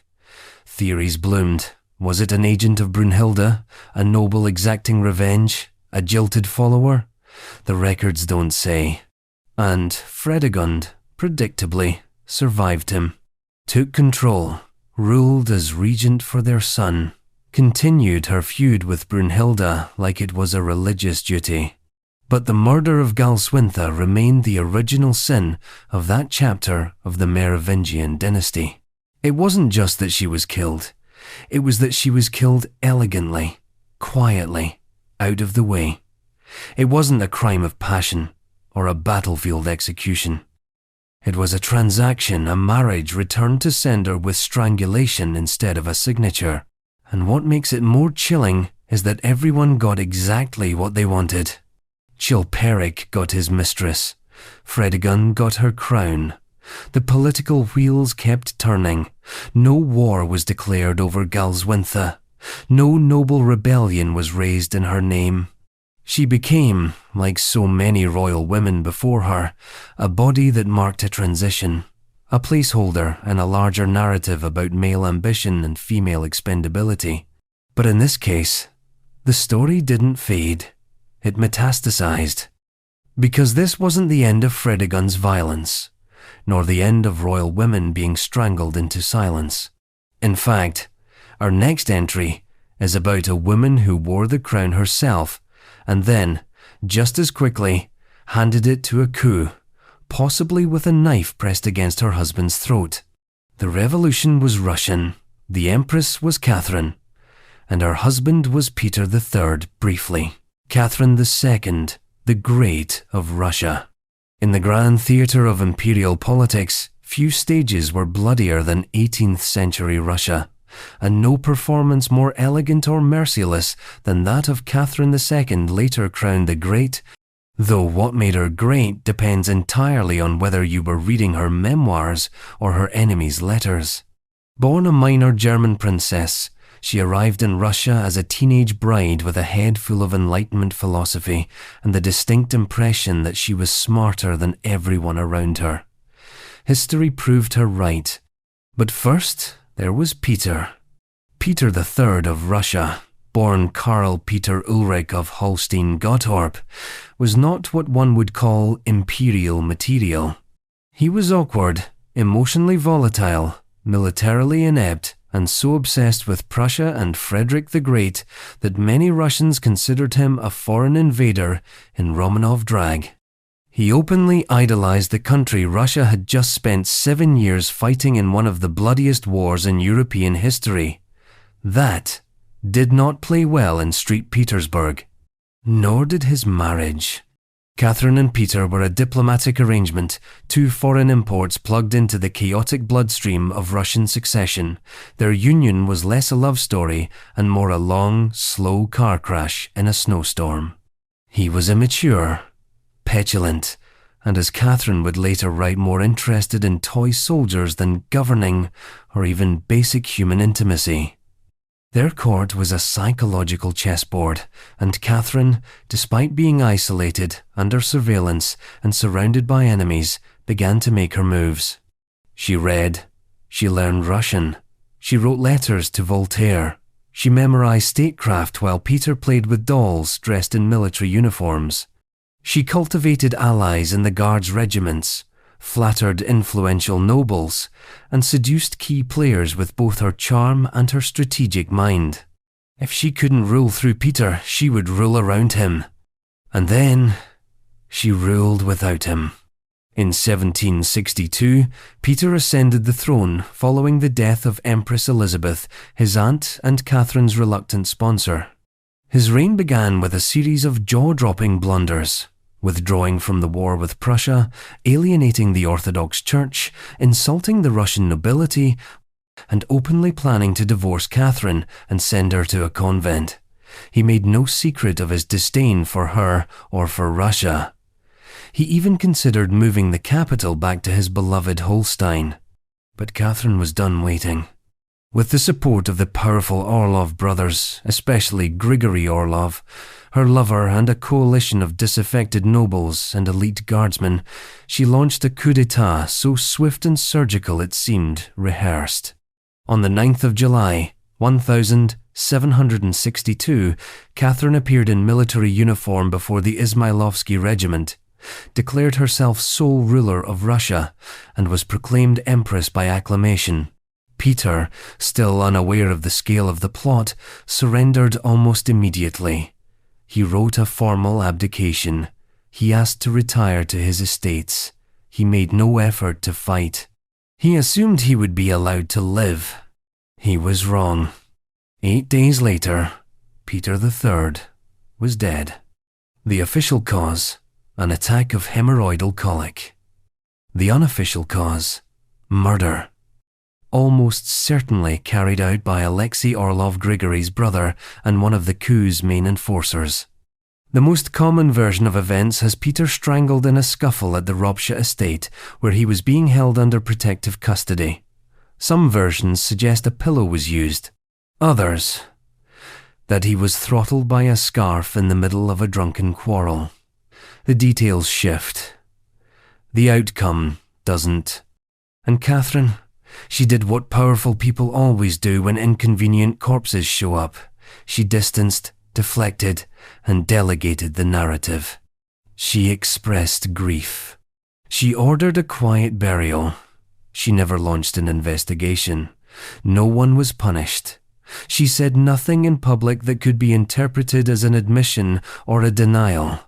Theories bloomed. Was it an agent of Brunhilde, a noble exacting revenge, a jilted follower? The records don't say. And Fredegund, predictably, survived him, took control, ruled as regent for their son, continued her feud with Brunhilde like it was a religious duty. But the murder of Galswintha remained the original sin of that chapter of the Merovingian dynasty. It wasn't just that she was killed. It was that she was killed elegantly, quietly, out of the way. It wasn't a crime of passion or a battlefield execution. It was a transaction, a marriage returned to sender with strangulation instead of a signature. And what makes it more chilling is that everyone got exactly what they wanted. Chilperic got his mistress. Fredegund got her crown. The political wheels kept turning. No war was declared over Galswintha. No noble rebellion was raised in her name. She became, like so many royal women before her, a body that marked a transition, a placeholder in a larger narrative about male ambition and female expendability. But in this case, the story didn't fade. It metastasized. Because this wasn't the end of Fredegund's violence, nor the end of royal women being strangled into silence. In fact, our next entry is about a woman who wore the crown herself and then, just as quickly, handed it to a coup, possibly with a knife pressed against her husband's throat. The revolution was Russian, the empress was Catherine, and her husband was Peter III briefly. Catherine II, the Great of Russia. In the grand theatre of imperial politics, few stages were bloodier than 18th century Russia, and no performance more elegant or merciless than that of Catherine II, later crowned the Great, though what made her great depends entirely on whether you were reading her memoirs or her enemies' letters. Born a minor German princess, she arrived in Russia as a teenage bride with a head full of Enlightenment philosophy and the distinct impression that she was smarter than everyone around her. History proved her right. But first, there was Peter. Peter III of Russia, born Karl Peter Ulrich of Holstein-Gottorp, was not what one would call imperial material. He was awkward, emotionally volatile, militarily inept, and so obsessed with Prussia and Frederick the Great that many Russians considered him a foreign invader in Romanov drag. He openly idolized the country Russia had just spent 7 years fighting in one of the bloodiest wars in European history. That did not play well in St. Petersburg. Nor did his marriage. Catherine and Peter were a diplomatic arrangement, two foreign imports plugged into the chaotic bloodstream of Russian succession. Their union was less a love story and more a long, slow car crash in a snowstorm. He was immature, petulant, and as Catherine would later write, more interested in toy soldiers than governing or even basic human intimacy. Their court was a psychological chessboard, and Catherine, despite being isolated, under surveillance, and surrounded by enemies, began to make her moves. She read, she learned Russian, she wrote letters to Voltaire, she memorized statecraft while Peter played with dolls dressed in military uniforms. She cultivated allies in the guards' regiments, flattered influential nobles, and seduced key players with both her charm and her strategic mind. If she couldn't rule through Peter, she would rule around him. And then, she ruled without him. In 1762, Peter ascended the throne following the death of Empress Elizabeth, his aunt and Catherine's reluctant sponsor. His reign began with a series of jaw-dropping blunders: withdrawing from the war with Prussia, alienating the Orthodox Church, insulting the Russian nobility, and openly planning to divorce Catherine and send her to a convent. He made no secret of his disdain for her or for Russia. He even considered moving the capital back to his beloved Holstein. But Catherine was done waiting. With the support of the powerful Orlov brothers, especially Grigory Orlov, her lover, and a coalition of disaffected nobles and elite guardsmen, she launched a coup d'etat so swift and surgical it seemed rehearsed. On the 9th of July, 1762, Catherine appeared in military uniform before the Izmailovsky regiment, declared herself sole ruler of Russia, and was proclaimed empress by acclamation. Peter, still unaware of the scale of the plot, surrendered almost immediately. He wrote a formal abdication. He asked to retire to his estates. He made no effort to fight. He assumed he would be allowed to live. He was wrong. 8 days later, Peter III was dead. The official cause: an attack of hemorrhoidal colic. The unofficial cause: murder. Almost certainly carried out by Alexei Orlov Grigory's brother and one of the coup's main enforcers. The most common version of events has Peter strangled in a scuffle at the Ropsha estate, where he was being held under protective custody. Some versions suggest a pillow was used. Others, that he was throttled by a scarf in the middle of a drunken quarrel. The details shift. The outcome doesn't. And Catherine, she did what powerful people always do when inconvenient corpses show up. She distanced, deflected, and delegated the narrative. She expressed grief. She ordered a quiet burial. She never launched an investigation. No one was punished. She said nothing in public that could be interpreted as an admission or a denial.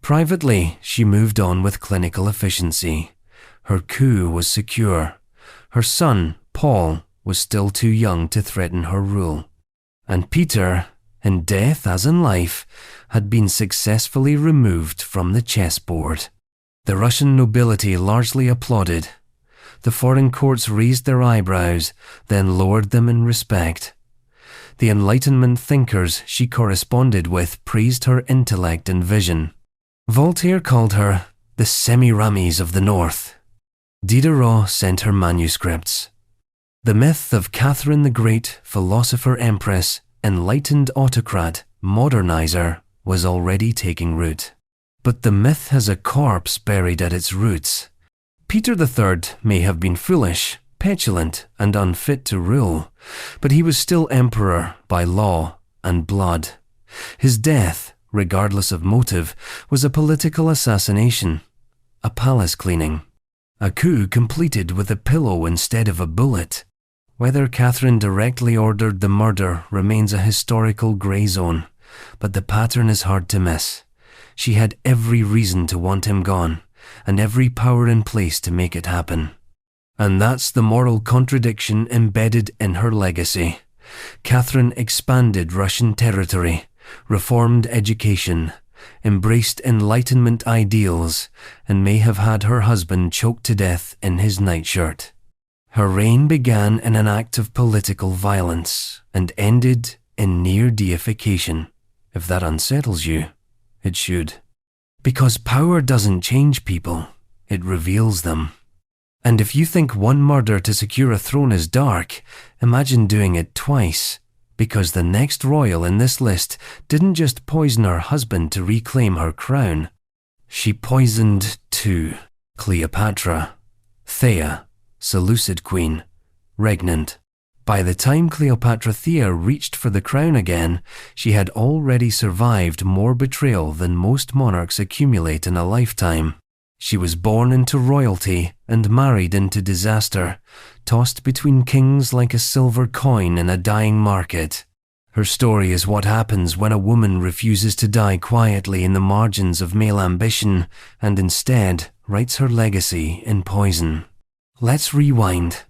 Privately, she moved on with clinical efficiency. Her coup was secure. Her son, Paul, was still too young to threaten her rule. And Peter, in death as in life, had been successfully removed from the chessboard. The Russian nobility largely applauded. The foreign courts raised their eyebrows, then lowered them in respect. The Enlightenment thinkers she corresponded with praised her intellect and vision. Voltaire called her the Semiramis of the North. Diderot sent her manuscripts. The myth of Catherine the Great, philosopher-empress, enlightened autocrat, modernizer, was already taking root. But the myth has a corpse buried at its roots. Peter III may have been foolish, petulant, and unfit to rule, but he was still emperor by law and blood. His death, regardless of motive, was a political assassination, a palace cleaning, a coup completed with a pillow instead of a bullet. Whether Catherine directly ordered the murder remains a historical grey zone, but the pattern is hard to miss. She had every reason to want him gone, and every power in place to make it happen. And that's the moral contradiction embedded in her legacy. Catherine expanded Russian territory, reformed education, embraced Enlightenment ideals, and may have had her husband choked to death in his nightshirt. Her reign began in an act of political violence and ended in near deification. If that unsettles you, it should. Because power doesn't change people, it reveals them. And if you think one murder to secure a throne is dark, imagine doing it twice. because the next royal in this list didn't just poison her husband to reclaim her crown. She poisoned two: Cleopatra, Thea, Seleucid queen, regnant. By the time Cleopatra Thea reached for the crown again, she had already survived more betrayal than most monarchs accumulate in a lifetime. She was born into royalty and married into disaster, tossed between kings like a silver coin in a dying market. Her story is what happens when a woman refuses to die quietly in the margins of male ambition and instead writes her legacy in poison. Let's rewind.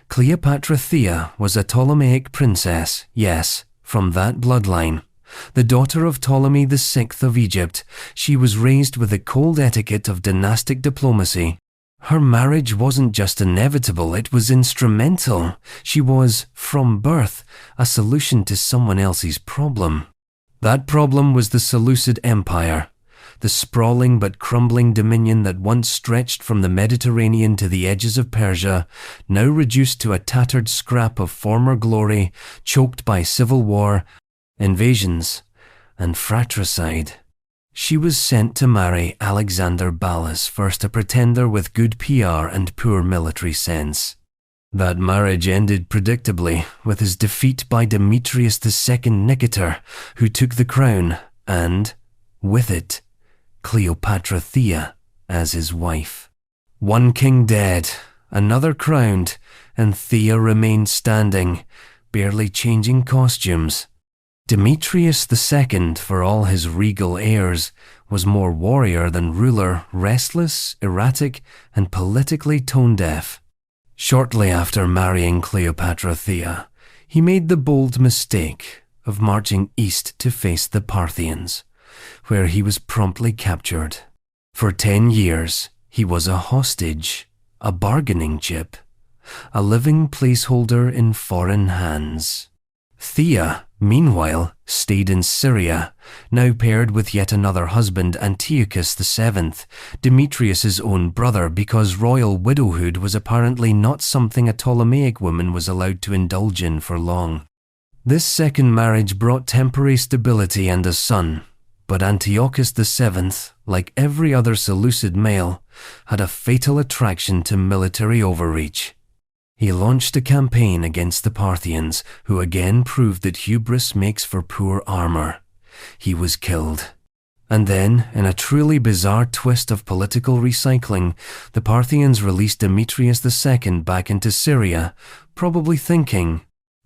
Cleopatra Thea was a Ptolemaic princess, yes, from that bloodline. The daughter of Ptolemy VI of Egypt, she was raised with the cold etiquette of dynastic diplomacy. Her marriage wasn't just inevitable, it was instrumental. She was, from birth, a solution to someone else's problem. That problem was the Seleucid Empire, the sprawling but crumbling dominion that once stretched from the Mediterranean to the edges of Persia, now reduced to a tattered scrap of former glory, choked by civil war, invasions, and fratricide. She was sent to marry Alexander Ballas, first a pretender with good PR and poor military sense. That marriage ended predictably with his defeat by Demetrius II Nicator, who took the crown, and, with it, Cleopatra Thea as his wife. One king dead, another crowned, and Thea remained standing, barely changing costumes. Demetrius II, for all his regal airs, was more warrior than ruler, restless, erratic, and politically tone-deaf. Shortly after marrying Cleopatra Thea, he made the bold mistake of marching east to face the Parthians, where he was promptly captured. For 10 years, he was a hostage, a bargaining chip, a living placeholder in foreign hands. Thea, meanwhile, stayed in Syria, now paired with yet another husband, Antiochus VII, Demetrius's own brother, because royal widowhood was apparently not something a Ptolemaic woman was allowed to indulge in for long. This second marriage brought temporary stability and a son, but Antiochus VII, like every other Seleucid male, had a fatal attraction to military overreach. He launched a campaign against the Parthians, who again proved that hubris makes for poor armor. He was killed. And then, in a truly bizarre twist of political recycling, the Parthians released Demetrius II back into Syria, probably thinking,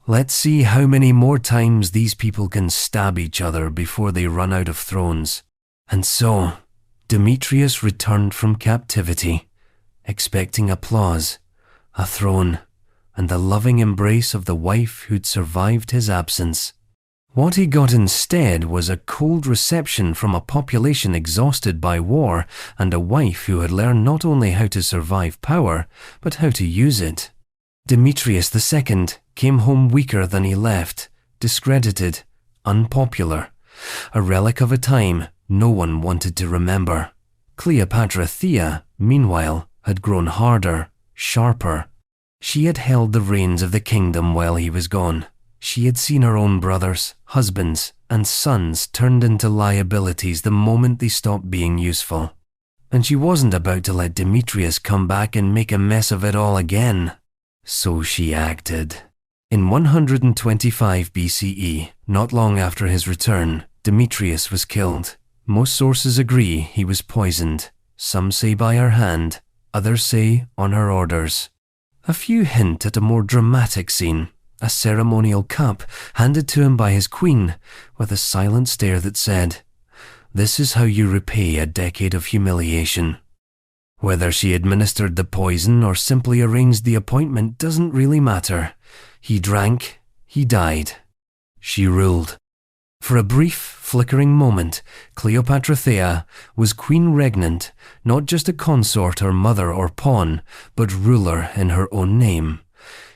let's see how many more times these people can stab each other before they run out of thrones. And so, Demetrius returned from captivity, expecting applause, a throne, and the loving embrace of the wife who'd survived his absence. What he got instead was a cold reception from a population exhausted by war and a wife who had learned not only how to survive power, but how to use it. Demetrius II came home weaker than he left, discredited, unpopular, a relic of a time no one wanted to remember. Cleopatra Thea, meanwhile, had grown harder, sharper. She had held the reins of the kingdom while he was gone. She had seen her own brothers, husbands, and sons turned into liabilities the moment they stopped being useful. And she wasn't about to let Demetrius come back and make a mess of it all again. So she acted. In 125 BCE, not long after his return, Demetrius was killed. Most sources agree he was poisoned. Some say by her hand, others say on her orders. A few hint at a more dramatic scene, a ceremonial cup handed to him by his queen, with a silent stare that said, "This is how you repay a decade of humiliation." Whether she administered the poison or simply arranged the appointment doesn't really matter. He drank, he died. She ruled. For a brief, flickering moment, Cleopatra Thea was queen regnant, not just a consort or mother or pawn, but ruler in her own name.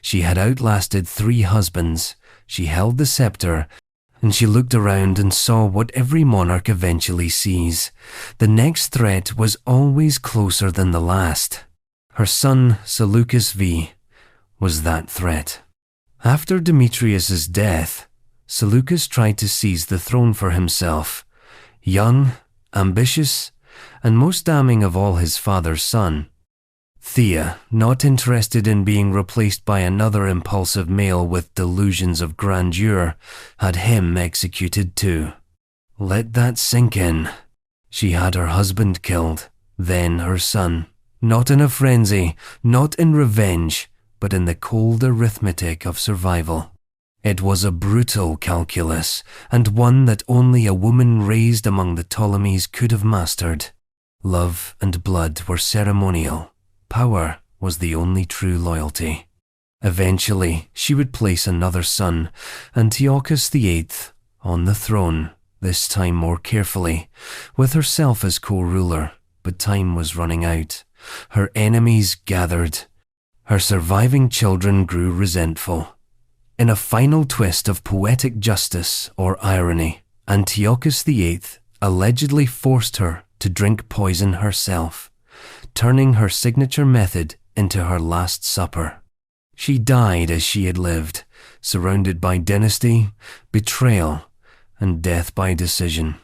She had outlasted 3 husbands, she held the scepter, and she looked around and saw what every monarch eventually sees. The next threat was always closer than the last. Her son, Seleucus V, was that threat. After Demetrius's death, Seleucus tried to seize the throne for himself. Young, ambitious, and most damning of all his father's son. Thea, not interested in being replaced by another impulsive male with delusions of grandeur, had him executed too. Let that sink in. She had her husband killed, then her son. Not in a frenzy, not in revenge, but in the cold arithmetic of survival. It was a brutal calculus, and one that only a woman raised among the Ptolemies could have mastered. Love and blood were ceremonial. Power was the only true loyalty. Eventually, she would place another son, Antiochus VIII, on the throne, this time more carefully, with herself as co-ruler, but time was running out. Her enemies gathered. Her surviving children grew resentful. In a final twist of poetic justice or irony, Antiochus VIII allegedly forced her to drink poison herself, turning her signature method into her last supper. She died as she had lived, surrounded by dynasty, betrayal, and death by decision.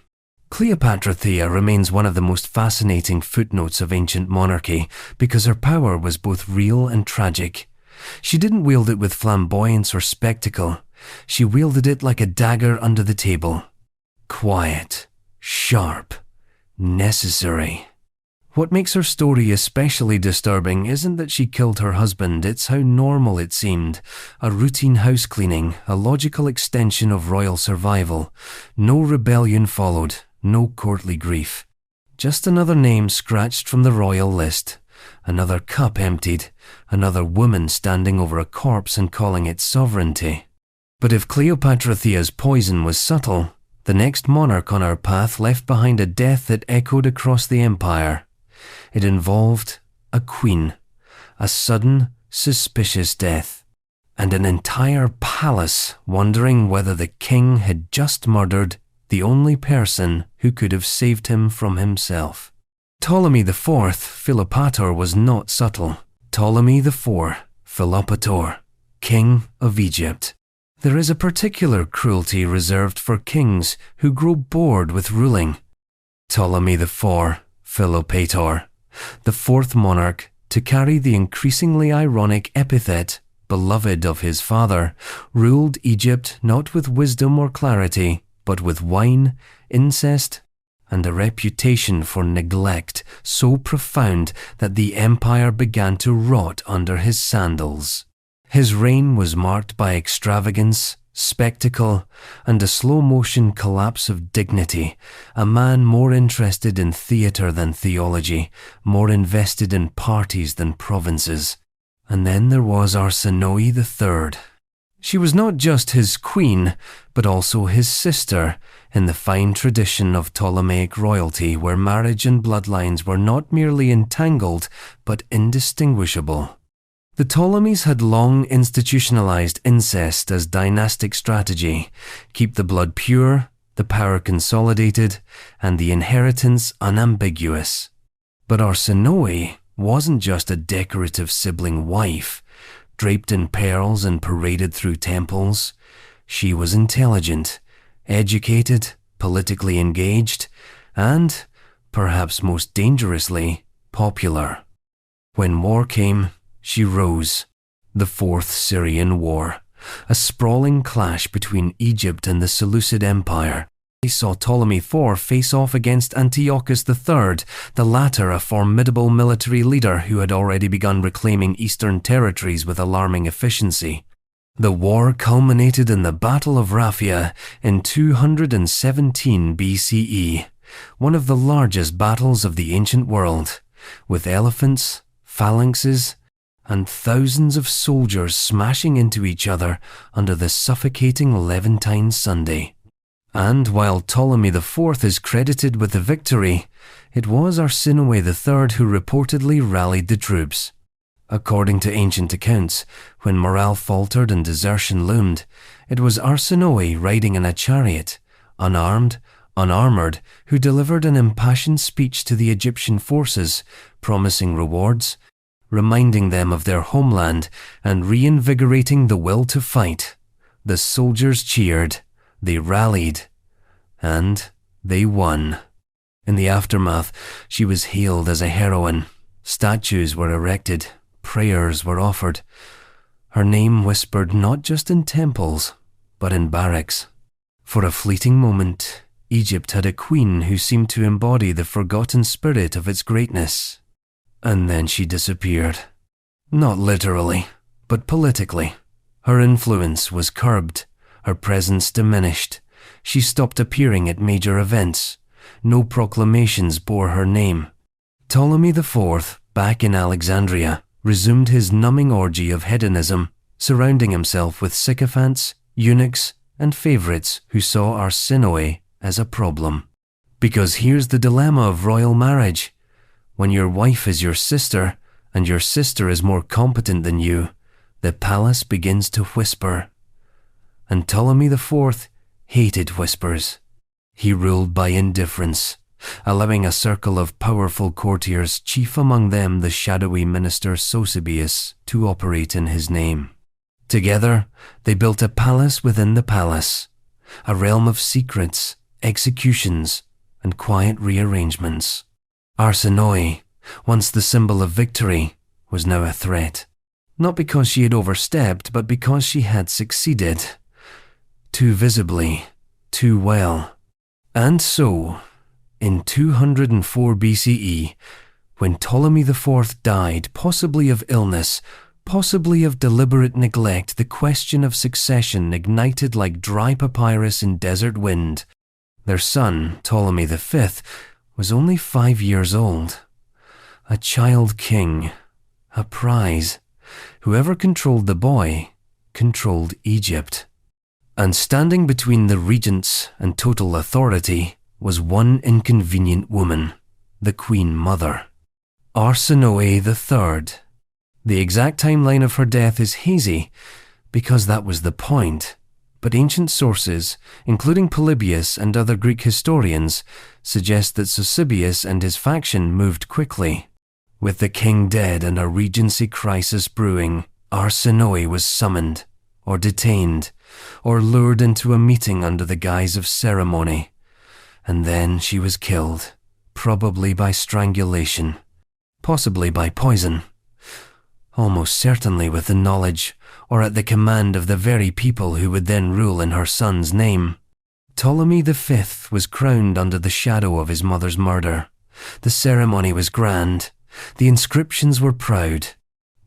Cleopatra Thea remains one of the most fascinating footnotes of ancient monarchy because her power was both real and tragic. She didn't wield it with flamboyance or spectacle. She wielded it like a dagger under the table. Quiet, sharp, necessary. What makes her story especially disturbing isn't that she killed her husband, it's how normal it seemed. A routine house cleaning, a logical extension of royal survival. No rebellion followed, no courtly grief. Just another name scratched from the royal list. Another cup emptied, another woman standing over a corpse and calling it sovereignty. But if Cleopatra Thea's poison was subtle, the next monarch on our path left behind a death that echoed across the empire. It involved a queen, a sudden, suspicious death, and an entire palace wondering whether the king had just murdered the only person who could have saved him from himself. Ptolemy IV Philopator was not subtle. Ptolemy IV Philopator, King of Egypt. There is a particular cruelty reserved for kings who grow bored with ruling. Ptolemy IV Philopator, the fourth monarch to carry the increasingly ironic epithet, beloved of his father, ruled Egypt not with wisdom or clarity, but with wine, incest, and a reputation for neglect so profound that the empire began to rot under his sandals. His reign was marked by extravagance, spectacle, and a slow-motion collapse of dignity, a man more interested in theatre than theology, more invested in parties than provinces. And then there was Arsinoe III. She was not just his queen, but also his sister, in the fine tradition of Ptolemaic royalty where marriage and bloodlines were not merely entangled, but indistinguishable. The Ptolemies had long institutionalized incest as dynastic strategy, keep the blood pure, the power consolidated, and the inheritance unambiguous. But Arsinoe wasn't just a decorative sibling wife, draped in pearls and paraded through temples. She was intelligent, educated, politically engaged, and, perhaps most dangerously, popular. When war came, she rose. The Fourth Syrian War, a sprawling clash between Egypt and the Seleucid Empire. They saw Ptolemy IV face off against Antiochus III, the latter a formidable military leader who had already begun reclaiming eastern territories with alarming efficiency. The war culminated in the Battle of Raphia in 217 BCE, one of the largest battles of the ancient world, with elephants, phalanxes, and thousands of soldiers smashing into each other under the suffocating Levantine Sunday. And while Ptolemy IV is credited with the victory, it was Arsinoe III who reportedly rallied the troops. According to ancient accounts, when morale faltered and desertion loomed, it was Arsinoe riding in a chariot, unarmed, unarmored, who delivered an impassioned speech to the Egyptian forces, promising rewards, reminding them of their homeland, and reinvigorating the will to fight. The soldiers cheered, They rallied, and they won. In the aftermath, she was hailed as a heroine. Statues were erected, prayers were offered. Her name whispered not just in temples, but in barracks. For a fleeting moment, Egypt had a queen who seemed to embody the forgotten spirit of its greatness. And then she disappeared. Not literally, but politically. Her influence was curbed, her presence diminished. She stopped appearing at major events. No proclamations bore her name. Ptolemy IV, back in Alexandria, resumed his numbing orgy of hedonism, surrounding himself with sycophants, eunuchs, and favorites who saw Arsinoe as a problem. Because here's the dilemma of royal marriage. When your wife is your sister, and your sister is more competent than you, the palace begins to whisper. And Ptolemy IV hated whispers. He ruled by indifference, allowing a circle of powerful courtiers, chief among them the shadowy minister Sosibius, to operate in his name. Together, they built a palace within the palace, a realm of secrets, executions, and quiet rearrangements. Arsinoe, once the symbol of victory, was now a threat. Not because she had overstepped, but because she had succeeded. Too visibly, too well. And so, in 204 BCE, when Ptolemy IV died, possibly of illness, possibly of deliberate neglect, the question of succession ignited like dry papyrus in desert wind. Their son, Ptolemy V, was only 5 years old. A child king, a prize. Whoever controlled the boy controlled Egypt. And standing between the regents and total authority was one inconvenient woman, the Queen Mother. Arsinoe III. The exact timeline of her death is hazy, because that was the point. But ancient sources, including Polybius and other Greek historians, suggest that Sosibius and his faction moved quickly. With the king dead and a regency crisis brewing, Arsinoe was summoned, or detained, or lured into a meeting under the guise of ceremony. And then she was killed, probably by strangulation, possibly by poison. Almost certainly with the knowledge or at the command of the very people who would then rule in her son's name. Ptolemy V was crowned under the shadow of his mother's murder. The ceremony was grand. The inscriptions were proud.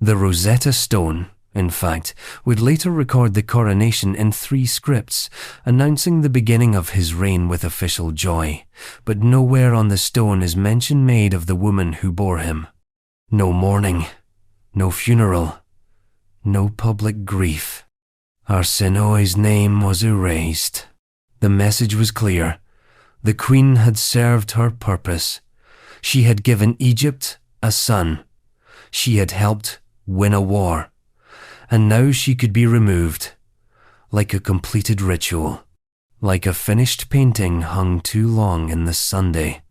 The Rosetta Stone, in fact, would later record the coronation in 3 scripts, announcing the beginning of his reign with official joy, but nowhere on the stone is mention made of the woman who bore him. No mourning, no funeral, no public grief. Arsinoe's name was erased. The message was clear. The queen had served her purpose. She had given Egypt a son. She had helped win a war. And now she could be removed, like a completed ritual, like a finished painting hung too long in the Sunday.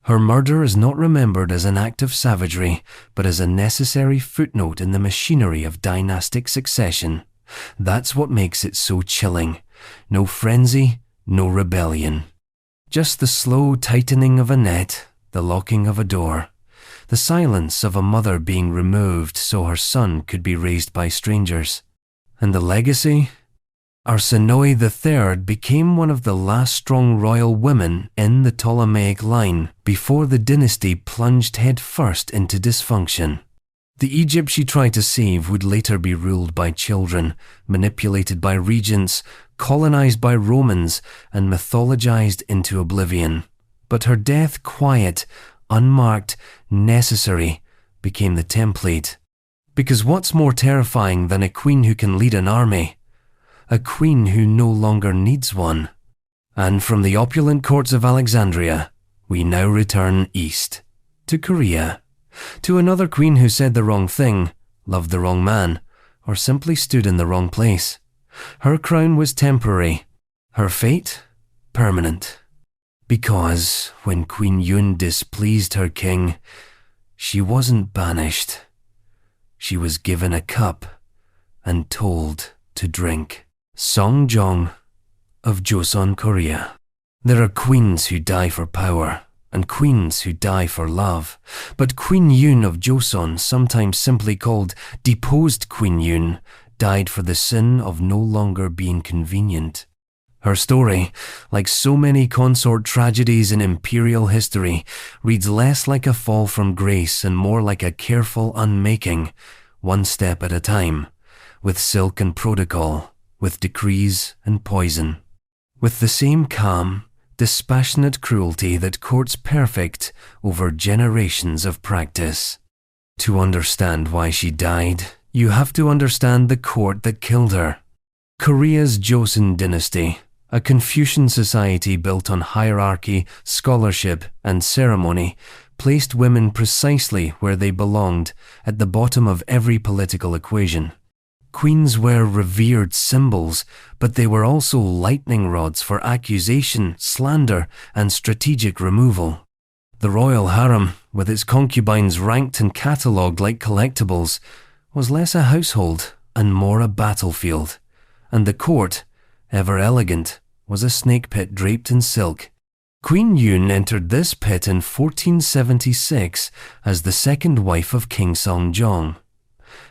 Her murder is not remembered as an act of savagery, but as a necessary footnote in the machinery of dynastic succession. That's what makes it so chilling. No frenzy, no rebellion. Just the slow tightening of a net, the locking of a door. The silence of a mother being removed so her son could be raised by strangers. And the legacy? Arsinoe III became one of the last strong royal women in the Ptolemaic line before the dynasty plunged headfirst into dysfunction. The Egypt she tried to save would later be ruled by children, manipulated by regents, colonized by Romans, and mythologized into oblivion. But her death, quiet, unmarked, necessary, became the template. Because what's more terrifying than a queen who can lead an army? A queen who no longer needs one. And from the opulent courts of Alexandria, we now return east, to Korea, to another queen who said the wrong thing, loved the wrong man, or simply stood in the wrong place. Her crown was temporary, her fate permanent. Because when Queen Yun displeased her king, she wasn't banished. She was given a cup and told to drink. Seongjong, of Joseon, Korea. There are queens who die for power, and queens who die for love, but Queen Yun of Joseon, sometimes simply called Deposed Queen Yun, died for the sin of no longer being convenient. Her story, like so many consort tragedies in imperial history, reads less like a fall from grace and more like a careful unmaking, one step at a time, with silk and protocol, with decrees and poison, with the same calm, dispassionate cruelty that courts perfect over generations of practice. To understand why she died, you have to understand the court that killed her. Korea's Joseon dynasty, a Confucian society built on hierarchy, scholarship, and ceremony, placed women precisely where they belonged, at the bottom of every political equation. Queens were revered symbols, but they were also lightning rods for accusation, slander, and strategic removal. The royal harem, with its concubines ranked and catalogued like collectibles, was less a household and more a battlefield, and the court, ever elegant, was a snake pit draped in silk. Queen Yun entered this pit in 1476 as the second wife of King Seongjong.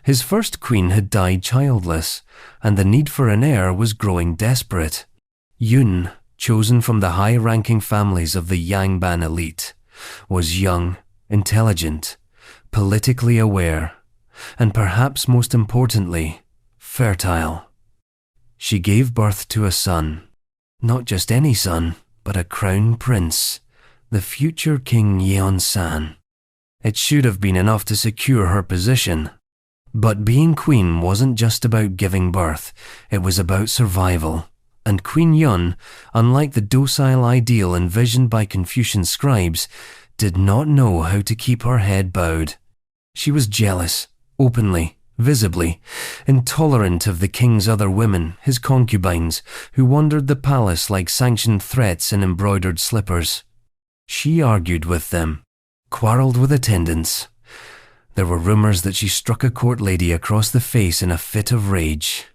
His first queen had died childless, and the need for an heir was growing desperate. Yun, chosen from the high-ranking families of the Yangban elite, was young, intelligent, politically aware, and perhaps most importantly, fertile. She gave birth to a son. Not just any son, but a crown prince, the future King Yeonsan. It should have been enough to secure her position. But being queen wasn't just about giving birth, it was about survival. And Queen Yun, unlike the docile ideal envisioned by Confucian scribes, did not know how to keep her head bowed. She was jealous, openly, visibly, intolerant of the king's other women, his concubines, who wandered the palace like sanctioned threats in embroidered slippers. She argued with them, quarrelled with attendants. There were rumours that she struck a court lady across the face in a fit of rage.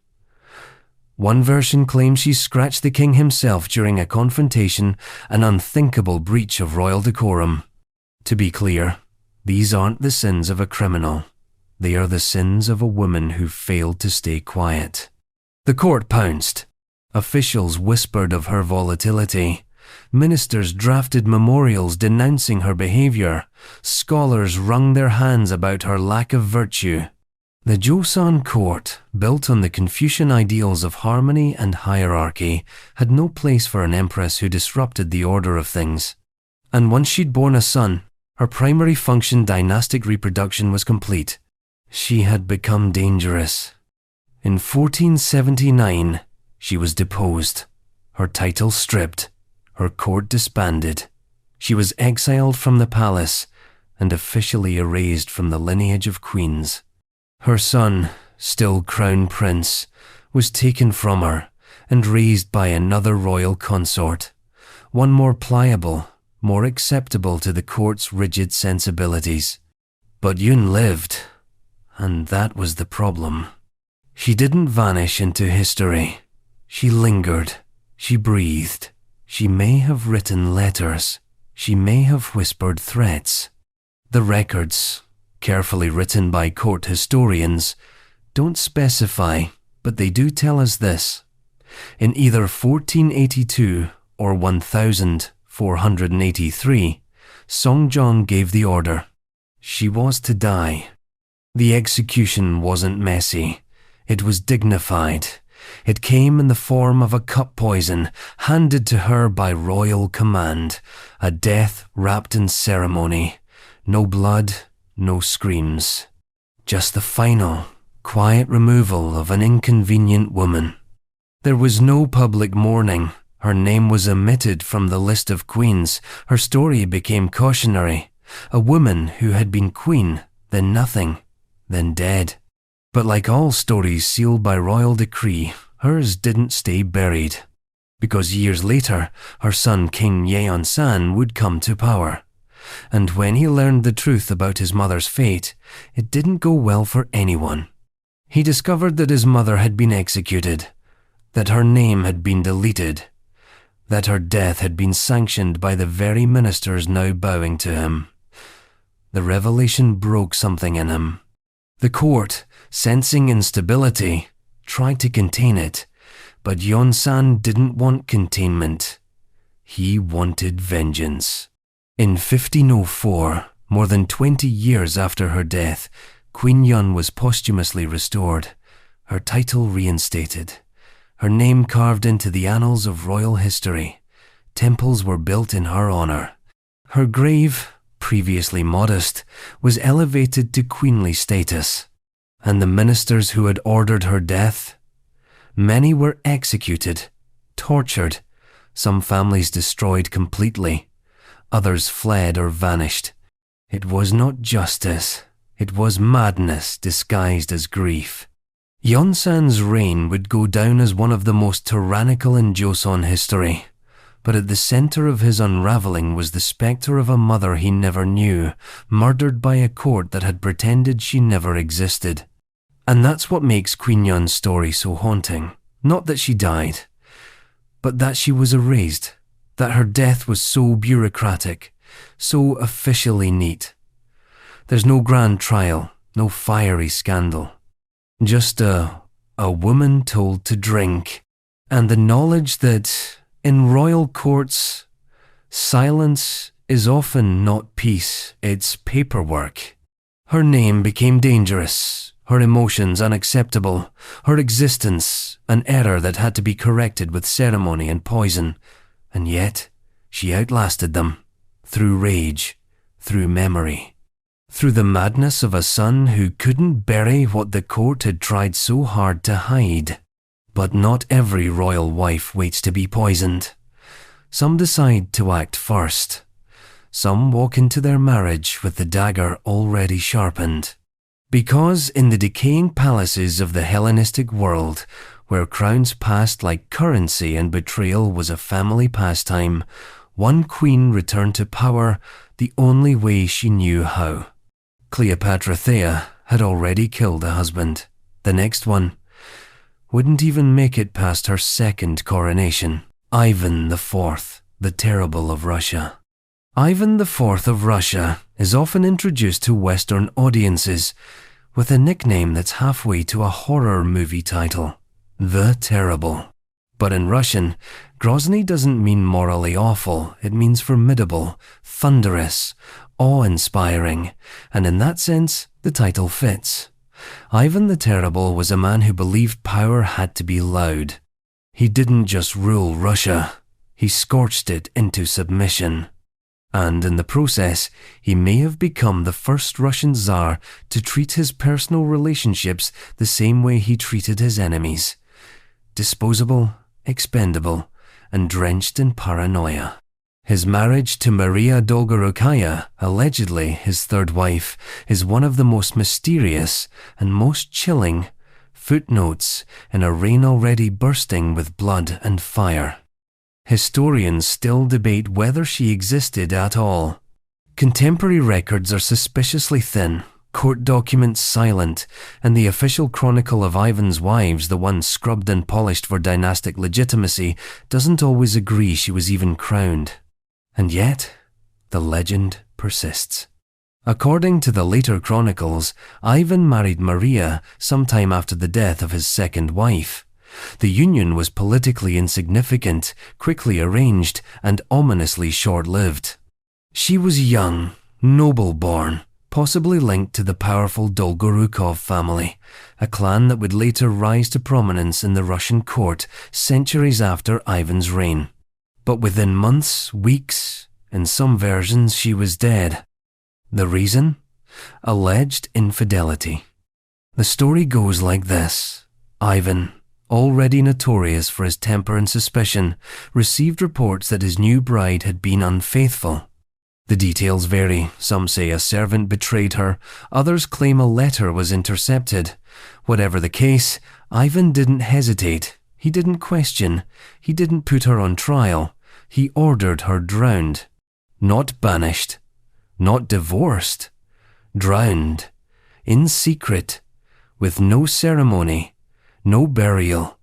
One version claims she scratched the king himself during a confrontation, an unthinkable breach of royal decorum. To be clear, these aren't the sins of a criminal. They are the sins of a woman who failed to stay quiet. The court pounced. Officials whispered of her volatility. Ministers drafted memorials denouncing her behaviour. Scholars wrung their hands about her lack of virtue. The Joseon court, built on the Confucian ideals of harmony and hierarchy, had no place for an empress who disrupted the order of things. And once she'd borne a son, her primary function, dynastic reproduction, was complete. She had become dangerous. In 1479, she was deposed, her title stripped, her court disbanded. She was exiled from the palace and officially erased from the lineage of queens. Her son, still crown prince, was taken from her and raised by another royal consort, one more pliable, more acceptable to the court's rigid sensibilities. But Yun lived. And that was the problem. She didn't vanish into history. She lingered. She breathed. She may have written letters. She may have whispered threats. The records, carefully written by court historians, don't specify, but they do tell us this. In either 1482 or 1483, Seongjong gave the order. She was to die. The execution wasn't messy. It was dignified. It came in the form of a cup poison handed to her by royal command, a death wrapped in ceremony. No blood, no screams. Just the final, quiet removal of an inconvenient woman. There was no public mourning. Her name was omitted from the list of queens. Her story became cautionary. A woman who had been queen, then nothing, then dead. But like all stories sealed by royal decree, hers didn't stay buried. Because years later, her son King Yeonsan would come to power. And when he learned the truth about his mother's fate, it didn't go well for anyone. He discovered that his mother had been executed. that her name had been deleted, that her death had been sanctioned by the very ministers now bowing to him. The revelation broke something in him. The court, sensing instability, tried to contain it, but Xuanzong didn't want containment. He wanted vengeance. In 1504, more than 20 years after her death, Queen Yun was posthumously restored, her title reinstated, her name carved into the annals of royal history. Temples were built in her honor. Her grave, previously modest, was elevated to queenly status. And the ministers who had ordered her death? Many were executed, tortured, some families destroyed completely, others fled or vanished. It was not justice, it was madness disguised as grief. Xuanzong's reign would go down as one of the most tyrannical in Joseon history, but at the center of his unraveling was the specter of a mother he never knew, murdered by a court that had pretended she never existed. And that's what makes Queen Yun's story so haunting. Not that she died, but that she was erased, that her death was so bureaucratic, so officially neat. There's no grand trial, no fiery scandal. Just a woman told to drink, and the knowledge that in royal courts, silence is often not peace, it's paperwork. Her name became dangerous, her emotions unacceptable, her existence an error that had to be corrected with ceremony and poison, and yet she outlasted them, through rage, through memory. Through the madness of a son who couldn't bury what the court had tried so hard to hide. But not every royal wife waits to be poisoned. Some decide to act first. Some walk into their marriage with the dagger already sharpened. Because in the decaying palaces of the Hellenistic world, where crowns passed like currency and betrayal was a family pastime, one queen returned to power the only way she knew how. Cleopatra Thea had already killed a husband. The next one wouldn't even make it past her second coronation. Ivan IV, the Terrible of Russia. Ivan IV of Russia is often introduced to Western audiences with a nickname that's halfway to a horror movie title, The Terrible. But in Russian, Grozny doesn't mean morally awful, it means formidable, thunderous, awe-inspiring, and in that sense, the title fits. Ivan the Terrible was a man who believed power had to be loud. He didn't just rule Russia, he scorched it into submission. And in the process, he may have become the first Russian Tsar to treat his personal relationships the same way he treated his enemies. Disposable, expendable, and drenched in paranoia. His marriage to Maria Dolgorukaya, allegedly his third wife, is one of the most mysterious and most chilling footnotes in a reign already bursting with blood and fire. Historians still debate whether she existed at all. Contemporary records are suspiciously thin, court documents silent, and the official chronicle of Ivan's wives, the one scrubbed and polished for dynastic legitimacy, doesn't always agree she was even crowned. And yet, the legend persists. According to the later chronicles, Ivan married Maria sometime after the death of his second wife. The union was politically insignificant, quickly arranged, and ominously short-lived. She was young, noble-born, possibly linked to the powerful Dolgorukov family, a clan that would later rise to prominence in the Russian court centuries after Ivan's reign. But within months, weeks, in some versions she was dead. The reason? Alleged infidelity. The story goes like this. Ivan, already notorious for his temper and suspicion, received reports that his new bride had been unfaithful. The details vary. Some say a servant betrayed her, others claim a letter was intercepted. Whatever the case, Ivan didn't hesitate. He didn't question. He didn't put her on trial. He ordered her drowned. Not banished. Not divorced. Drowned. In secret. With no ceremony. No burial.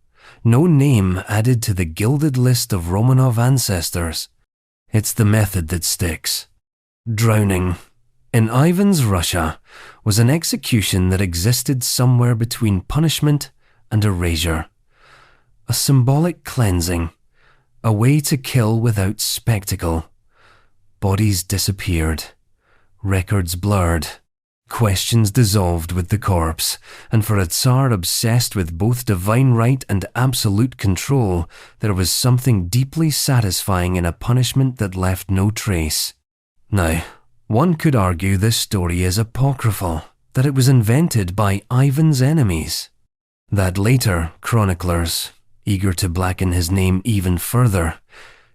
No name added to the gilded list of Romanov ancestors. It's the method that sticks. Drowning. In Ivan's Russia was an execution that existed somewhere between punishment and erasure. A symbolic cleansing. A way to kill without spectacle. Bodies disappeared. Records blurred. Questions dissolved with the corpse, and for a Tsar obsessed with both divine right and absolute control, there was something deeply satisfying in a punishment that left no trace. Now, one could argue this story is apocryphal, that it was invented by Ivan's enemies. That later chroniclers, eager to blacken his name even further,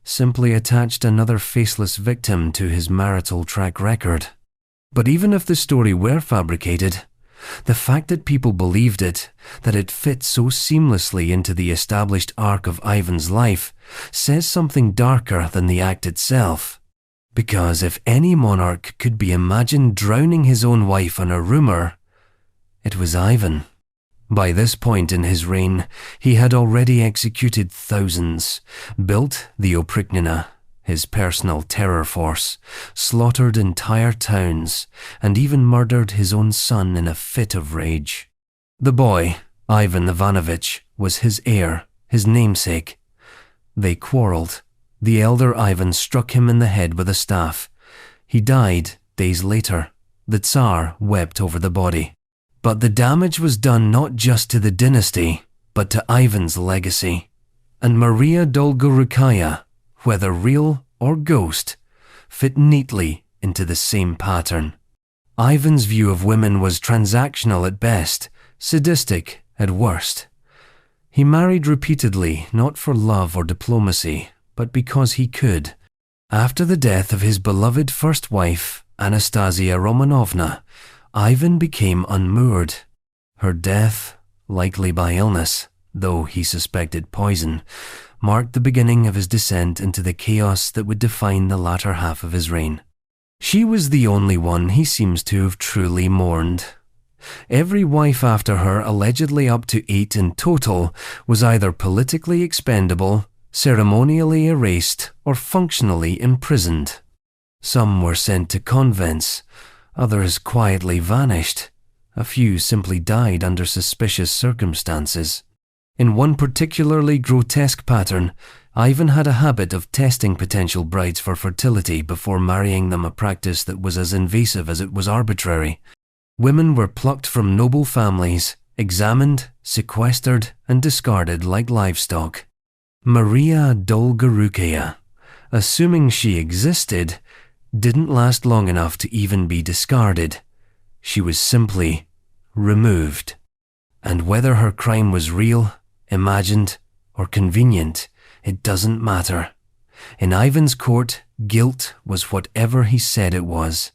simply attached another faceless victim to his marital track record. But even if the story were fabricated, the fact that people believed it, that it fit so seamlessly into the established arc of Ivan's life, says something darker than the act itself. Because if any monarch could be imagined drowning his own wife on a rumour, it was Ivan. By this point in his reign, he had already executed thousands, built the Oprichnina, his personal terror force, slaughtered entire towns, and even murdered his own son in a fit of rage. The boy, Ivan Ivanovich, was his heir, his namesake. They quarrelled. The elder Ivan struck him in the head with a staff. He died days later. The Tsar wept over the body. But the damage was done not just to the dynasty, but to Ivan's legacy. And Maria Dolgorukaya, whether real or ghost, fit neatly into the same pattern. Ivan's view of women was transactional at best, sadistic at worst. He married repeatedly, not for love or diplomacy, but because he could. After the death of his beloved first wife, Anastasia Romanovna, Ivan became unmoored. Her death, likely by illness, though he suspected poison, marked the beginning of his descent into the chaos that would define the latter half of his reign. She was the only one he seems to have truly mourned. Every wife after her, allegedly up to 8 in total, was either politically expendable, ceremonially erased, or functionally imprisoned. Some were sent to convents, others quietly vanished. A few simply died under suspicious circumstances. In one particularly grotesque pattern, Ivan had a habit of testing potential brides for fertility before marrying them, a practice that was as invasive as it was arbitrary. Women were plucked from noble families, examined, sequestered, and discarded like livestock. Maria Dolgorukaya, assuming she existed, didn't last long enough to even be discarded. She was simply removed. And whether her crime was real, imagined, or convenient, it doesn't matter. In Ivan's court, guilt was whatever he said it was.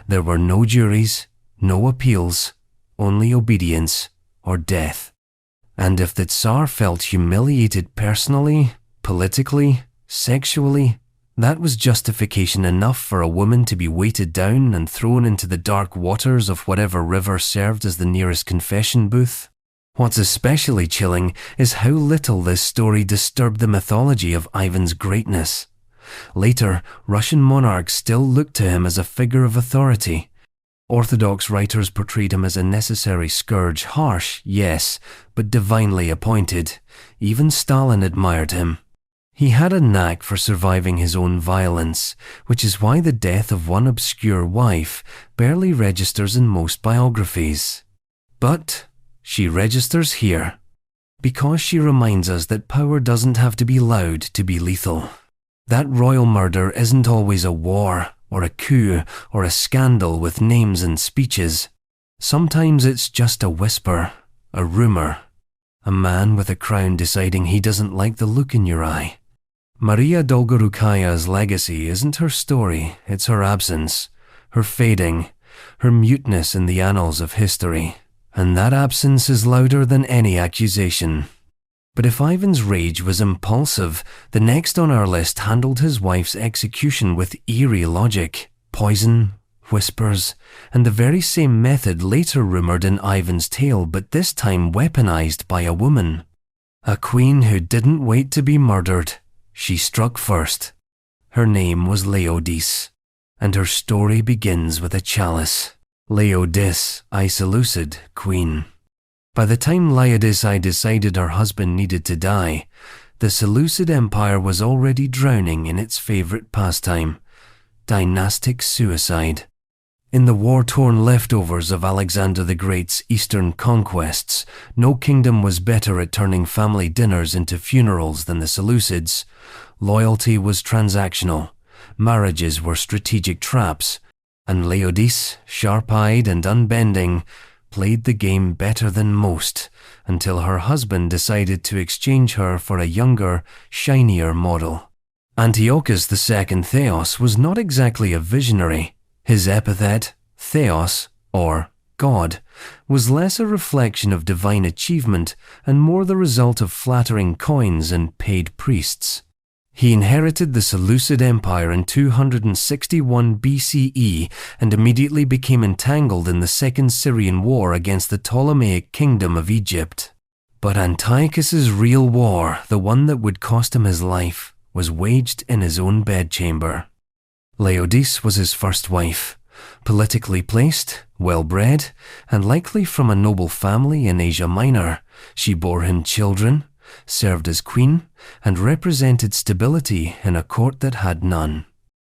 There were no juries, no appeals, only obedience or death. And if the Tsar felt humiliated personally, politically, sexually, that was justification enough for a woman to be weighted down and thrown into the dark waters of whatever river served as the nearest confession booth. What's especially chilling is how little this story disturbed the mythology of Ivan's greatness. Later, Russian monarchs still looked to him as a figure of authority. Orthodox writers portrayed him as a necessary scourge, harsh, yes, but divinely appointed. Even Stalin admired him. He had a knack for surviving his own violence, which is why the death of one obscure wife barely registers in most biographies. But she registers here, because she reminds us that power doesn't have to be loud to be lethal. That royal murder isn't always a war, or a coup, or a scandal with names and speeches. Sometimes it's just a whisper, a rumour, a man with a crown deciding he doesn't like the look in your eye. Maria Dolgorukaya's legacy isn't her story, it's her absence, her fading, her muteness in the annals of history. And that absence is louder than any accusation. But if Ivan's rage was impulsive, the next on our list handled his wife's execution with eerie logic. Poison, whispers, and the very same method later rumoured in Ivan's tale, but this time weaponized by a woman. A queen who didn't wait to be murdered. She struck first. Her name was Laodice, and her story begins with a chalice. Laodice I Seleucid, queen. By the time Laodice I decided her husband needed to die, the Seleucid Empire was already drowning in its favorite pastime, dynastic suicide. In the war-torn leftovers of Alexander the Great's eastern conquests, no kingdom was better at turning family dinners into funerals than the Seleucids. Loyalty was transactional, marriages were strategic traps, and Laodice, sharp-eyed and unbending, played the game better than most, until her husband decided to exchange her for a younger, shinier model. Antiochus II Theos was not exactly a visionary. His epithet, Theos, or God, was less a reflection of divine achievement and more the result of flattering coins and paid priests. He inherited the Seleucid Empire in 261 BCE and immediately became entangled in the Second Syrian War against the Ptolemaic Kingdom of Egypt. But Antiochus's real war, the one that would cost him his life, was waged in his own bedchamber. Laodice was his first wife, politically placed, well-bred, and likely from a noble family in Asia Minor. She bore him children, served as queen, and represented stability in a court that had none.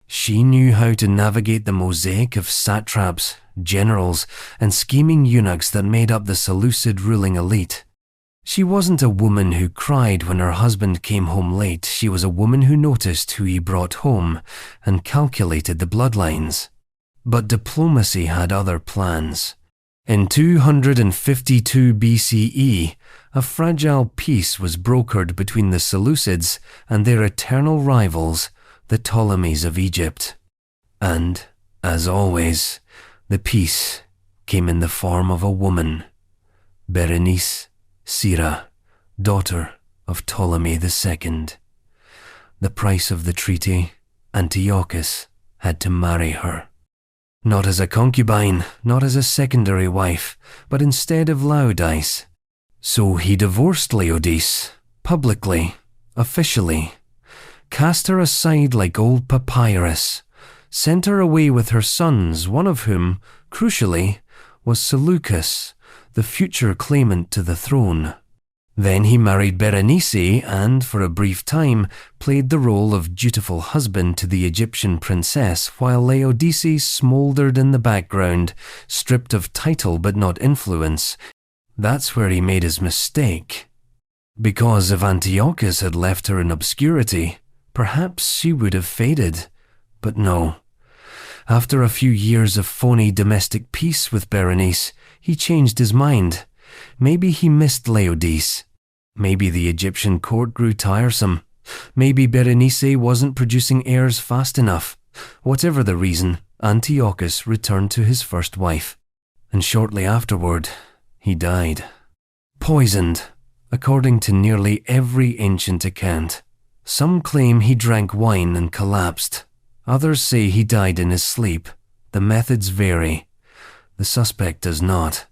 She knew how to navigate the mosaic of satraps, generals, and scheming eunuchs that made up the Seleucid ruling elite. She wasn't a woman who cried when her husband came home late. She was a woman who noticed who he brought home and calculated the bloodlines. But diplomacy had other plans. In 252 BCE, a fragile peace was brokered between the Seleucids and their eternal rivals, the Ptolemies of Egypt. And, as always, the peace came in the form of a woman, Berenice Syra, daughter of Ptolemy II. The price of the treaty, Antiochus had to marry her. Not as a concubine, not as a secondary wife, but instead of Laodice. So he divorced Laodice, publicly, officially, cast her aside like old papyrus, sent her away with her sons, one of whom, crucially, was Seleucus, the future claimant to the throne. Then he married Berenice and, for a brief time, played the role of dutiful husband to the Egyptian princess while Laodice smouldered in the background, stripped of title but not influence. That's where he made his mistake. Because if Antiochus had left her in obscurity, perhaps she would have faded. But no. After a few years of phony domestic peace with Berenice, he changed his mind. Maybe he missed Laodice. Maybe the Egyptian court grew tiresome. Maybe Berenice wasn't producing heirs fast enough. Whatever the reason, Antiochus returned to his first wife. And shortly afterward, he died. Poisoned, according to nearly every ancient account. Some claim he drank wine and collapsed. Others say he died in his sleep. The methods vary. The suspect does not.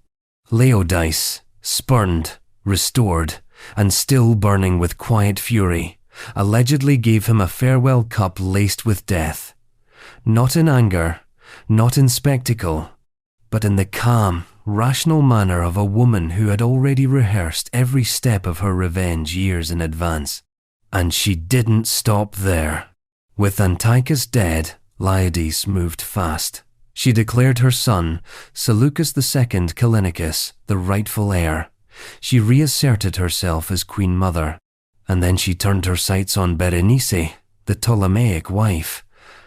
Laodice, spurned, restored, and still burning with quiet fury, allegedly gave him a farewell cup laced with death. Not in anger, not in spectacle, but in the calm, rational manner of a woman who had already rehearsed every step of her revenge years in advance. And she didn't stop there. With Antiochus dead, Laodice moved fast. She declared her son, Seleucus II Callinicus, the rightful heir. She reasserted herself as queen mother, and then she turned her sights on Berenice, the Ptolemaic wife,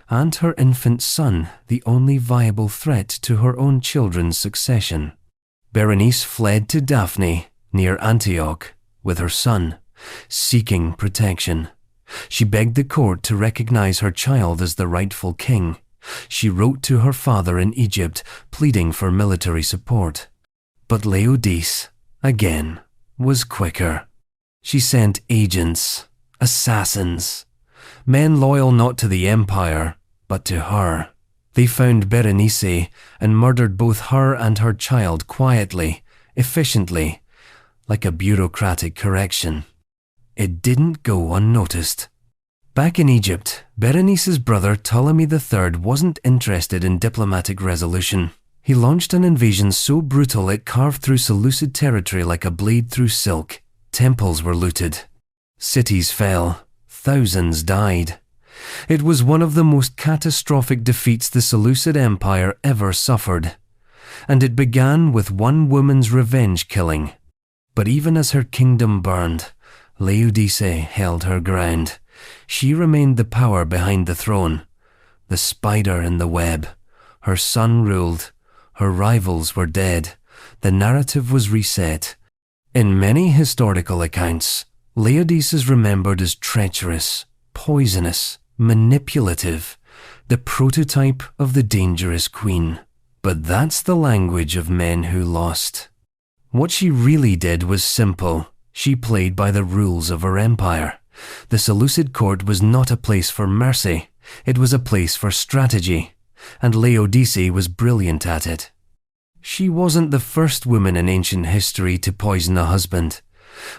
and her infant son, the only viable threat to her own children's succession. Berenice fled to Daphne, near Antioch, with her son, seeking protection. She begged the court to recognize her child as the rightful king. She wrote to her father in Egypt, pleading for military support. But Laodice, again, was quicker. She sent agents, assassins, men loyal not to the empire, but to her. They found Berenice and murdered both her and her child quietly, efficiently, like a bureaucratic correction. it didn't go unnoticed. Back in Egypt, Berenice's brother Ptolemy III wasn't interested in diplomatic resolution. He launched an invasion so brutal it carved through Seleucid territory like a blade through silk. Temples were looted. Cities fell. Thousands died. It was one of the most catastrophic defeats the Seleucid Empire ever suffered. And it began with one woman's revenge killing. But even as her kingdom burned, Laodice held her ground. She remained the power behind the throne, the spider in the web. Her son ruled. Her rivals were dead. The narrative was reset. In many historical accounts, Laodice is remembered as treacherous, poisonous, manipulative, the prototype of the dangerous queen. But that's the language of men who lost. What she really did was simple. She played by the rules of her empire. The Seleucid court was not a place for mercy. It was a place for strategy. And Laodice was brilliant at it. She wasn't the first woman in ancient history to poison a husband,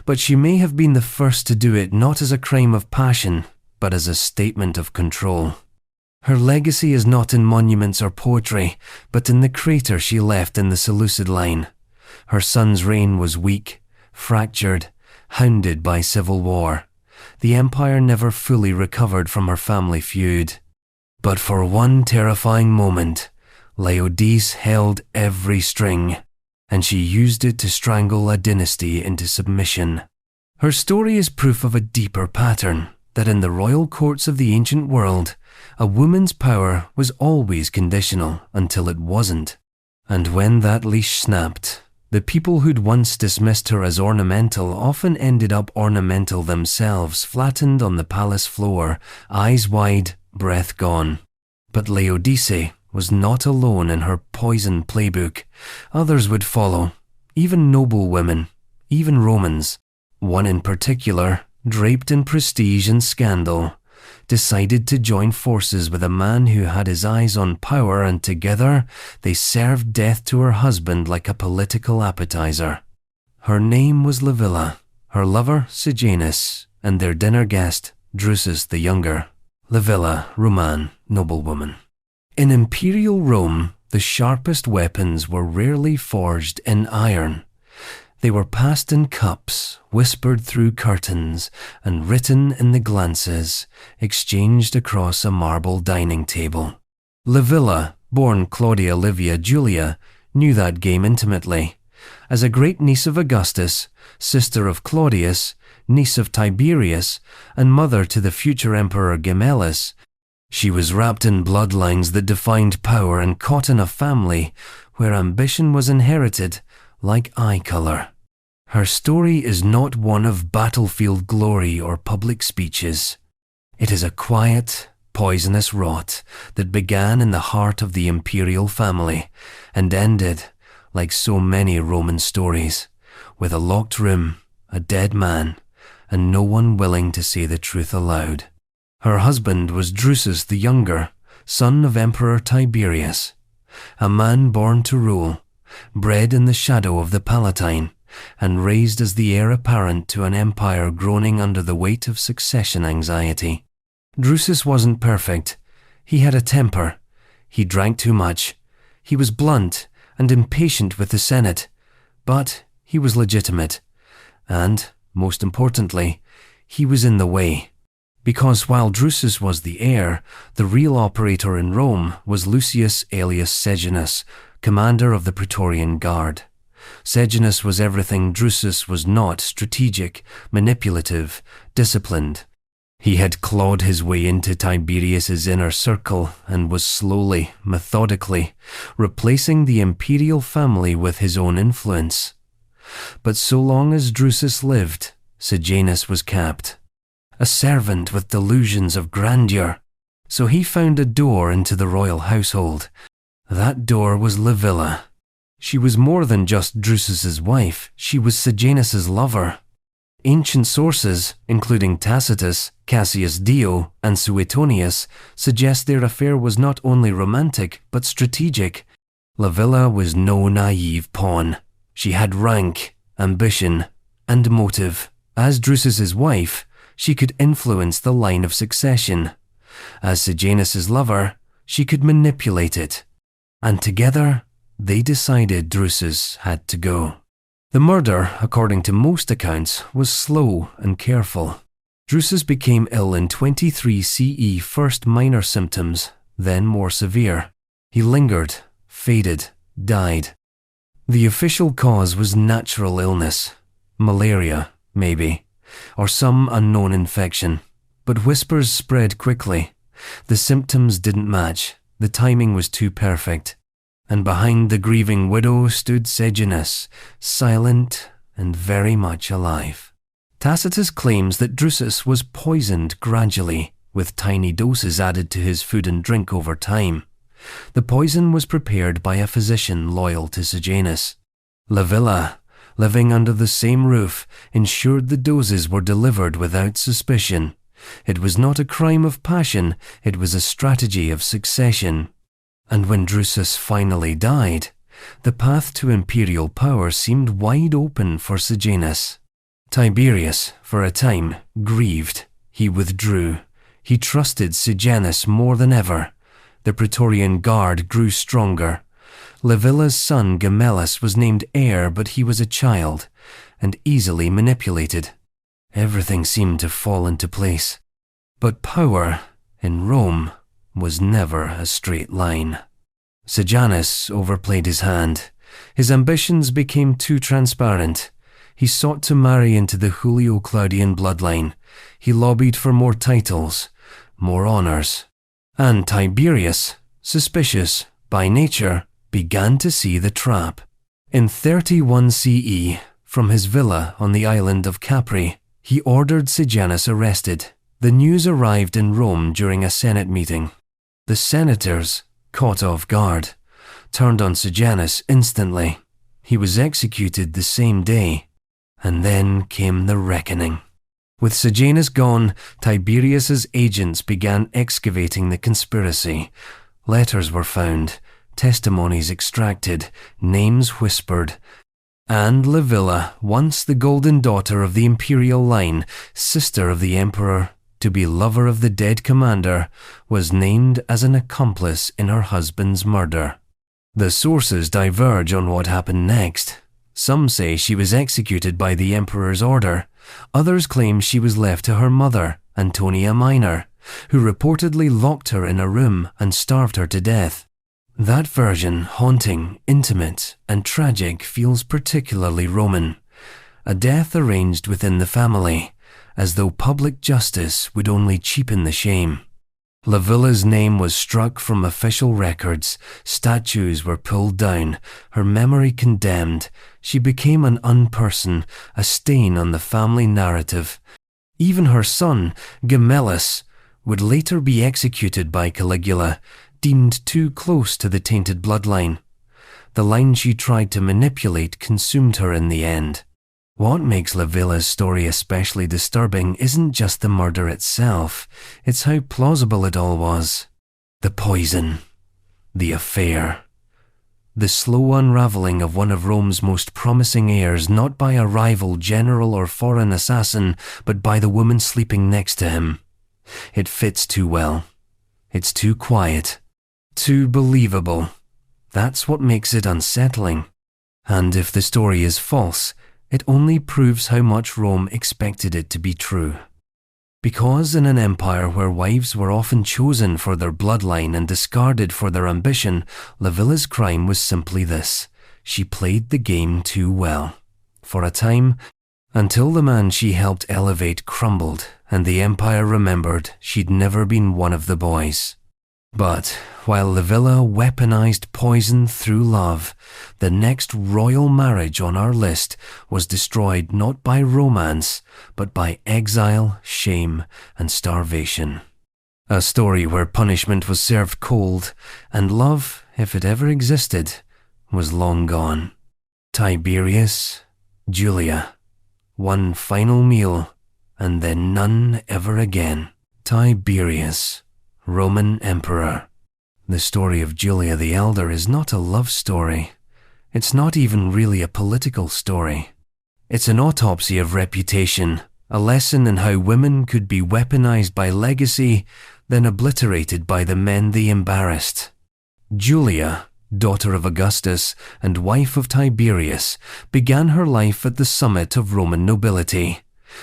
but she may have been the first to do it not as a crime of passion, but as a statement of control. Her legacy is not in monuments or poetry, but in the crater she left in the Seleucid line. Her son's reign was weak, fractured, hounded by civil war. The empire never fully recovered from her family feud. But for one terrifying moment, Laodice held every string, and she used it to strangle a dynasty into submission. Her story is proof of a deeper pattern, that in the royal courts of the ancient world, a woman's power was always conditional until it wasn't. And when that leash snapped, the people who'd once dismissed her as ornamental often ended up ornamental themselves, flattened on the palace floor, eyes wide, breath gone. But Laodice was not alone in her poison playbook. Others would follow, even noblewomen, even Romans. One in particular, draped in prestige and scandal, decided to join forces with a man who had his eyes on power, and together they served death to her husband like a political appetizer. Her name was Livilla, her lover Sejanus, and their dinner guest Drusus the Younger. Livilla, Roman, noblewoman. In imperial Rome, the sharpest weapons were rarely forged in iron. They were passed in cups, whispered through curtains, and written in the glances, exchanged across a marble dining table. Livilla, born Claudia Livia Julia, knew that game intimately. As a great niece of Augustus, sister of Claudius, niece of Tiberius, and mother to the future emperor Gemellus, she was wrapped in bloodlines that defined power and caught in a family where ambition was inherited like eye color. Her story is not one of battlefield glory or public speeches. It is a quiet, poisonous rot that began in the heart of the imperial family and ended, like so many Roman stories, with a locked room, a dead man, and no one willing to say the truth aloud. Her husband was Drusus the Younger, son of Emperor Tiberius, a man born to rule, bred in the shadow of the Palatine, and raised as the heir apparent to an empire groaning under the weight of succession anxiety. Drusus wasn't perfect. He had a temper. He drank too much. He was blunt and impatient with the Senate, but he was legitimate. And, most importantly, he was in the way. Because while Drusus was the heir, the real operator in Rome was Lucius Aelius Sejanus, commander of the Praetorian Guard. Sejanus was everything Drusus was not: strategic, manipulative, disciplined. He had clawed his way into Tiberius's inner circle and was slowly, methodically, replacing the imperial family with his own influence. But so long as Drusus lived, Sejanus was capped. A servant with delusions of grandeur. So he found a door into the royal household. That door was Livilla. She was more than just Drusus's wife. She was Sejanus's lover. Ancient sources, including Tacitus, Cassius Dio, and Suetonius, suggest their affair was not only romantic, but strategic. Livilla was no naive pawn. She had rank, ambition, and motive. As Drusus's wife, she could influence the line of succession. As Sejanus's lover, she could manipulate it. And together, they decided Drusus had to go. The murder, according to most accounts, was slow and careful. Drusus became ill in 23 CE, first minor symptoms, then more severe. He lingered, faded, died. The official cause was natural illness, malaria, maybe, or some unknown infection. But whispers spread quickly. The symptoms didn't match, the timing was too perfect. And behind the grieving widow stood Sejanus, silent and very much alive. Tacitus claims that Drusus was poisoned gradually, with tiny doses added to his food and drink over time. The poison was prepared by a physician loyal to Sejanus. Livilla, living under the same roof, ensured the doses were delivered without suspicion. It was not a crime of passion, it was a strategy of succession. And when Drusus finally died, the path to imperial power seemed wide open for Sejanus. Tiberius, for a time, grieved. He withdrew. He trusted Sejanus more than ever. The Praetorian Guard grew stronger. Livilla's son Gemellus was named heir, but he was a child, and easily manipulated. Everything seemed to fall into place. But power, in Rome, was never a straight line. Sejanus overplayed his hand. His ambitions became too transparent. He sought to marry into the Julio-Claudian bloodline. He lobbied for more titles, more honors. And Tiberius, suspicious by nature, began to see the trap. In 31 CE, from his villa on the island of Capri, he ordered Sejanus arrested. The news arrived in Rome during a Senate meeting. The senators, caught off guard, turned on Sejanus instantly. He was executed the same day. And then came the reckoning. With Sejanus gone, Tiberius's agents began excavating the conspiracy. Letters were found, testimonies extracted, names whispered. And Livilla, once the golden daughter of the imperial line, sister of the emperor, to be lover of the dead commander, was named as an accomplice in her husband's murder. The sources diverge on what happened next. Some say she was executed by the emperor's order. Others claim she was left to her mother, Antonia Minor, who reportedly locked her in a room and starved her to death. That version, haunting, intimate, and tragic, feels particularly Roman. A death arranged within the family, as though public justice would only cheapen the shame. Livilla's name was struck from official records, statues were pulled down, her memory condemned. She became an unperson, a stain on the family narrative. Even her son, Gemellus, would later be executed by Caligula, deemed too close to the tainted bloodline. The line she tried to manipulate consumed her in the end. What makes Livilla's story especially disturbing isn't just the murder itself, it's how plausible it all was. The poison, the affair, the slow unraveling of one of Rome's most promising heirs, not by a rival general or foreign assassin, but by the woman sleeping next to him. It fits too well. It's too quiet, too believable. That's what makes it unsettling. And if the story is false, it only proves how much Rome expected it to be true. Because in an empire where wives were often chosen for their bloodline and discarded for their ambition, Livilla's crime was simply this: she played the game too well. For a time, until the man she helped elevate crumbled and the empire remembered she'd never been one of the boys. But while Livilla weaponized poison through love, the next royal marriage on our list was destroyed not by romance, but by exile, shame, and starvation. A story where punishment was served cold, and love, if it ever existed, was long gone. Tiberius, Julia. One final meal, and then none ever again. Tiberius, Roman Emperor. The story of Julia the Elder is not a love story. It's not even really a political story. It's an autopsy of reputation, a lesson in how women could be weaponized by legacy, then obliterated by the men they embarrassed. Julia, daughter of Augustus and wife of Tiberius, began her life at the summit of Roman nobility.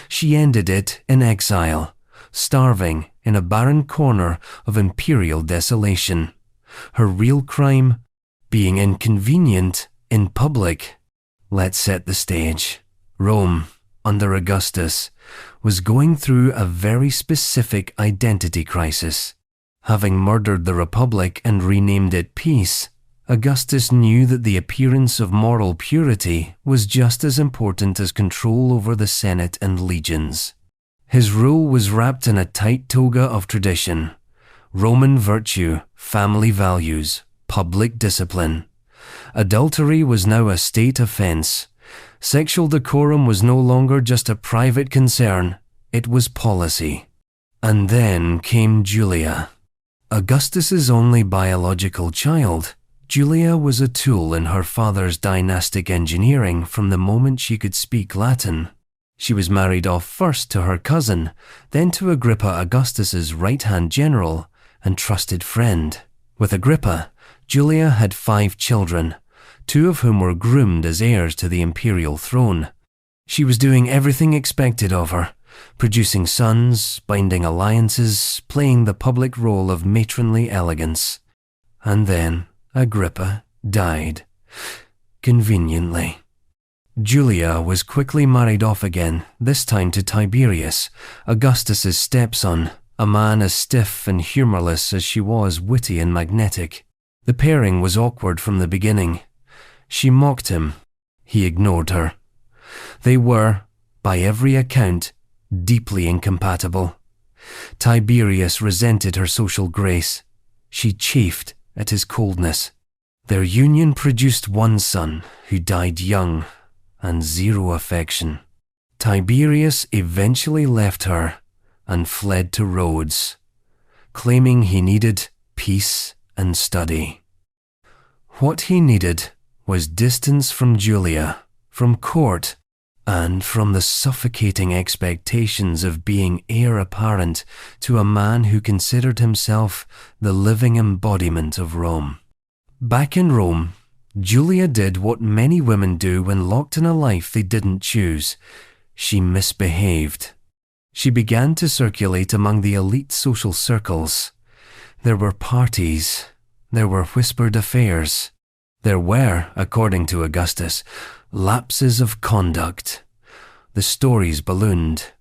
She ended it in exile, starving in a barren corner of imperial desolation. Her real crime? Being inconvenient in public. Let's set the stage. Rome, under Augustus, was going through a very specific identity crisis. Having murdered the Republic and renamed it Peace, Augustus knew that the appearance of moral purity was just as important as control over the Senate and legions. His rule was wrapped in a tight toga of tradition: Roman virtue, family values, public discipline. Adultery was now a state offense. Sexual decorum was no longer just a private concern, it was policy. And then came Julia. Augustus's only biological child, Julia was a tool in her father's dynastic engineering from the moment she could speak Latin. She was married off first to her cousin, then to Agrippa, Augustus's right-hand general and trusted friend. With Agrippa, Julia had 5 children, 2 of whom were groomed as heirs to the imperial throne. She was doing everything expected of her, producing sons, binding alliances, playing the public role of matronly elegance. And then Agrippa died. Conveniently. Julia was quickly married off again, this time to Tiberius, Augustus's stepson, a man as stiff and humorless as she was witty and magnetic. The pairing was awkward from the beginning. She mocked him. He ignored her. They were, by every account, deeply incompatible. Tiberius resented her social grace. She chafed at his coldness. Their union produced one son who died young and 0 affection. Tiberius eventually left her and fled to Rhodes, claiming he needed peace and study. What he needed was distance from Julia, from court, and from the suffocating expectations of being heir apparent to a man who considered himself the living embodiment of Rome. Back in Rome, Julia did what many women do when locked in a life they didn't choose. She misbehaved. She began to circulate among the elite social circles. There were parties. There were whispered affairs. There were, according to Augustus, lapses of conduct. The stories ballooned.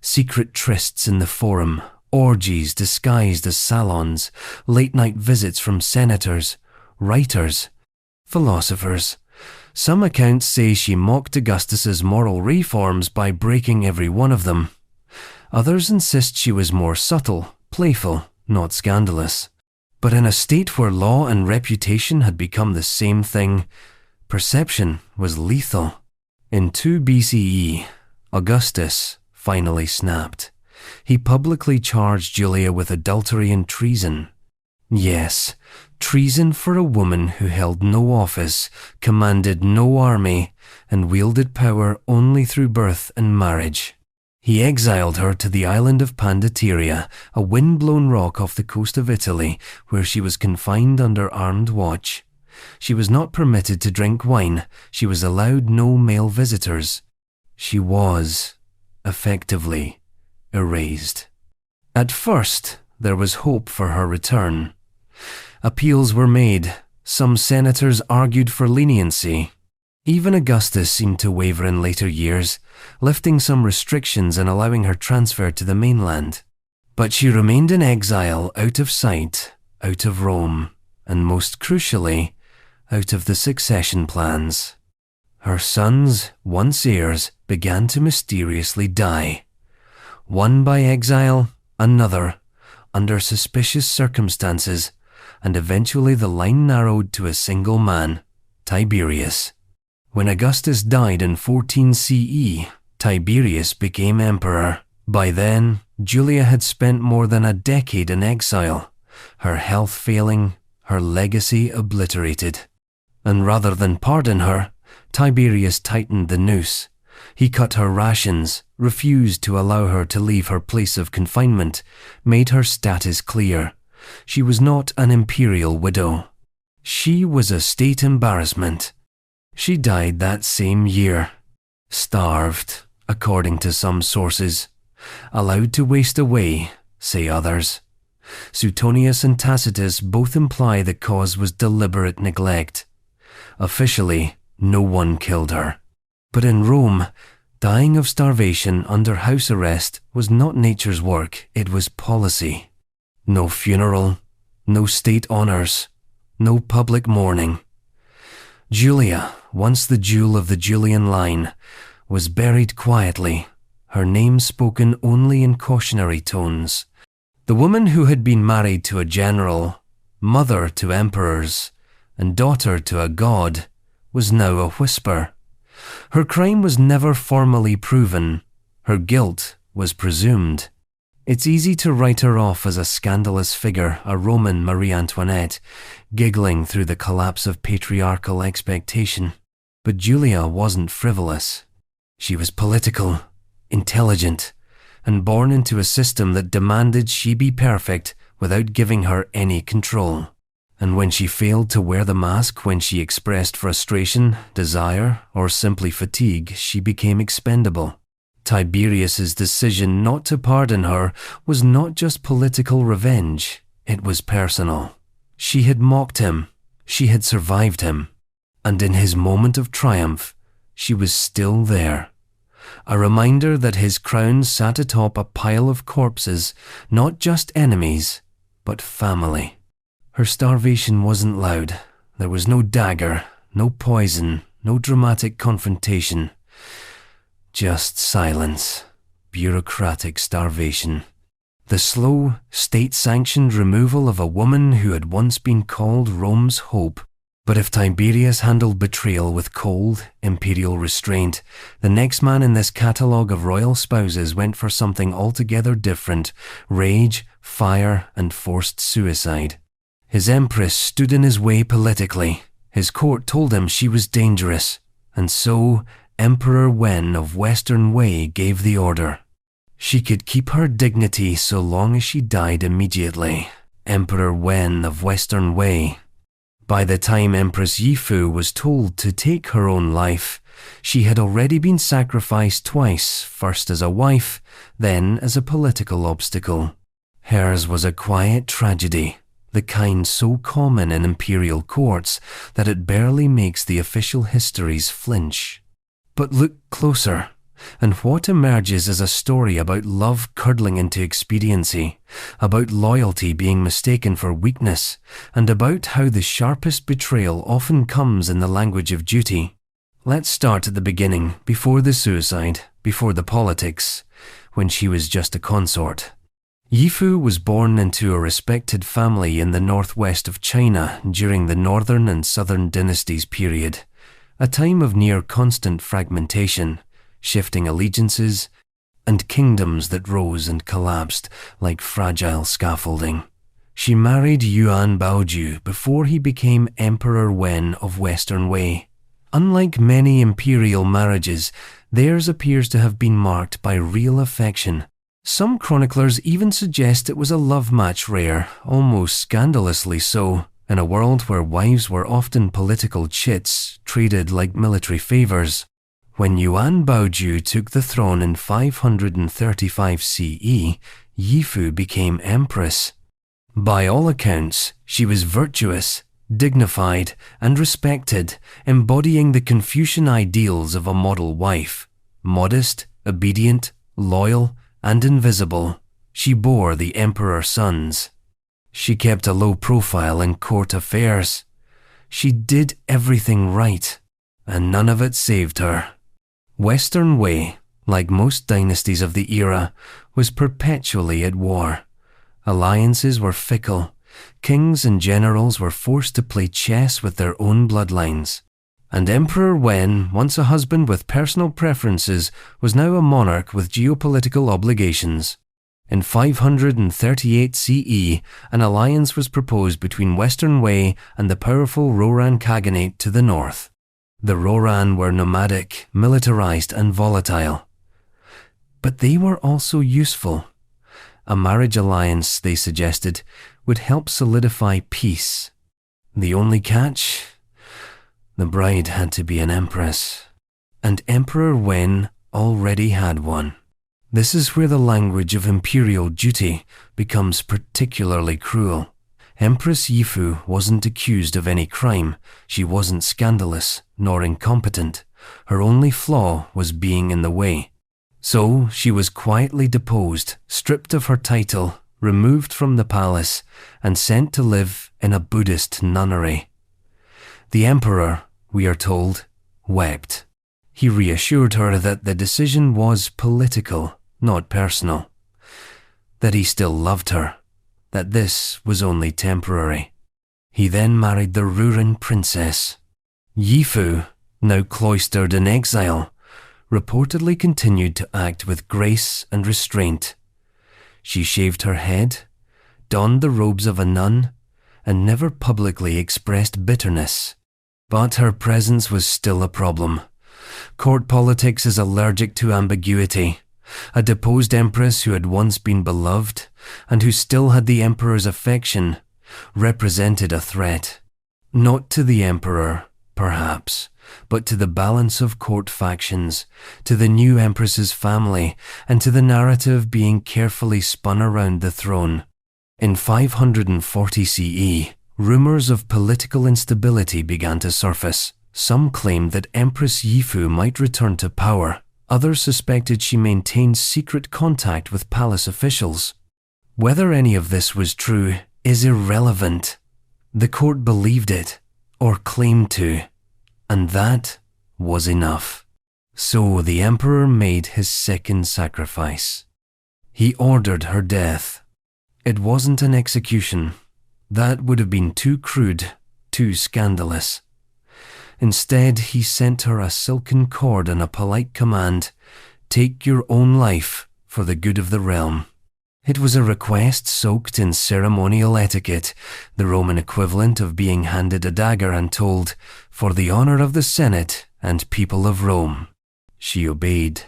Secret trysts in the forum, orgies disguised as salons, late-night visits from senators, writers, philosophers. Some accounts say she mocked Augustus's moral reforms by breaking every one of them. Others insist she was more subtle, playful, not scandalous. But in a state where law and reputation had become the same thing, perception was lethal. In 2 BCE, Augustus finally snapped. He publicly charged Julia with adultery and treason. Yes, treason for a woman who held no office, commanded no army, and wielded power only through birth and marriage. He exiled her to the island of Pandateria, a wind-blown rock off the coast of Italy, where she was confined under armed watch. She was not permitted to drink wine. She was allowed no male visitors. She was, effectively, erased. At first, there was hope for her return. Appeals were made. Some senators argued for leniency. Even Augustus seemed to waver in later years, lifting some restrictions and allowing her transfer to the mainland. But she remained in exile, out of sight, out of Rome, and most crucially, out of the succession plans. Her sons, once heirs, began to mysteriously die. One by exile, another, under suspicious circumstances, and eventually the line narrowed to a single man, Tiberius. When Augustus died in 14 CE, Tiberius became emperor. By then, Julia had spent more than a decade in exile, her health failing, her legacy obliterated. And rather than pardon her, Tiberius tightened the noose. He cut her rations, refused to allow her to leave her place of confinement, made her status clear. She was not an imperial widow. She was a state embarrassment. She died that same year. Starved, according to some sources. Allowed to waste away, say others. Suetonius and Tacitus both imply the cause was deliberate neglect. Officially, no one killed her. But in Rome, dying of starvation under house arrest was not nature's work, it was policy. No funeral, no state honors, no public mourning. Julia, once the jewel of the Julian line, was buried quietly, her name spoken only in cautionary tones. The woman who had been married to a general, mother to emperors, and daughter to a god, was now a whisper. Her crime was never formally proven. Her guilt was presumed. It's easy to write her off as a scandalous figure, a Roman Marie Antoinette, giggling through the collapse of patriarchal expectation. But Julia wasn't frivolous. She was political, intelligent, and born into a system that demanded she be perfect without giving her any control. And when she failed to wear the mask, when she expressed frustration, desire, or simply fatigue, she became expendable. Tiberius's decision not to pardon her was not just political revenge, it was personal. She had mocked him, she had survived him, and in his moment of triumph, she was still there. A reminder that his crown sat atop a pile of corpses, not just enemies, but family. Her starvation wasn't loud. There was no dagger, no poison, no dramatic confrontation. Just silence, bureaucratic starvation. The slow, state-sanctioned removal of a woman who had once been called Rome's hope. But if Tiberius handled betrayal with cold, imperial restraint, the next man in this catalogue of royal spouses went for something altogether different: rage, fire, and forced suicide. His empress stood in his way politically. His court told him she was dangerous, and so Emperor Wen of Western Wei gave the order. She could keep her dignity so long as she died immediately. Emperor Wen of Western Wei. By the time Empress Yifu was told to take her own life, she had already been sacrificed twice, first as a wife, then as a political obstacle. Hers was a quiet tragedy, the kind so common in imperial courts that it barely makes the official histories flinch. But look closer, and what emerges is a story about love curdling into expediency, about loyalty being mistaken for weakness, and about how the sharpest betrayal often comes in the language of duty. Let's start at the beginning, before the suicide, before the politics, when she was just a consort. Yifu was born into a respected family in the northwest of China during the northern and southern dynasties period, a time of near constant fragmentation, shifting allegiances, and kingdoms that rose and collapsed like fragile scaffolding. She married Yuan Baoju before he became Emperor Wen of Western Wei. Unlike many imperial marriages, theirs appears to have been marked by real affection. Some chroniclers even suggest it was a love match, rare, almost scandalously so, in a world where wives were often political chits, treated like military favors. When Yuan Baoju took the throne in 535 CE, Yifu became empress. By all accounts, she was virtuous, dignified, and respected, embodying the Confucian ideals of a model wife. Modest, obedient, loyal, and invisible, she bore the emperor's sons. She kept a low profile in court affairs. She did everything right, and none of it saved her. Western Wei, like most dynasties of the era, was perpetually at war. Alliances were fickle. Kings and generals were forced to play chess with their own bloodlines. And Emperor Wen, once a husband with personal preferences, was now a monarch with geopolitical obligations. In 538 CE, an alliance was proposed between Western Wei and the powerful Rouran Khaganate to the north. The Roran were nomadic, militarized, and volatile. But they were also useful. A marriage alliance, they suggested, would help solidify peace. The only catch? The bride had to be an empress. And Emperor Wen already had one. This is where the language of imperial duty becomes particularly cruel. Empress Yifu wasn't accused of any crime. She wasn't scandalous, nor incompetent. Her only flaw was being in the way. So she was quietly deposed, stripped of her title, removed from the palace, and sent to live in a Buddhist nunnery. The emperor, we are told, wept. He reassured her that the decision was political, not personal. That he still loved her. That this was only temporary. He then married the Ruran princess. Yifu, now cloistered in exile, reportedly continued to act with grace and restraint. She shaved her head, donned the robes of a nun, and never publicly expressed bitterness. But her presence was still a problem. Court politics is allergic to ambiguity. A deposed empress who had once been beloved, and who still had the emperor's affection, represented a threat. Not to the emperor, perhaps, but to the balance of court factions, to the new empress's family, and to the narrative being carefully spun around the throne. In 540 CE, rumors of political instability began to surface. Some claimed that Empress Yifu might return to power. Others suspected she maintained secret contact with palace officials. Whether any of this was true is irrelevant. The court believed it, or claimed to, and that was enough. So the emperor made his second sacrifice. He ordered her death. It wasn't an execution. That would have been too crude, too scandalous. Instead, he sent her a silken cord and a polite command, "Take your own life for the good of the realm." It was a request soaked in ceremonial etiquette, the Roman equivalent of being handed a dagger and told, "For the honor of the Senate and people of Rome." She obeyed.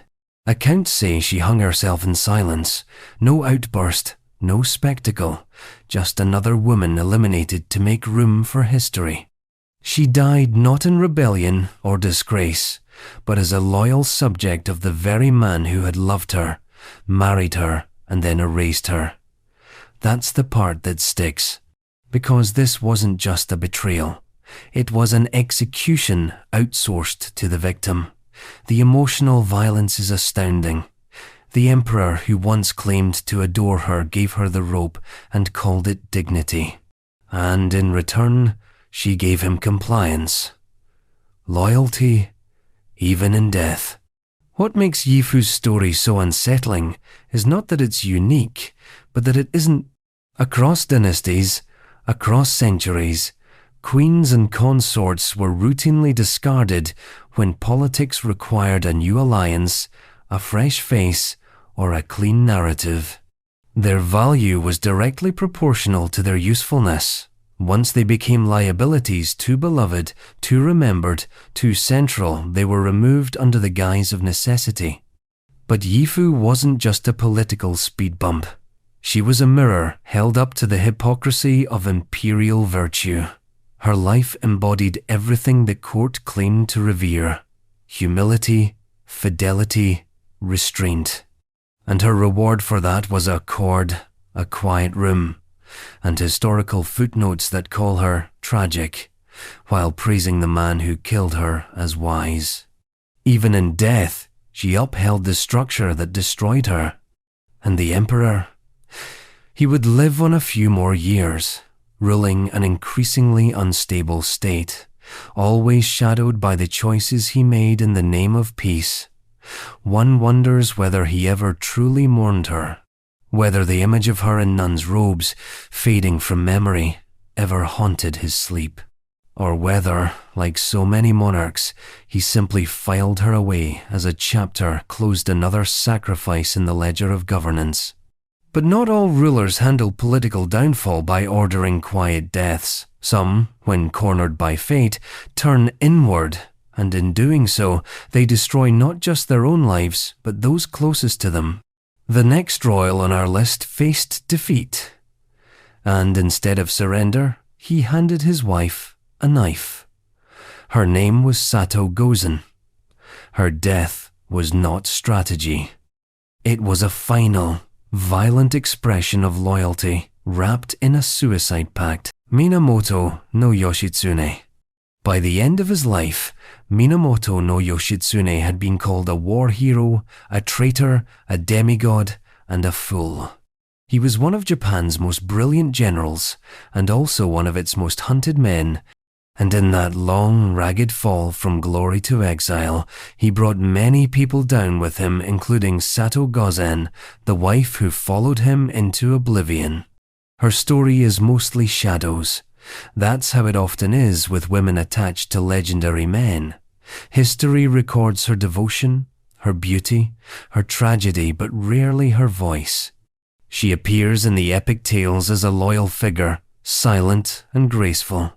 Accounts say she hung herself in silence. No outburst, no spectacle, just another woman eliminated to make room for history. She died not in rebellion or disgrace, but as a loyal subject of the very man who had loved her, married her, and then erased her. That's the part that sticks, because this wasn't just a betrayal. It was an execution outsourced to the victim. The emotional violence is astounding. The emperor who once claimed to adore her gave her the rope and called it dignity. And in return, she gave him compliance. Loyalty, even in death. What makes Yifu's story so unsettling is not that it's unique, but that it isn't. Across dynasties, across centuries, queens and consorts were routinely discarded when politics required a new alliance, a fresh face, or a clean narrative. Their value was directly proportional to their usefulness. Once they became liabilities too beloved, too remembered, too central, they were removed under the guise of necessity. But Yifu wasn't just a political speed bump. She was a mirror held up to the hypocrisy of imperial virtue. Her life embodied everything the court claimed to revere: humility, fidelity, restraint. And her reward for that was a cord, a quiet room, and historical footnotes that call her tragic, while praising the man who killed her as wise. Even in death, she upheld the structure that destroyed her. And the emperor? He would live on a few more years, ruling an increasingly unstable state, always shadowed by the choices he made in the name of peace. One wonders whether he ever truly mourned her. Whether the image of her in nun's robes, fading from memory, ever haunted his sleep. Or whether, like so many monarchs, he simply filed her away as a chapter closed another sacrifice in the ledger of governance. But not all rulers handle political downfall by ordering quiet deaths. Some, when cornered by fate, turn inward and in doing so, they destroy not just their own lives, but those closest to them. The next royal on our list faced defeat, and instead of surrender, he handed his wife a knife. Her name was Sato Gozen. Her death was not strategy. It was a final, violent expression of loyalty wrapped in a suicide pact. Minamoto no Yoshitsune. By the end of his life, Minamoto no Yoshitsune had been called a war hero, a traitor, a demigod, and a fool. He was one of Japan's most brilliant generals, and also one of its most hunted men, and in that long, ragged fall from glory to exile, he brought many people down with him, including Sato Gozen, the wife who followed him into oblivion. Her story is mostly shadows. That's how it often is with women attached to legendary men. History records her devotion, her beauty, her tragedy, but rarely her voice. She appears in the epic tales as a loyal figure, silent and graceful.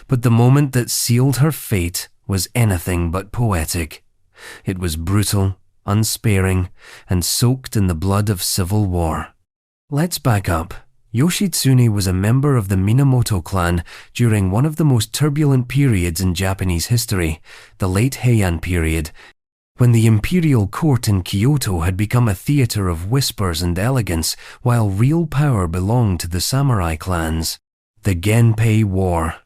But the moment that sealed her fate was anything but poetic. It was brutal, unsparing, and soaked in the blood of civil war. Let's back up. Yoshitsune was a member of the Minamoto clan during one of the most turbulent periods in Japanese history, the late Heian period, when the imperial court in Kyoto had become a theater of whispers and elegance, while real power belonged to the samurai clans. The Genpei War,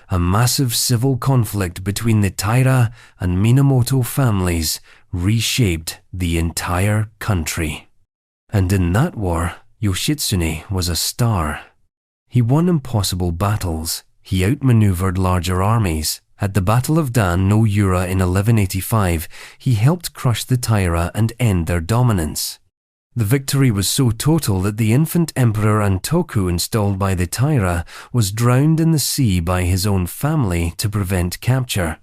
a massive civil conflict between the Taira and Minamoto families, reshaped the entire country. And in that war, Yoshitsune was a star. He won impossible battles. He outmaneuvered larger armies. At the Battle of Dan no Yura in 1185, he helped crush the Taira and end their dominance. The victory was so total that the infant Emperor Antoku installed by the Taira was drowned in the sea by his own family to prevent capture.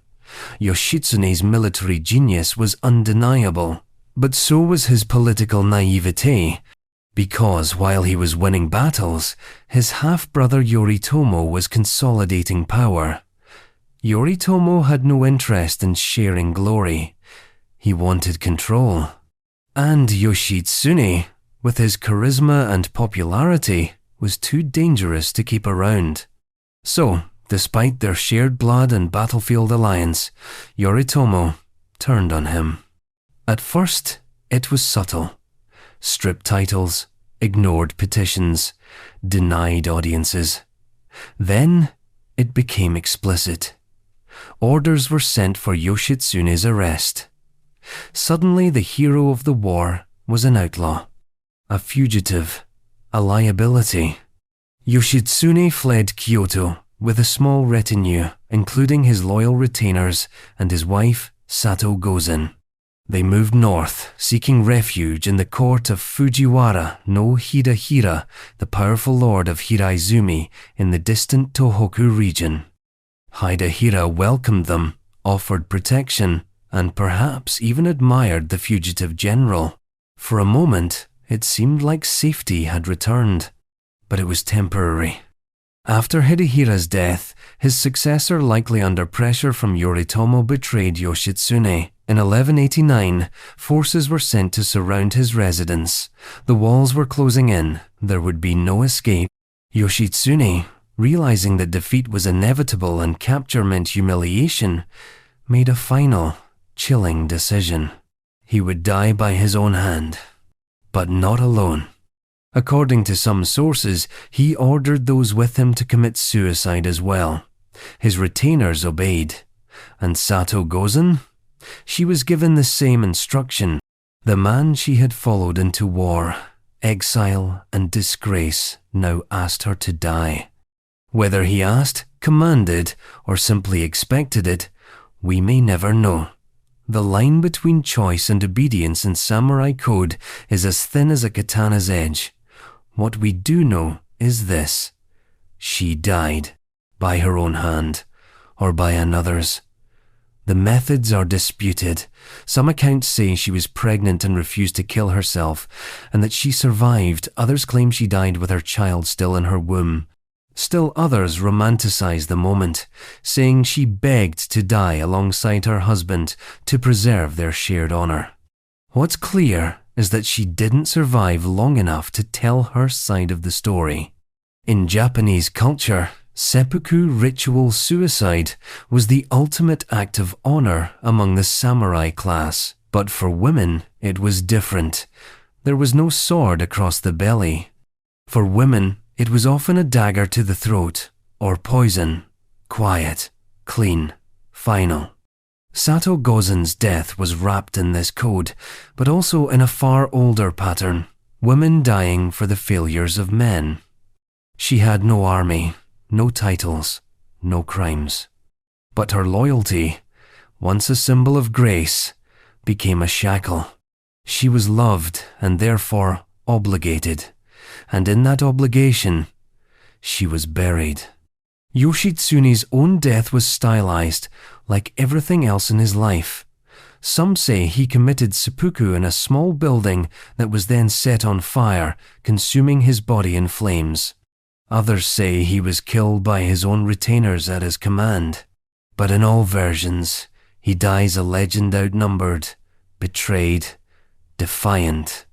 Yoshitsune's military genius was undeniable, but so was his political naivete. Because while he was winning battles, his half-brother Yoritomo was consolidating power. Yoritomo had no interest in sharing glory. He wanted control. And Yoshitsune, with his charisma and popularity, was too dangerous to keep around. So, despite their shared blood and battlefield alliance, Yoritomo turned on him. At first, it was subtle. Stripped titles, ignored petitions, denied audiences. Then it became explicit. Orders were sent for Yoshitsune's arrest. Suddenly the hero of the war was an outlaw, a fugitive, a liability. Yoshitsune fled Kyoto with a small retinue, including his loyal retainers and his wife, Sato Gozen. They moved north, seeking refuge in the court of Fujiwara no Hidehira, the powerful lord of Hiraizumi in the distant Tohoku region. Hidehira welcomed them, offered protection, and perhaps even admired the fugitive general. For a moment, it seemed like safety had returned, but it was temporary. After Hidehira's death, his successor, likely under pressure from Yoritomo, betrayed Yoshitsune. In 1189, forces were sent to surround his residence. The walls were closing in. There would be no escape. Yoshitsune, realizing that defeat was inevitable and capture meant humiliation, made a final, chilling decision. He would die by his own hand, but not alone. According to some sources, he ordered those with him to commit suicide as well. His retainers obeyed. And Sato Gozen? She was given the same instruction. The man she had followed into war, exile, and disgrace now asked her to die. Whether he asked, commanded, or simply expected it, we may never know. The line between choice and obedience in samurai code is as thin as a katana's edge. What we do know is this: she died, by her own hand, or by another's. The methods are disputed. Some accounts say she was pregnant and refused to kill herself, and that she survived. Others claim she died with her child still in her womb. Still others romanticize the moment, saying she begged to die alongside her husband to preserve their shared honor. What's clear is that she didn't survive long enough to tell her side of the story. In Japanese culture, seppuku ritual suicide was the ultimate act of honor among the samurai class, but for women it was different. There was no sword across the belly. For women, it was often a dagger to the throat, or poison, quiet, clean, final. Sato Gozen's death was wrapped in this code, but also in a far older pattern, women dying for the failures of men. She had no army, no titles, no crimes. But her loyalty, once a symbol of grace, became a shackle. She was loved and therefore obligated, and in that obligation, she was buried. Yoshitsune's own death was stylized, like everything else in his life. Some say he committed seppuku in a small building that was then set on fire, consuming his body in flames. Others say he was killed by his own retainers at his command. But in all versions, he dies a legend outnumbered, betrayed, defiant.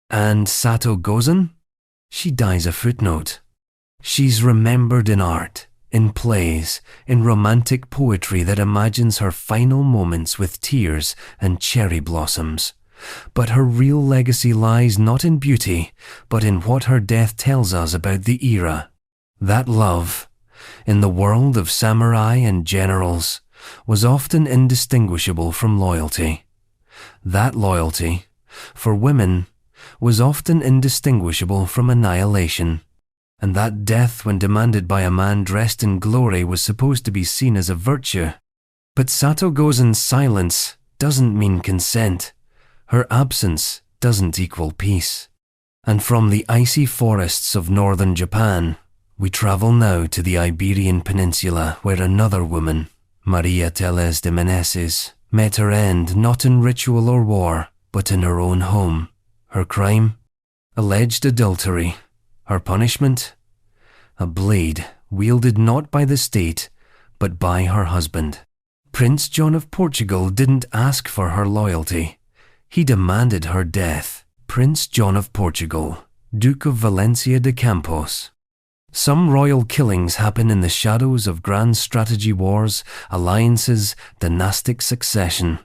And Sato Gozen? She dies a footnote. She's remembered in art, in plays, in romantic poetry that imagines her final moments with tears and cherry blossoms. But her real legacy lies not in beauty, but in what her death tells us about the era. That love, in the world of samurai and generals, was often indistinguishable from loyalty. That loyalty, for women, was often indistinguishable from annihilation. And that death, when demanded by a man dressed in glory, was supposed to be seen as a virtue. But Sato Gozen's silence doesn't mean consent. Her absence doesn't equal peace. And from the icy forests of northern Japan, we travel now to the Iberian Peninsula, where another woman, Maria Teles de Meneses, met her end not in ritual or war, but in her own home. Her crime? Alleged adultery. Her punishment? A blade wielded not by the state, but by her husband. Prince John of Portugal didn't ask for her loyalty. He demanded her death. Prince John of Portugal, Duke of Valencia de Campos. Some royal killings happen in the shadows of grand strategy wars, alliances, dynastic succession.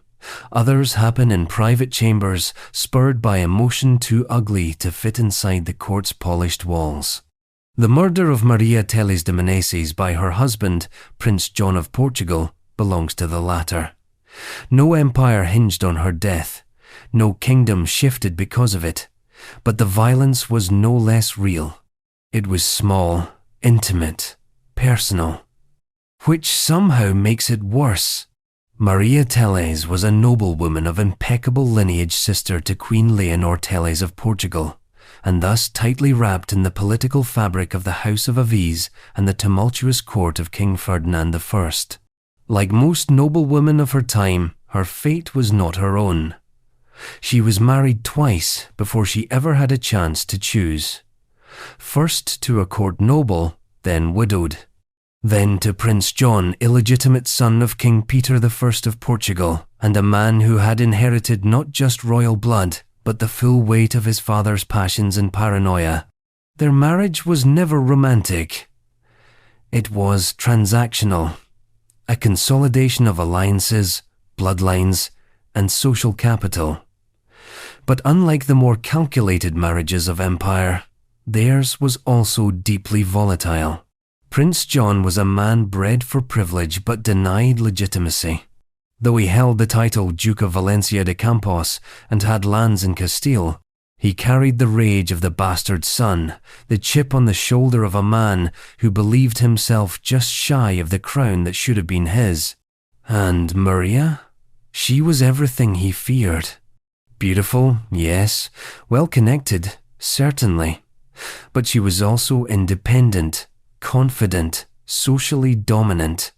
Others happen in private chambers, spurred by emotion too ugly to fit inside the court's polished walls. The murder of Maria Teles de Meneses by her husband, Prince John of Portugal, belongs to the latter. No empire hinged on her death. No kingdom shifted because of it. But the violence was no less real. It was small, intimate, personal, which somehow makes it worse. Maria Teles was a noblewoman of impeccable lineage, sister to Queen Leonor Teles of Portugal, and thus tightly wrapped in the political fabric of the House of Aviz and the tumultuous court of King Ferdinand I. Like most noblewomen of her time, her fate was not her own. She was married twice before she ever had a chance to choose. First to a court noble, then widowed. Then to Prince John, illegitimate son of King Peter I of Portugal, and a man who had inherited not just royal blood, but the full weight of his father's passions and paranoia. Their marriage was never romantic. It was transactional, a consolidation of alliances, bloodlines, and social capital. But unlike the more calculated marriages of empire, theirs was also deeply volatile. Prince John was a man bred for privilege but denied legitimacy. Though he held the title Duke of Valencia de Campos and had lands in Castile, he carried the rage of the bastard son, the chip on the shoulder of a man who believed himself just shy of the crown that should have been his. And Maria? She was everything he feared. Beautiful, yes. Well connected, certainly. But she was also independent, confident, socially dominant.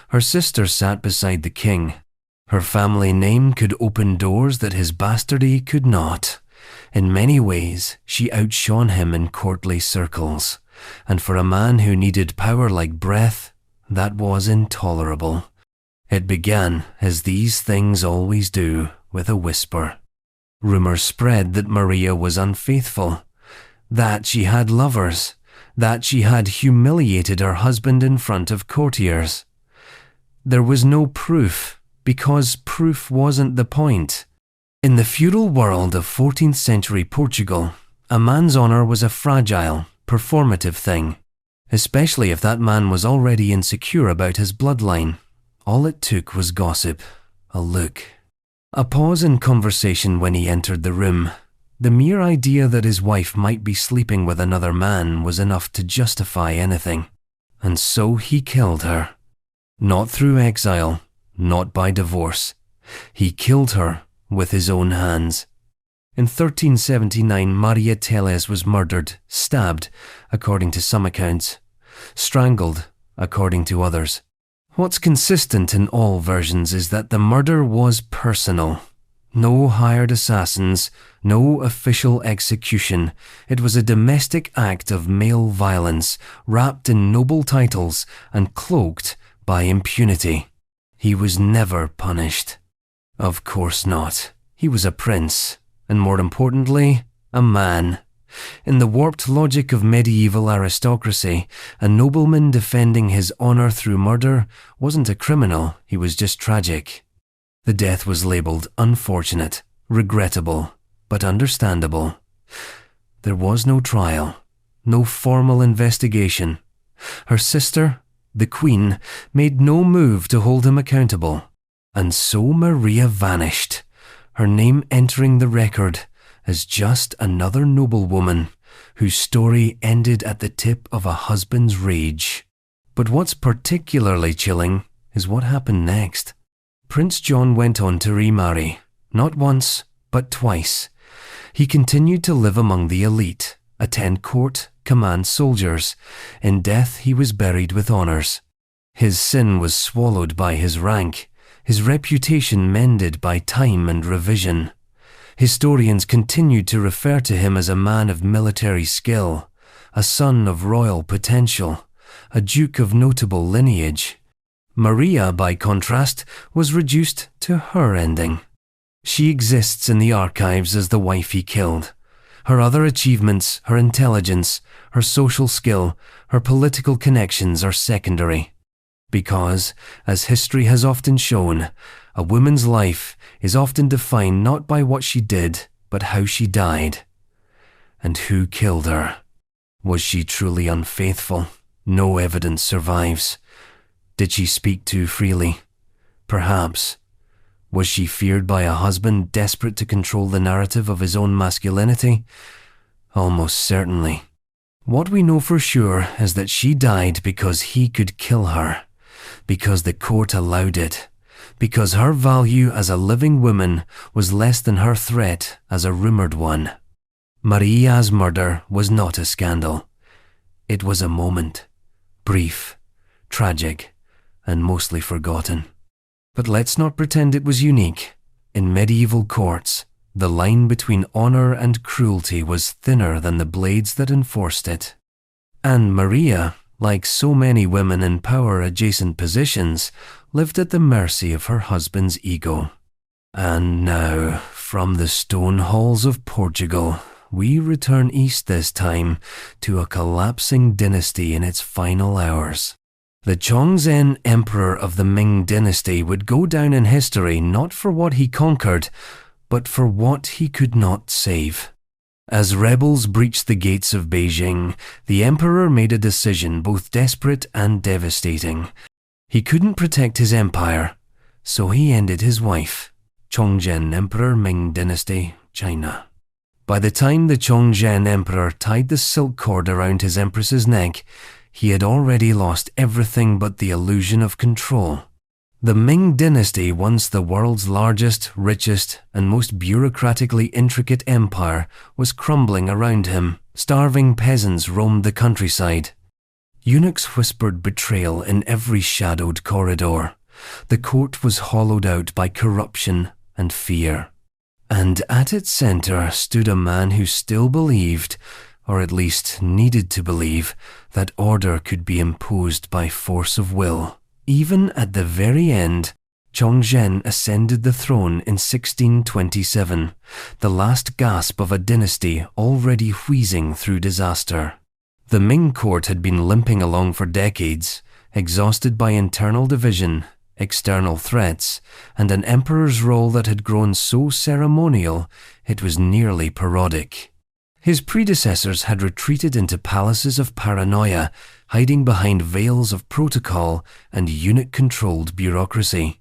Her sister sat beside the king. Her family name could open doors that his bastardy could not. In many ways, she outshone him in courtly circles. and for a man who needed power like breath, that was intolerable. It began, as these things always do, with a whisper. Rumors spread that Maria was unfaithful, that she had lovers, that she had humiliated her husband in front of courtiers. There was no proof, because proof wasn't the point. In the feudal world of 14th century Portugal, a man's honor was a fragile, performative thing, especially if that man was already insecure about his bloodline. All it took was gossip, a look, a pause in conversation when he entered the room. The mere idea that his wife might be sleeping with another man was enough to justify anything. And so he killed her. Not through exile, not by divorce. He killed her with his own hands. In 1379, Maria Teles was murdered, stabbed, according to some accounts, strangled, according to others. What's consistent in all versions is that the murder was personal. No hired assassins, no official execution. It was a domestic act of male violence, wrapped in noble titles and cloaked by impunity. He was never punished. Of course not. He was a prince, and more importantly, a man. In the warped logic of medieval aristocracy, a nobleman defending his honor through murder wasn't a criminal, he was just tragic. The death was labeled unfortunate, regrettable, but understandable. There was no trial, no formal investigation. Her sister, the Queen, made no move to hold him accountable. And so Maria vanished, her name entering the record as just another noblewoman whose story ended at the tip of a husband's rage. But what's particularly chilling is what happened next. Prince John went on to remarry, not once, but twice. He continued to live among the elite, attend court, command soldiers. In death, he was buried with honors. His sin was swallowed by his rank, his reputation mended by time and revision. Historians continued to refer to him as a man of military skill, a son of royal potential, a duke of notable lineage. Maria, by contrast, was reduced to her ending. She exists in the archives as the wife he killed. Her other achievements, her intelligence, her social skill, her political connections are secondary. Because, as history has often shown, a woman's life is often defined not by what she did, but how she died. And who killed her? Was she truly unfaithful? No evidence survives. Did she speak too freely? Perhaps. Was she feared by a husband desperate to control the narrative of his own masculinity? Almost certainly. What we know for sure is that she died because he could kill her, because the court allowed it, because her value as a living woman was less than her threat as a rumored one. Maria's murder was not a scandal. It was a moment, brief, tragic, and mostly forgotten. But let's not pretend it was unique. In medieval courts, the line between honor and cruelty was thinner than the blades that enforced it. And Maria, like so many women in power-adjacent positions, lived at the mercy of her husband's ego. And now, from the stone halls of Portugal, we return east this time to a collapsing dynasty in its final hours. The Chongzhen Emperor of the Ming dynasty would go down in history not for what he conquered, but for what he could not save. As rebels breached the gates of Beijing, the emperor made a decision both desperate and devastating. He couldn't protect his empire, so he ended his wife. Chongzhen Emperor, Ming Dynasty, China. By the time the Chongzhen Emperor tied the silk cord around his empress's neck, he had already lost everything but the illusion of control. The Ming Dynasty, once the world's largest, richest, and most bureaucratically intricate empire, was crumbling around him. Starving peasants roamed the countryside. Eunuchs whispered betrayal in every shadowed corridor. The court was hollowed out by corruption and fear. And at its center stood a man who still believed, or at least needed to believe, that order could be imposed by force of will. Even at the very end, Chongzhen ascended the throne in 1627, the last gasp of a dynasty already wheezing through disaster. The Ming court had been limping along for decades, exhausted by internal division, external threats, and an emperor's role that had grown so ceremonial it was nearly parodic. His predecessors had retreated into palaces of paranoia, hiding behind veils of protocol and eunuch-controlled bureaucracy.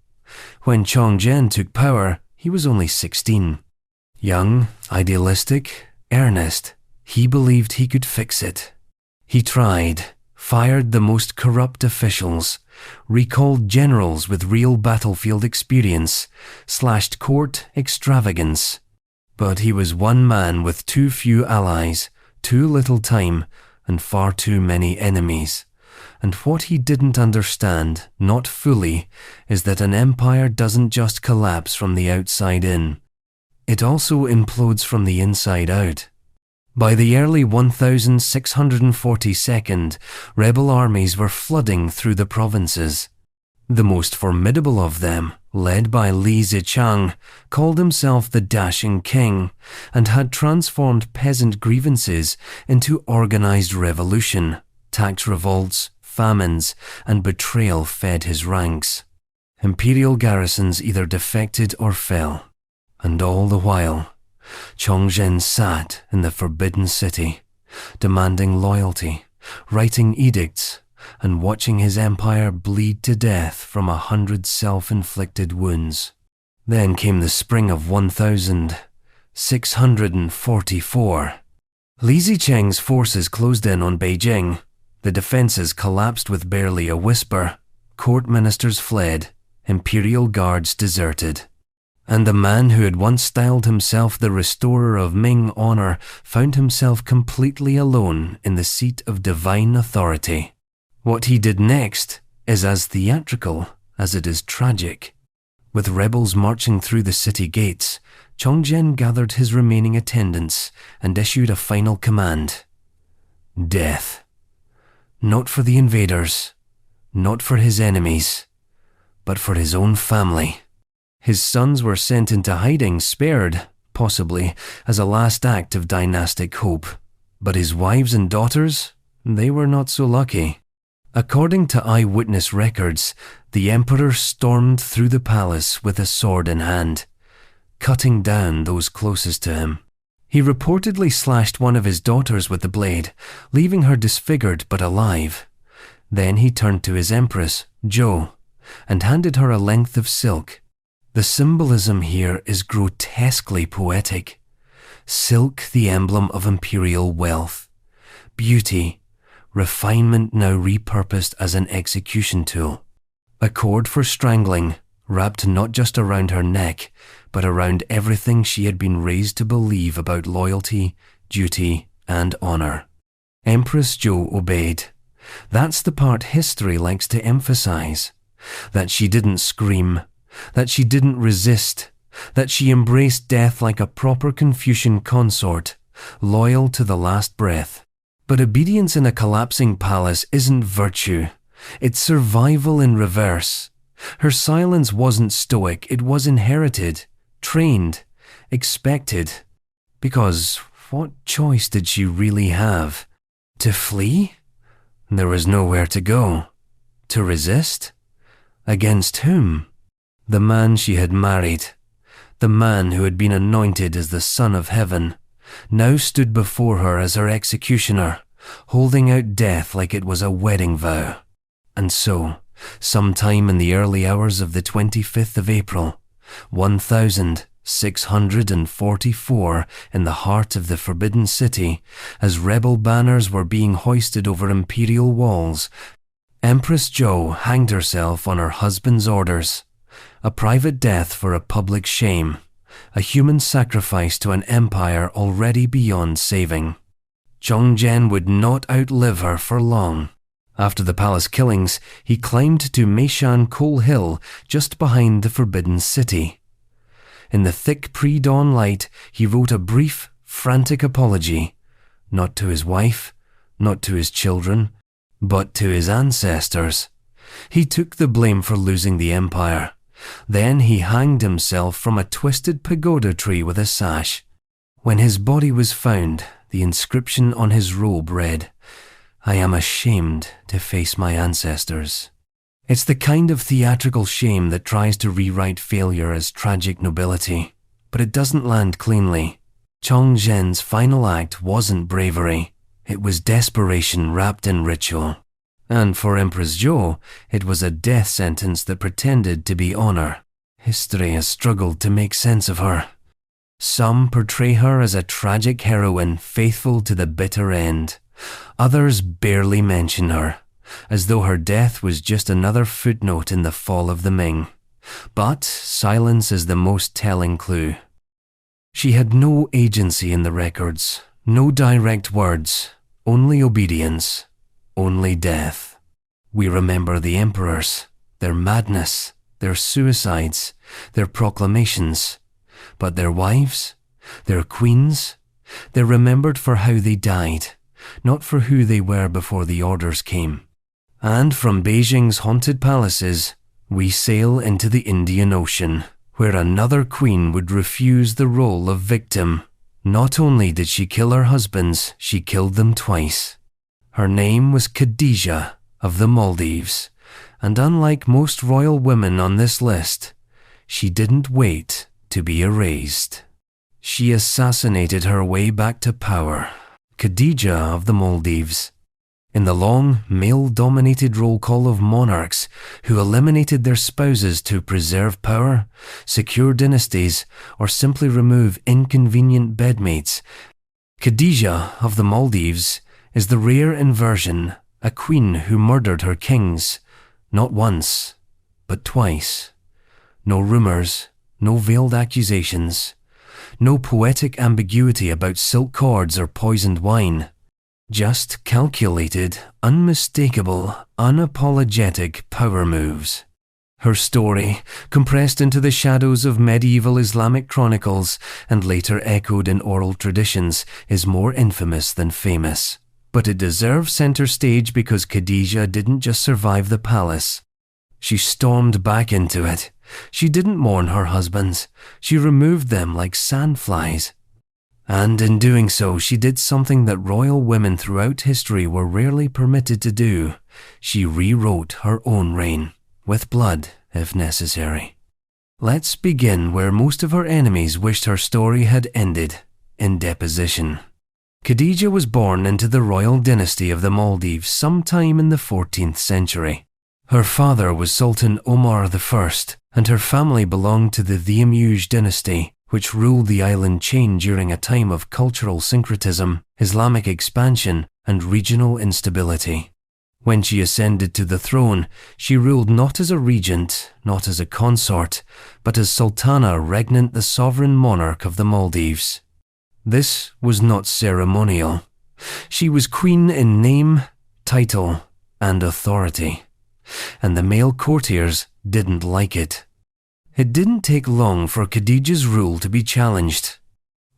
When Chongzhen took power, he was only 16. Young, idealistic, earnest, he believed he could fix it. He tried, fired the most corrupt officials, recalled generals with real battlefield experience, slashed court extravagance. But he was one man with too few allies, too little time, and far too many enemies. And what he didn't understand, not fully, is that an empire doesn't just collapse from the outside in. It also implodes from the inside out. By the early 1642, rebel armies were flooding through the provinces. The most formidable of them, led by Li Zicheng, called himself the Dashing King and had transformed peasant grievances into organized revolution. Tax revolts, famines, and betrayal fed his ranks. Imperial garrisons either defected or fell. And all the while, Chongzhen sat in the Forbidden City, demanding loyalty, writing edicts, and watching his empire bleed to death from 100 self-inflicted wounds. Then came the spring of 1644. Li Zicheng's forces closed in on Beijing. The defenses collapsed with barely a whisper. Court ministers fled. Imperial guards deserted. And the man who had once styled himself the restorer of Ming honor found himself completely alone in the seat of divine authority. What he did next is as theatrical as it is tragic. With rebels marching through the city gates, Chongzhen gathered his remaining attendants and issued a final command. Death. Not for the invaders, not for his enemies, but for his own family. His sons were sent into hiding, spared, possibly, as a last act of dynastic hope. But his wives and daughters, they were not so lucky. According to eyewitness records, the emperor stormed through the palace with a sword in hand, cutting down those closest to him. He reportedly slashed one of his daughters with the blade, leaving her disfigured but alive. Then he turned to his empress, Jo, and handed her a length of silk. The symbolism here is grotesquely poetic. Silk, the emblem of imperial wealth, beauty, refinement now repurposed as an execution tool. A cord for strangling, wrapped not just around her neck, but around everything she had been raised to believe about loyalty, duty, and honor. Empress Jo obeyed. That's the part history likes to emphasize. That she didn't scream, that she didn't resist, that she embraced death like a proper Confucian consort, loyal to the last breath. But obedience in a collapsing palace isn't virtue. It's survival in reverse. Her silence wasn't stoic, it was inherited, trained, expected. Because what choice did she really have? To flee? There was nowhere to go. To resist? Against whom? The man she had married, the man who had been anointed as the Son of Heaven, now stood before her as her executioner, holding out death like it was a wedding vow. And so, sometime in the early hours of the 25th of April, 1644, in the heart of the Forbidden City, as rebel banners were being hoisted over imperial walls, Empress Jo hanged herself on her husband's orders. A private death for a public shame, a human sacrifice to an empire already beyond saving. Chongzhen would not outlive her for long. After the palace killings, he climbed to Meishan Coal Hill just behind the Forbidden City. In the thick pre-dawn light, he wrote a brief, frantic apology, not to his wife, not to his children, but to his ancestors. He took the blame for losing the empire. Then he hanged himself from a twisted pagoda tree with a sash. When his body was found, the inscription on his robe read, "I am ashamed to face my ancestors." It's the kind of theatrical shame that tries to rewrite failure as tragic nobility, but it doesn't land cleanly. Chongzhen's final act wasn't bravery, it was desperation wrapped in ritual. And for Empress Zhou, it was a death sentence that pretended to be honor. History has struggled to make sense of her. Some portray her as a tragic heroine faithful to the bitter end. Others barely mention her, as though her death was just another footnote in the fall of the Ming. But silence is the most telling clue. She had no agency in the records, no direct words, only obedience, only death. We remember the emperors, their madness, their suicides, their proclamations, but their wives, their queens, they're remembered for how they died, not for who they were before the orders came. And from Beijing's haunted palaces, we sail into the Indian Ocean, where another queen would refuse the role of victim. Not only did she kill her husbands, she killed them twice. Her name was Khadija of the Maldives, and unlike most royal women on this list, she didn't wait to be erased. She assassinated her way back to power. Khadija of the Maldives. In the long, male-dominated roll call of monarchs who eliminated their spouses to preserve power, secure dynasties, or simply remove inconvenient bedmates, Khadija of the Maldives is the rare inversion, a queen who murdered her kings, not once, but twice. No rumors, no veiled accusations, no poetic ambiguity about silk cords or poisoned wine. Just calculated, unmistakable, unapologetic power moves. Her story, compressed into the shadows of medieval Islamic chronicles and later echoed in oral traditions, is more infamous than famous. But it deserves center stage because Khadija didn't just survive the palace. She stormed back into it. She didn't mourn her husbands. She removed them like sandflies. And in doing so, she did something that royal women throughout history were rarely permitted to do. She rewrote her own reign, with blood, if necessary. Let's begin where most of her enemies wished her story had ended, in deposition. Khadija was born into the royal dynasty of the Maldives sometime in the 14th century. Her father was Sultan Omar I, and her family belonged to the Thiamuj dynasty, which ruled the island chain during a time of cultural syncretism, Islamic expansion, and regional instability. When she ascended to the throne, she ruled not as a regent, not as a consort, but as Sultana Regnant, the sovereign monarch of the Maldives. This was not ceremonial. She was queen in name, title, and authority. And the male courtiers didn't like it. It didn't take long for Khadija's rule to be challenged.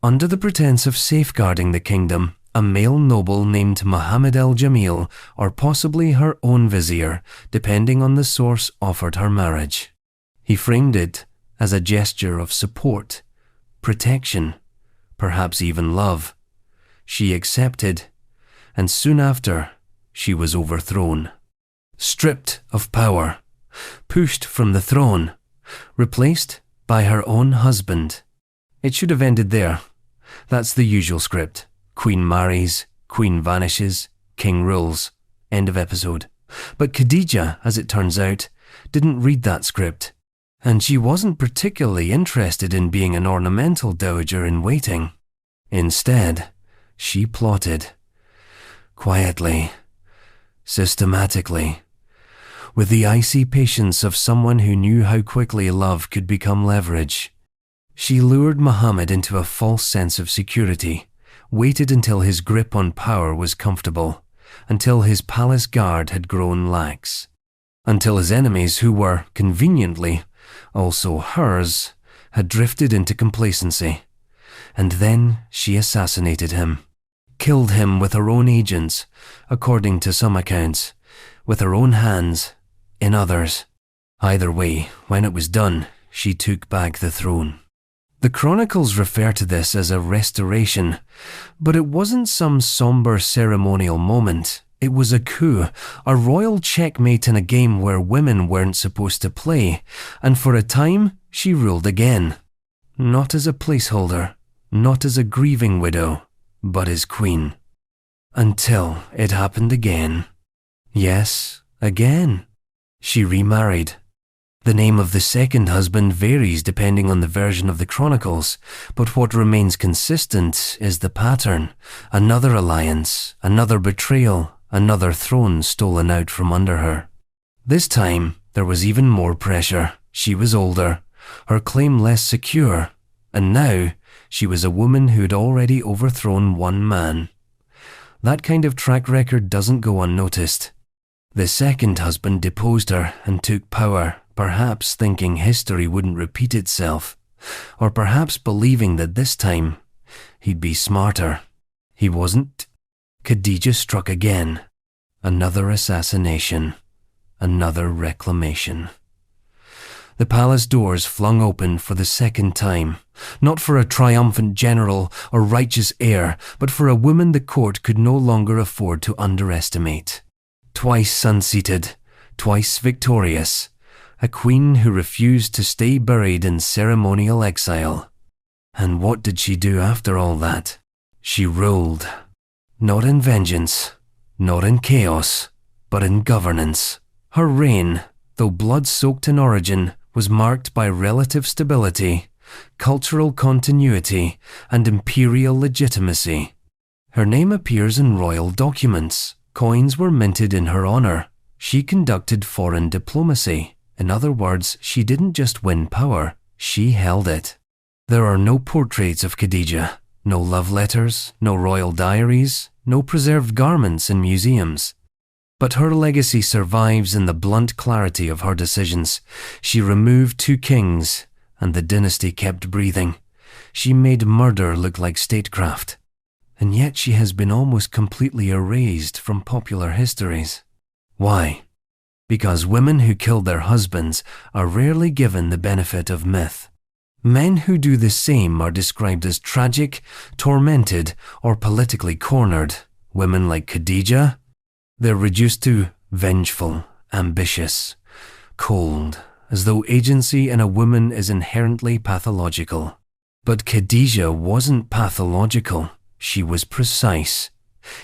Under the pretense of safeguarding the kingdom, a male noble named Muhammad al-Jamil, or possibly her own vizier, depending on the source, offered her marriage. He framed it as a gesture of support, protection, perhaps even love. She accepted, and soon after, she was overthrown. Stripped of power, pushed from the throne, replaced by her own husband. It should have ended there. That's the usual script. Queen marries, queen vanishes, king rules. End of episode. But Khadija, as it turns out, didn't read that script. And she wasn't particularly interested in being an ornamental dowager in waiting. Instead, she plotted. Quietly, systematically, with the icy patience of someone who knew how quickly love could become leverage. She lured Muhammad into a false sense of security, waited until his grip on power was comfortable, until his palace guard had grown lax, until his enemies, who were, conveniently, also hers, had drifted into complacency. And then she assassinated him. killed him with her own agents, according to some accounts, with her own hands, in others. Either way, when it was done, she took back the throne. The chronicles refer to this as a restoration, but it wasn't some somber ceremonial moment. It was a coup, a royal checkmate in a game where women weren't supposed to play, and for a time, she ruled again. Not as a placeholder, not as a grieving widow, but as queen. Until it happened again. Yes, again. She remarried. The name of the second husband varies depending on the version of the chronicles, but what remains consistent is the pattern. Another alliance, another betrayal, another throne stolen out from under her. This time, there was even more pressure. She was older, her claim less secure, and now she was a woman who'd already overthrown one man. That kind of track record doesn't go unnoticed. The second husband deposed her and took power, perhaps thinking history wouldn't repeat itself, or perhaps believing that this time he'd be smarter. He wasn't. Khadijah struck again. Another assassination. Another reclamation. The palace doors flung open for the second time, not for a triumphant general or righteous heir, but for a woman the court could no longer afford to underestimate. Twice unseated, twice victorious, a queen who refused to stay buried in ceremonial exile. And what did she do after all that? She ruled. Not in vengeance, not in chaos, but in governance. Her reign, though blood-soaked in origin, was marked by relative stability, cultural continuity, and imperial legitimacy. Her name appears in royal documents. Coins were minted in her honor. She conducted foreign diplomacy. In other words, she didn't just win power, she held it. There are no portraits of Khadijah, no love letters, no royal diaries, no preserved garments in museums. But her legacy survives in the blunt clarity of her decisions. She removed 2 kings, and the dynasty kept breathing. She made murder look like statecraft. And yet she has been almost completely erased from popular histories. Why? Because women who killed their husbands are rarely given the benefit of myth. Men who do the same are described as tragic, tormented, or politically cornered. Women like Khadijah, they're reduced to vengeful, ambitious, cold, as though agency in a woman is inherently pathological. But Khadijah wasn't pathological. She was precise.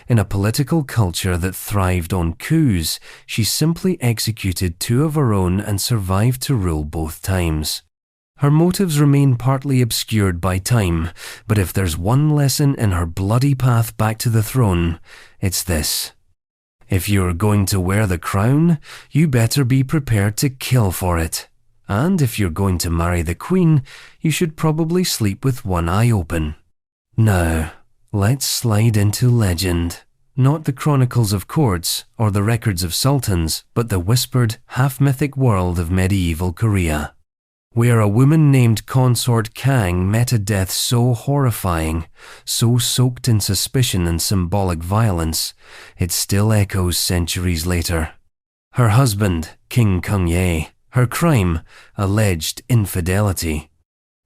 In a political culture that thrived on coups, she simply executed 2 of her own and survived to rule both times. Her motives remain partly obscured by time, but if there's one lesson in her bloody path back to the throne, it's this. If you're going to wear the crown, you better be prepared to kill for it. And if you're going to marry the queen, you should probably sleep with one eye open. Now, let's slide into legend. Not the chronicles of courts or the records of sultans, but the whispered, half-mythic world of medieval Korea, where a woman named Consort Kang met a death so horrifying, so soaked in suspicion and symbolic violence, it still echoes centuries later. Her husband, King Kung-ye, her crime, alleged infidelity.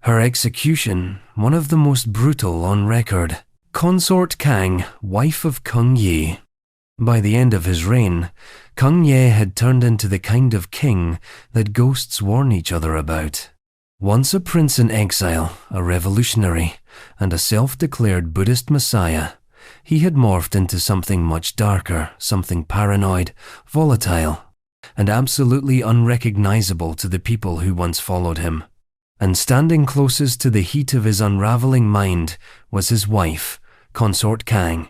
Her execution, one of the most brutal on record. Consort Kang, wife of Kung-ye. By the end of his reign, Kung-ye had turned into the kind of king that ghosts warn each other about. Once a prince in exile, a revolutionary, and a self-declared Buddhist messiah, he had morphed into something much darker, something paranoid, volatile, and absolutely unrecognizable to the people who once followed him. And standing closest to the heat of his unraveling mind was his wife, Consort Kang.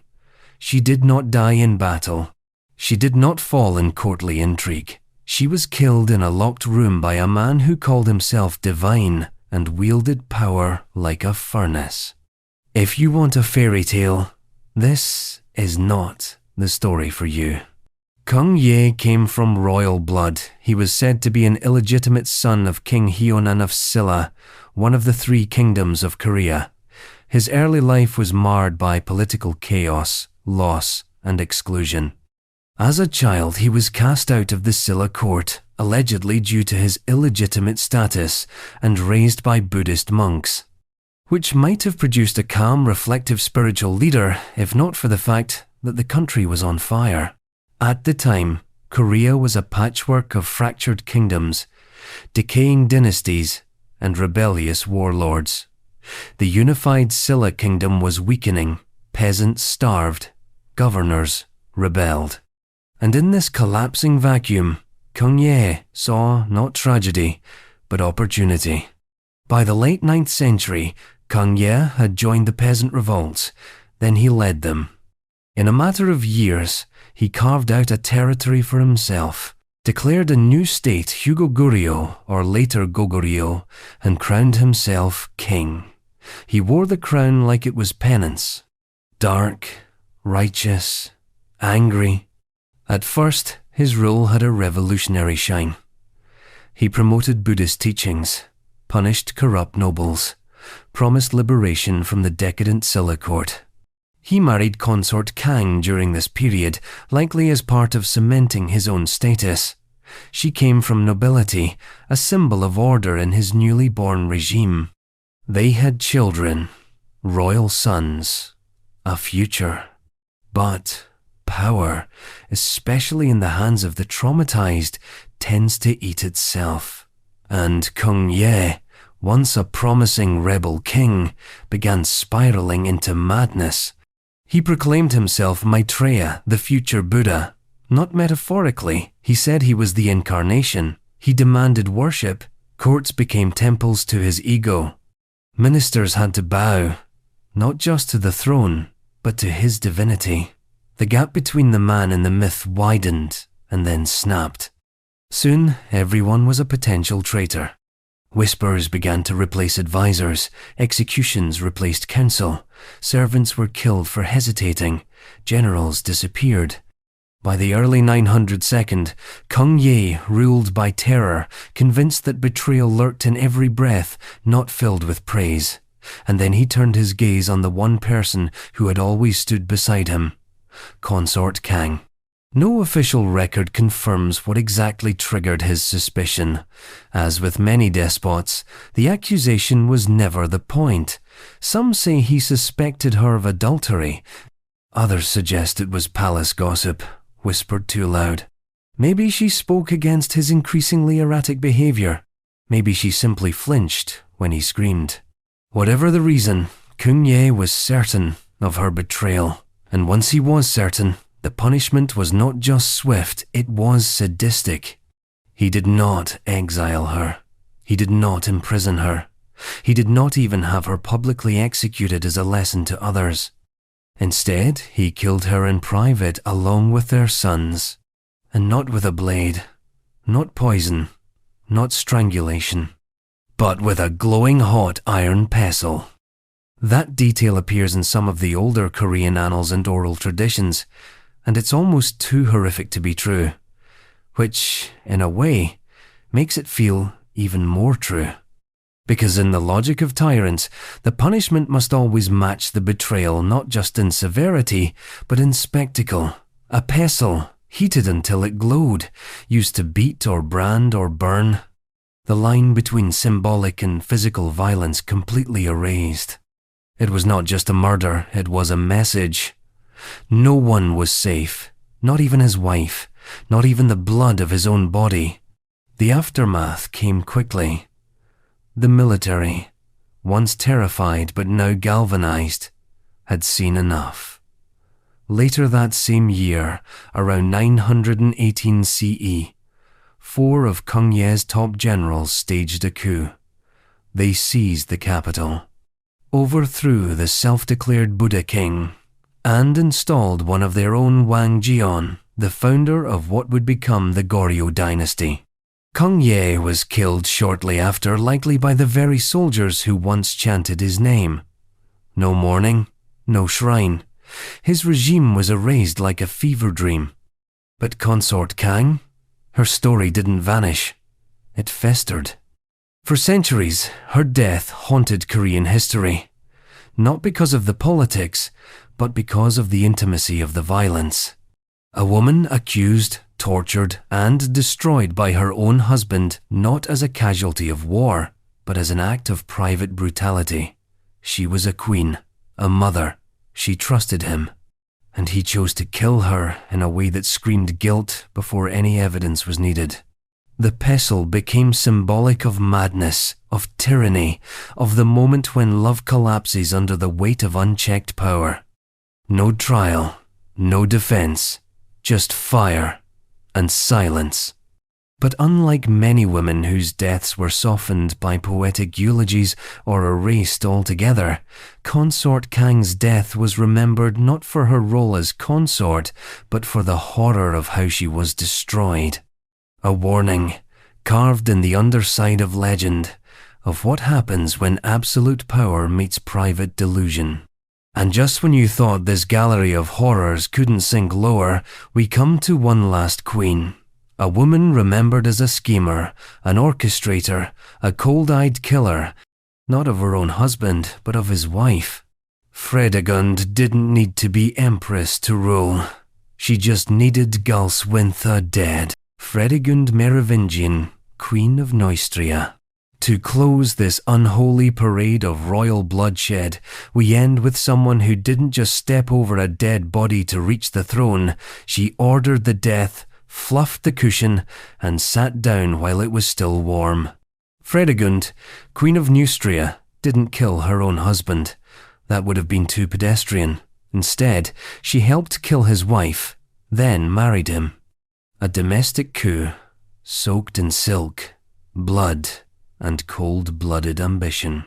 She did not die in battle. She did not fall in courtly intrigue. She was killed in a locked room by a man who called himself divine and wielded power like a furnace. If you want a fairy tale, this is not the story for you. Kung-ye came from royal blood. He was said to be an illegitimate son of King Hyeonan of Silla, one of the 3 kingdoms of Korea. His early life was marred by political chaos, loss, and exclusion. As a child, he was cast out of the Silla court, allegedly due to his illegitimate status, and raised by Buddhist monks, which might have produced a calm, reflective spiritual leader if not for the fact that the country was on fire. At the time, Korea was a patchwork of fractured kingdoms, decaying dynasties, and rebellious warlords. The unified Silla kingdom was weakening, peasants starved, governors rebelled. And in this collapsing vacuum, Kung Ye saw not tragedy, but opportunity. By the late 9th century, Kung Ye had joined the peasant revolts, then he led them. In a matter of years, he carved out a territory for himself, declared a new state Hugoguryo, or later Goguryeo, and crowned himself king. He wore the crown like it was penance. Dark, righteous, angry. At first, his rule had a revolutionary shine. He promoted Buddhist teachings, punished corrupt nobles, promised liberation from the decadent Silla court. He married Consort Kang during this period, likely as part of cementing his own status. She came from nobility, a symbol of order in his newly born regime. They had children, royal sons, a future. But power, especially in the hands of the traumatized, tends to eat itself. And Kung Ye, once a promising rebel king, began spiraling into madness. He proclaimed himself Maitreya, the future Buddha. Not metaphorically, he said he was the incarnation. He demanded worship. Courts became temples to his ego. Ministers had to bow, not just to the throne, but to his divinity. The gap between the man and the myth widened and then snapped. Soon, everyone was a potential traitor. Whispers began to replace advisors, executions replaced counsel, servants were killed for hesitating, generals disappeared. By the early 902nd, Kung Ye ruled by terror, convinced that betrayal lurked in every breath, not filled with praise. And then he turned his gaze on the one person who had always stood beside him, Consort Kang. No official record confirms what exactly triggered his suspicion. As with many despots, the accusation was never the point. Some say he suspected her of adultery. Others suggest it was palace gossip, whispered too loud. Maybe she spoke against his increasingly erratic behavior. Maybe she simply flinched when he screamed. Whatever the reason, Kung Ye was certain of her betrayal. And once he was certain, the punishment was not just swift, it was sadistic. He did not exile her. He did not imprison her. He did not even have her publicly executed as a lesson to others. Instead, he killed her in private along with their sons. And not with a blade, not poison, not strangulation, but with a glowing hot iron pestle. That detail appears in some of the older Korean annals and oral traditions, and it's almost too horrific to be true, which, in a way, makes it feel even more true. Because in the logic of tyrants, the punishment must always match the betrayal, not just in severity, but in spectacle. A pestle, heated until it glowed, used to beat or brand or burn. The line between symbolic and physical violence completely erased. It was not just a murder, it was a message. No one was safe, not even his wife, not even the blood of his own body. The aftermath came quickly. The military, once terrified but now galvanized, had seen enough. Later that same year, around 918 CE, 4 of Kung Ye's top generals staged a coup. They seized the capital, overthrew the self-declared Buddha king, and installed one of their own Wang Jian, the founder of what would become the Goryeo dynasty. Kung Ye was killed shortly after, likely by the very soldiers who once chanted his name. No mourning, no shrine. His regime was erased like a fever dream. But Consort Kang? Her story didn't vanish. It festered. For centuries, her death haunted Korean history. not because of the politics, but because of the intimacy of the violence. A woman accused, tortured, and destroyed by her own husband, not as a casualty of war, but as an act of private brutality. She was a queen, a mother. She trusted him, and he chose to kill her in a way that screamed guilt before any evidence was needed. The pestle became symbolic of madness, of tyranny, of the moment when love collapses under the weight of unchecked power. No trial, no defense, just fire and silence. But unlike many women whose deaths were softened by poetic eulogies or erased altogether, Consort Kang's death was remembered not for her role as consort, but for the horror of how she was destroyed. A warning, carved in the underside of legend, of what happens when absolute power meets private delusion. And just when you thought this gallery of horrors couldn't sink lower, we come to one last queen. A woman remembered as a schemer, an orchestrator, a cold-eyed killer, not of her own husband, but of his wife. Fredegund didn't need to be empress to rule. She just needed Xuanzong dead. Fredegund Merovingian, Queen of Neustria. To close this unholy parade of royal bloodshed, we end with someone who didn't just step over a dead body to reach the throne. She ordered the death, fluffed the cushion, and sat down while it was still warm. Fredegund, Queen of Neustria, didn't kill her own husband. That would have been too pedestrian. Instead, she helped kill his wife, then married him. A domestic coup, soaked in silk, blood, and cold-blooded ambition.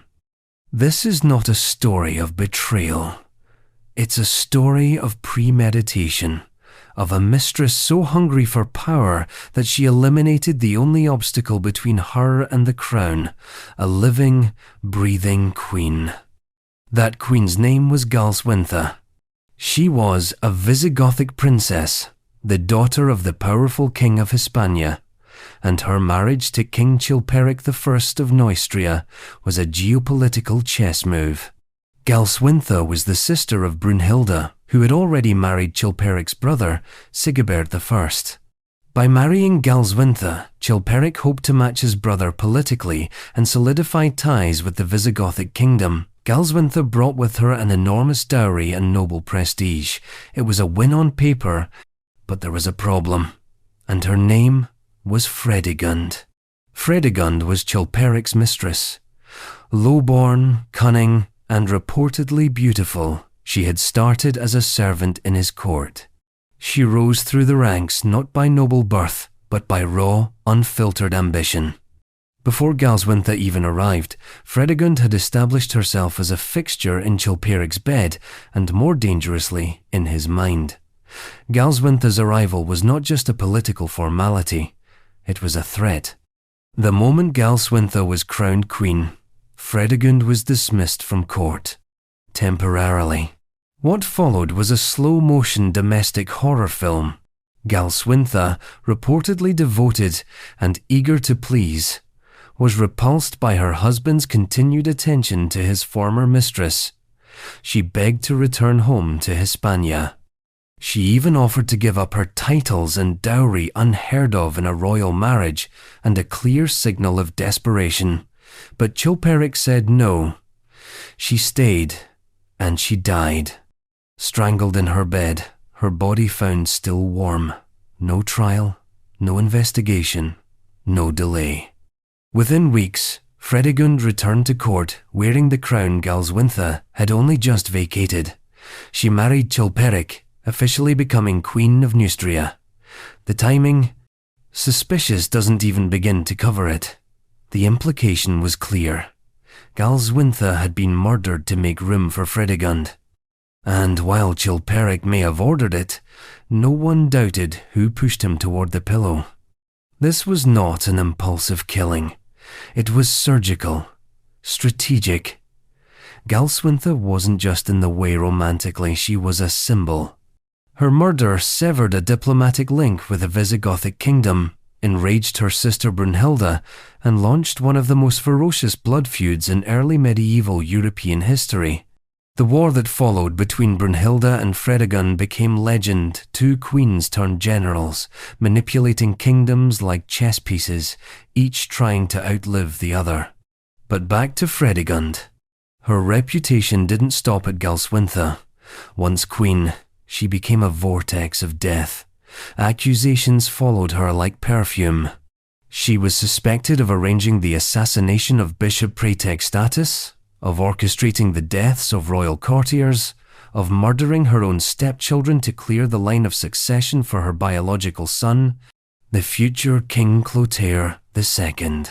This is not a story of betrayal. It's a story of premeditation, of a mistress so hungry for power that she eliminated the only obstacle between her and the crown, a living, breathing queen. That queen's name was Xuanzong. She was a Visigothic princess, the daughter of the powerful king of Hispania, and her marriage to King Chilperic I of Neustria was a geopolitical chess move. Xuanzong was the sister of Brunhilde, who had already married Chilperic's brother, Sigebert I. By marrying Xuanzong, Chilperic hoped to match his brother politically and solidify ties with the Visigothic kingdom. Xuanzong brought with her an enormous dowry and noble prestige. It was a win on paper, but there was a problem, and her name was Fredegund. Fredegund was Chilperic's mistress. Low-born, cunning, and reportedly beautiful, she had started as a servant in his court. She rose through the ranks not by noble birth, but by raw, unfiltered ambition. Before Xuanzong even arrived, Fredegund had established herself as a fixture in Chilperic's bed, and more dangerously, in his mind. Xuanzong's arrival was not just a political formality, it was a threat. The moment Xuanzong was crowned queen, Fredegund was dismissed from court. Temporarily. What followed was a slow-motion domestic horror film. Xuanzong, reportedly devoted and eager to please, was repulsed by her husband's continued attention to his former mistress. She begged to return home to Hispania. She even offered to give up her titles and dowry unheard of in a royal marriage, and a clear signal of desperation. But Chilperic said no. She stayed, and she died. Strangled in her bed, her body found still warm. No trial, no investigation, no delay. Within weeks, Fredegund returned to court wearing the crown Xuanzong had only just vacated. She married Chilperic, officially becoming Queen of Neustria. The timing, suspicious doesn't even begin to cover it. The implication was clear. Xuanzong had been murdered to make room for Fredegund. And while Chilperic may have ordered it, no one doubted who pushed him toward the pillow. This was not an impulsive killing. It was surgical, strategic. Xuanzong wasn't just in the way romantically, she was a symbol. Her murder severed a diplomatic link with the Visigothic kingdom, enraged her sister Brunhilde, and launched one of the most ferocious blood feuds in early medieval European history. The war that followed between Brunhilde and Fredegund became legend. Two queens turned generals, manipulating kingdoms like chess pieces, each trying to outlive the other. But back to Fredegund. Her reputation didn't stop at Galswintha. Once queen, she became a vortex of death. Accusations followed her like perfume. She was suspected of arranging the assassination of Bishop Praetextatus, of orchestrating the deaths of royal courtiers, of murdering her own stepchildren to clear the line of succession for her biological son, the future King Clotaire II.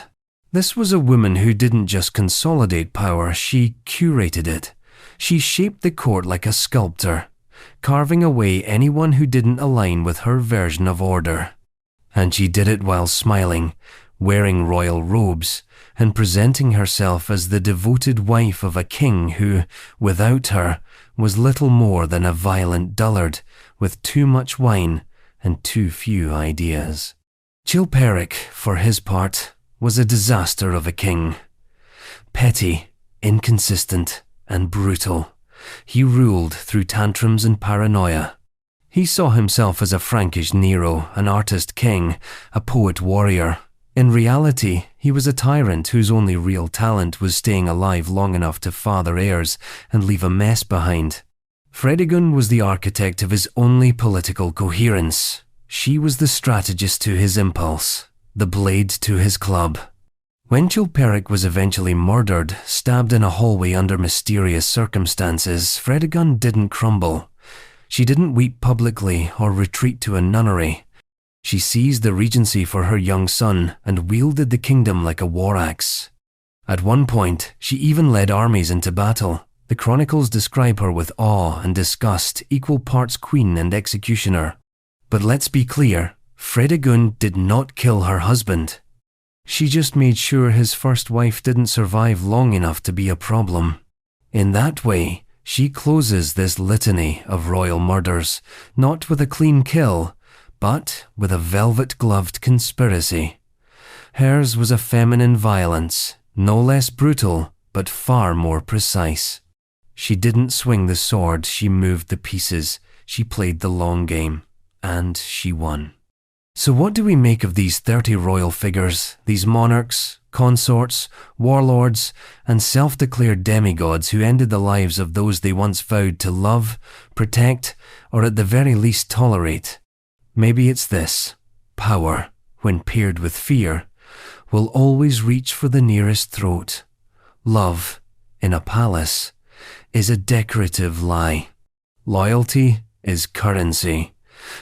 This was a woman who didn't just consolidate power, she curated it. She shaped the court like a sculptor, carving away anyone who didn't align with her version of order. And she did it while smiling, wearing royal robes, and presenting herself as the devoted wife of a king who, without her, was little more than a violent dullard with too much wine and too few ideas. Chilperic, for his part, was a disaster of a king. Petty, inconsistent, and brutal, he ruled through tantrums and paranoia. He saw himself as a Frankish Nero, an artist king, a poet warrior. In reality, he was a tyrant whose only real talent was staying alive long enough to father heirs and leave a mess behind. Fredegund was the architect of his only political coherence. She was the strategist to his impulse, the blade to his club. When Chilperic was eventually murdered, stabbed in a hallway under mysterious circumstances, Fredegund didn't crumble. She didn't weep publicly or retreat to a nunnery. She seized the regency for her young son and wielded the kingdom like a war axe. At one point, she even led armies into battle. The chronicles describe her with awe and disgust, equal parts queen and executioner. But let's be clear, Fredegund did not kill her husband. She just made sure his first wife didn't survive long enough to be a problem. In that way, she closes this litany of royal murders, not with a clean kill, but with a velvet-gloved conspiracy. Hers was a feminine violence, no less brutal, but far more precise. She didn't swing the sword, she moved the pieces, she played the long game, and she won. So what do we make of these 30 royal figures, these monarchs, consorts, warlords, and self-declared demigods who ended the lives of those they once vowed to love, protect, or at the very least tolerate? Maybe it's this: power, when paired with fear, will always reach for the nearest throat. Love, in a palace, is a decorative lie. Loyalty is currency,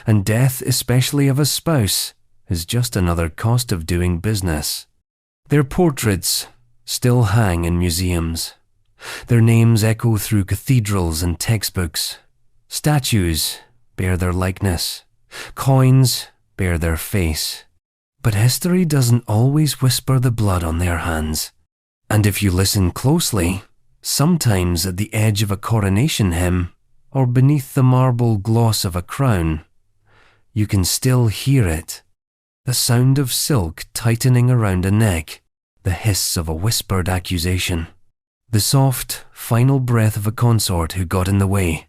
and death, especially of a spouse, is just another cost of doing business. Their portraits still hang in museums. Their names echo through cathedrals and textbooks. Statues bear their likeness. Coins bear their face. But history doesn't always whisper the blood on their hands. And if you listen closely, sometimes at the edge of a coronation hymn, or beneath the marble gloss of a crown, you can still hear it. The sound of silk tightening around a neck, the hiss of a whispered accusation, the soft, final breath of a consort who got in the way.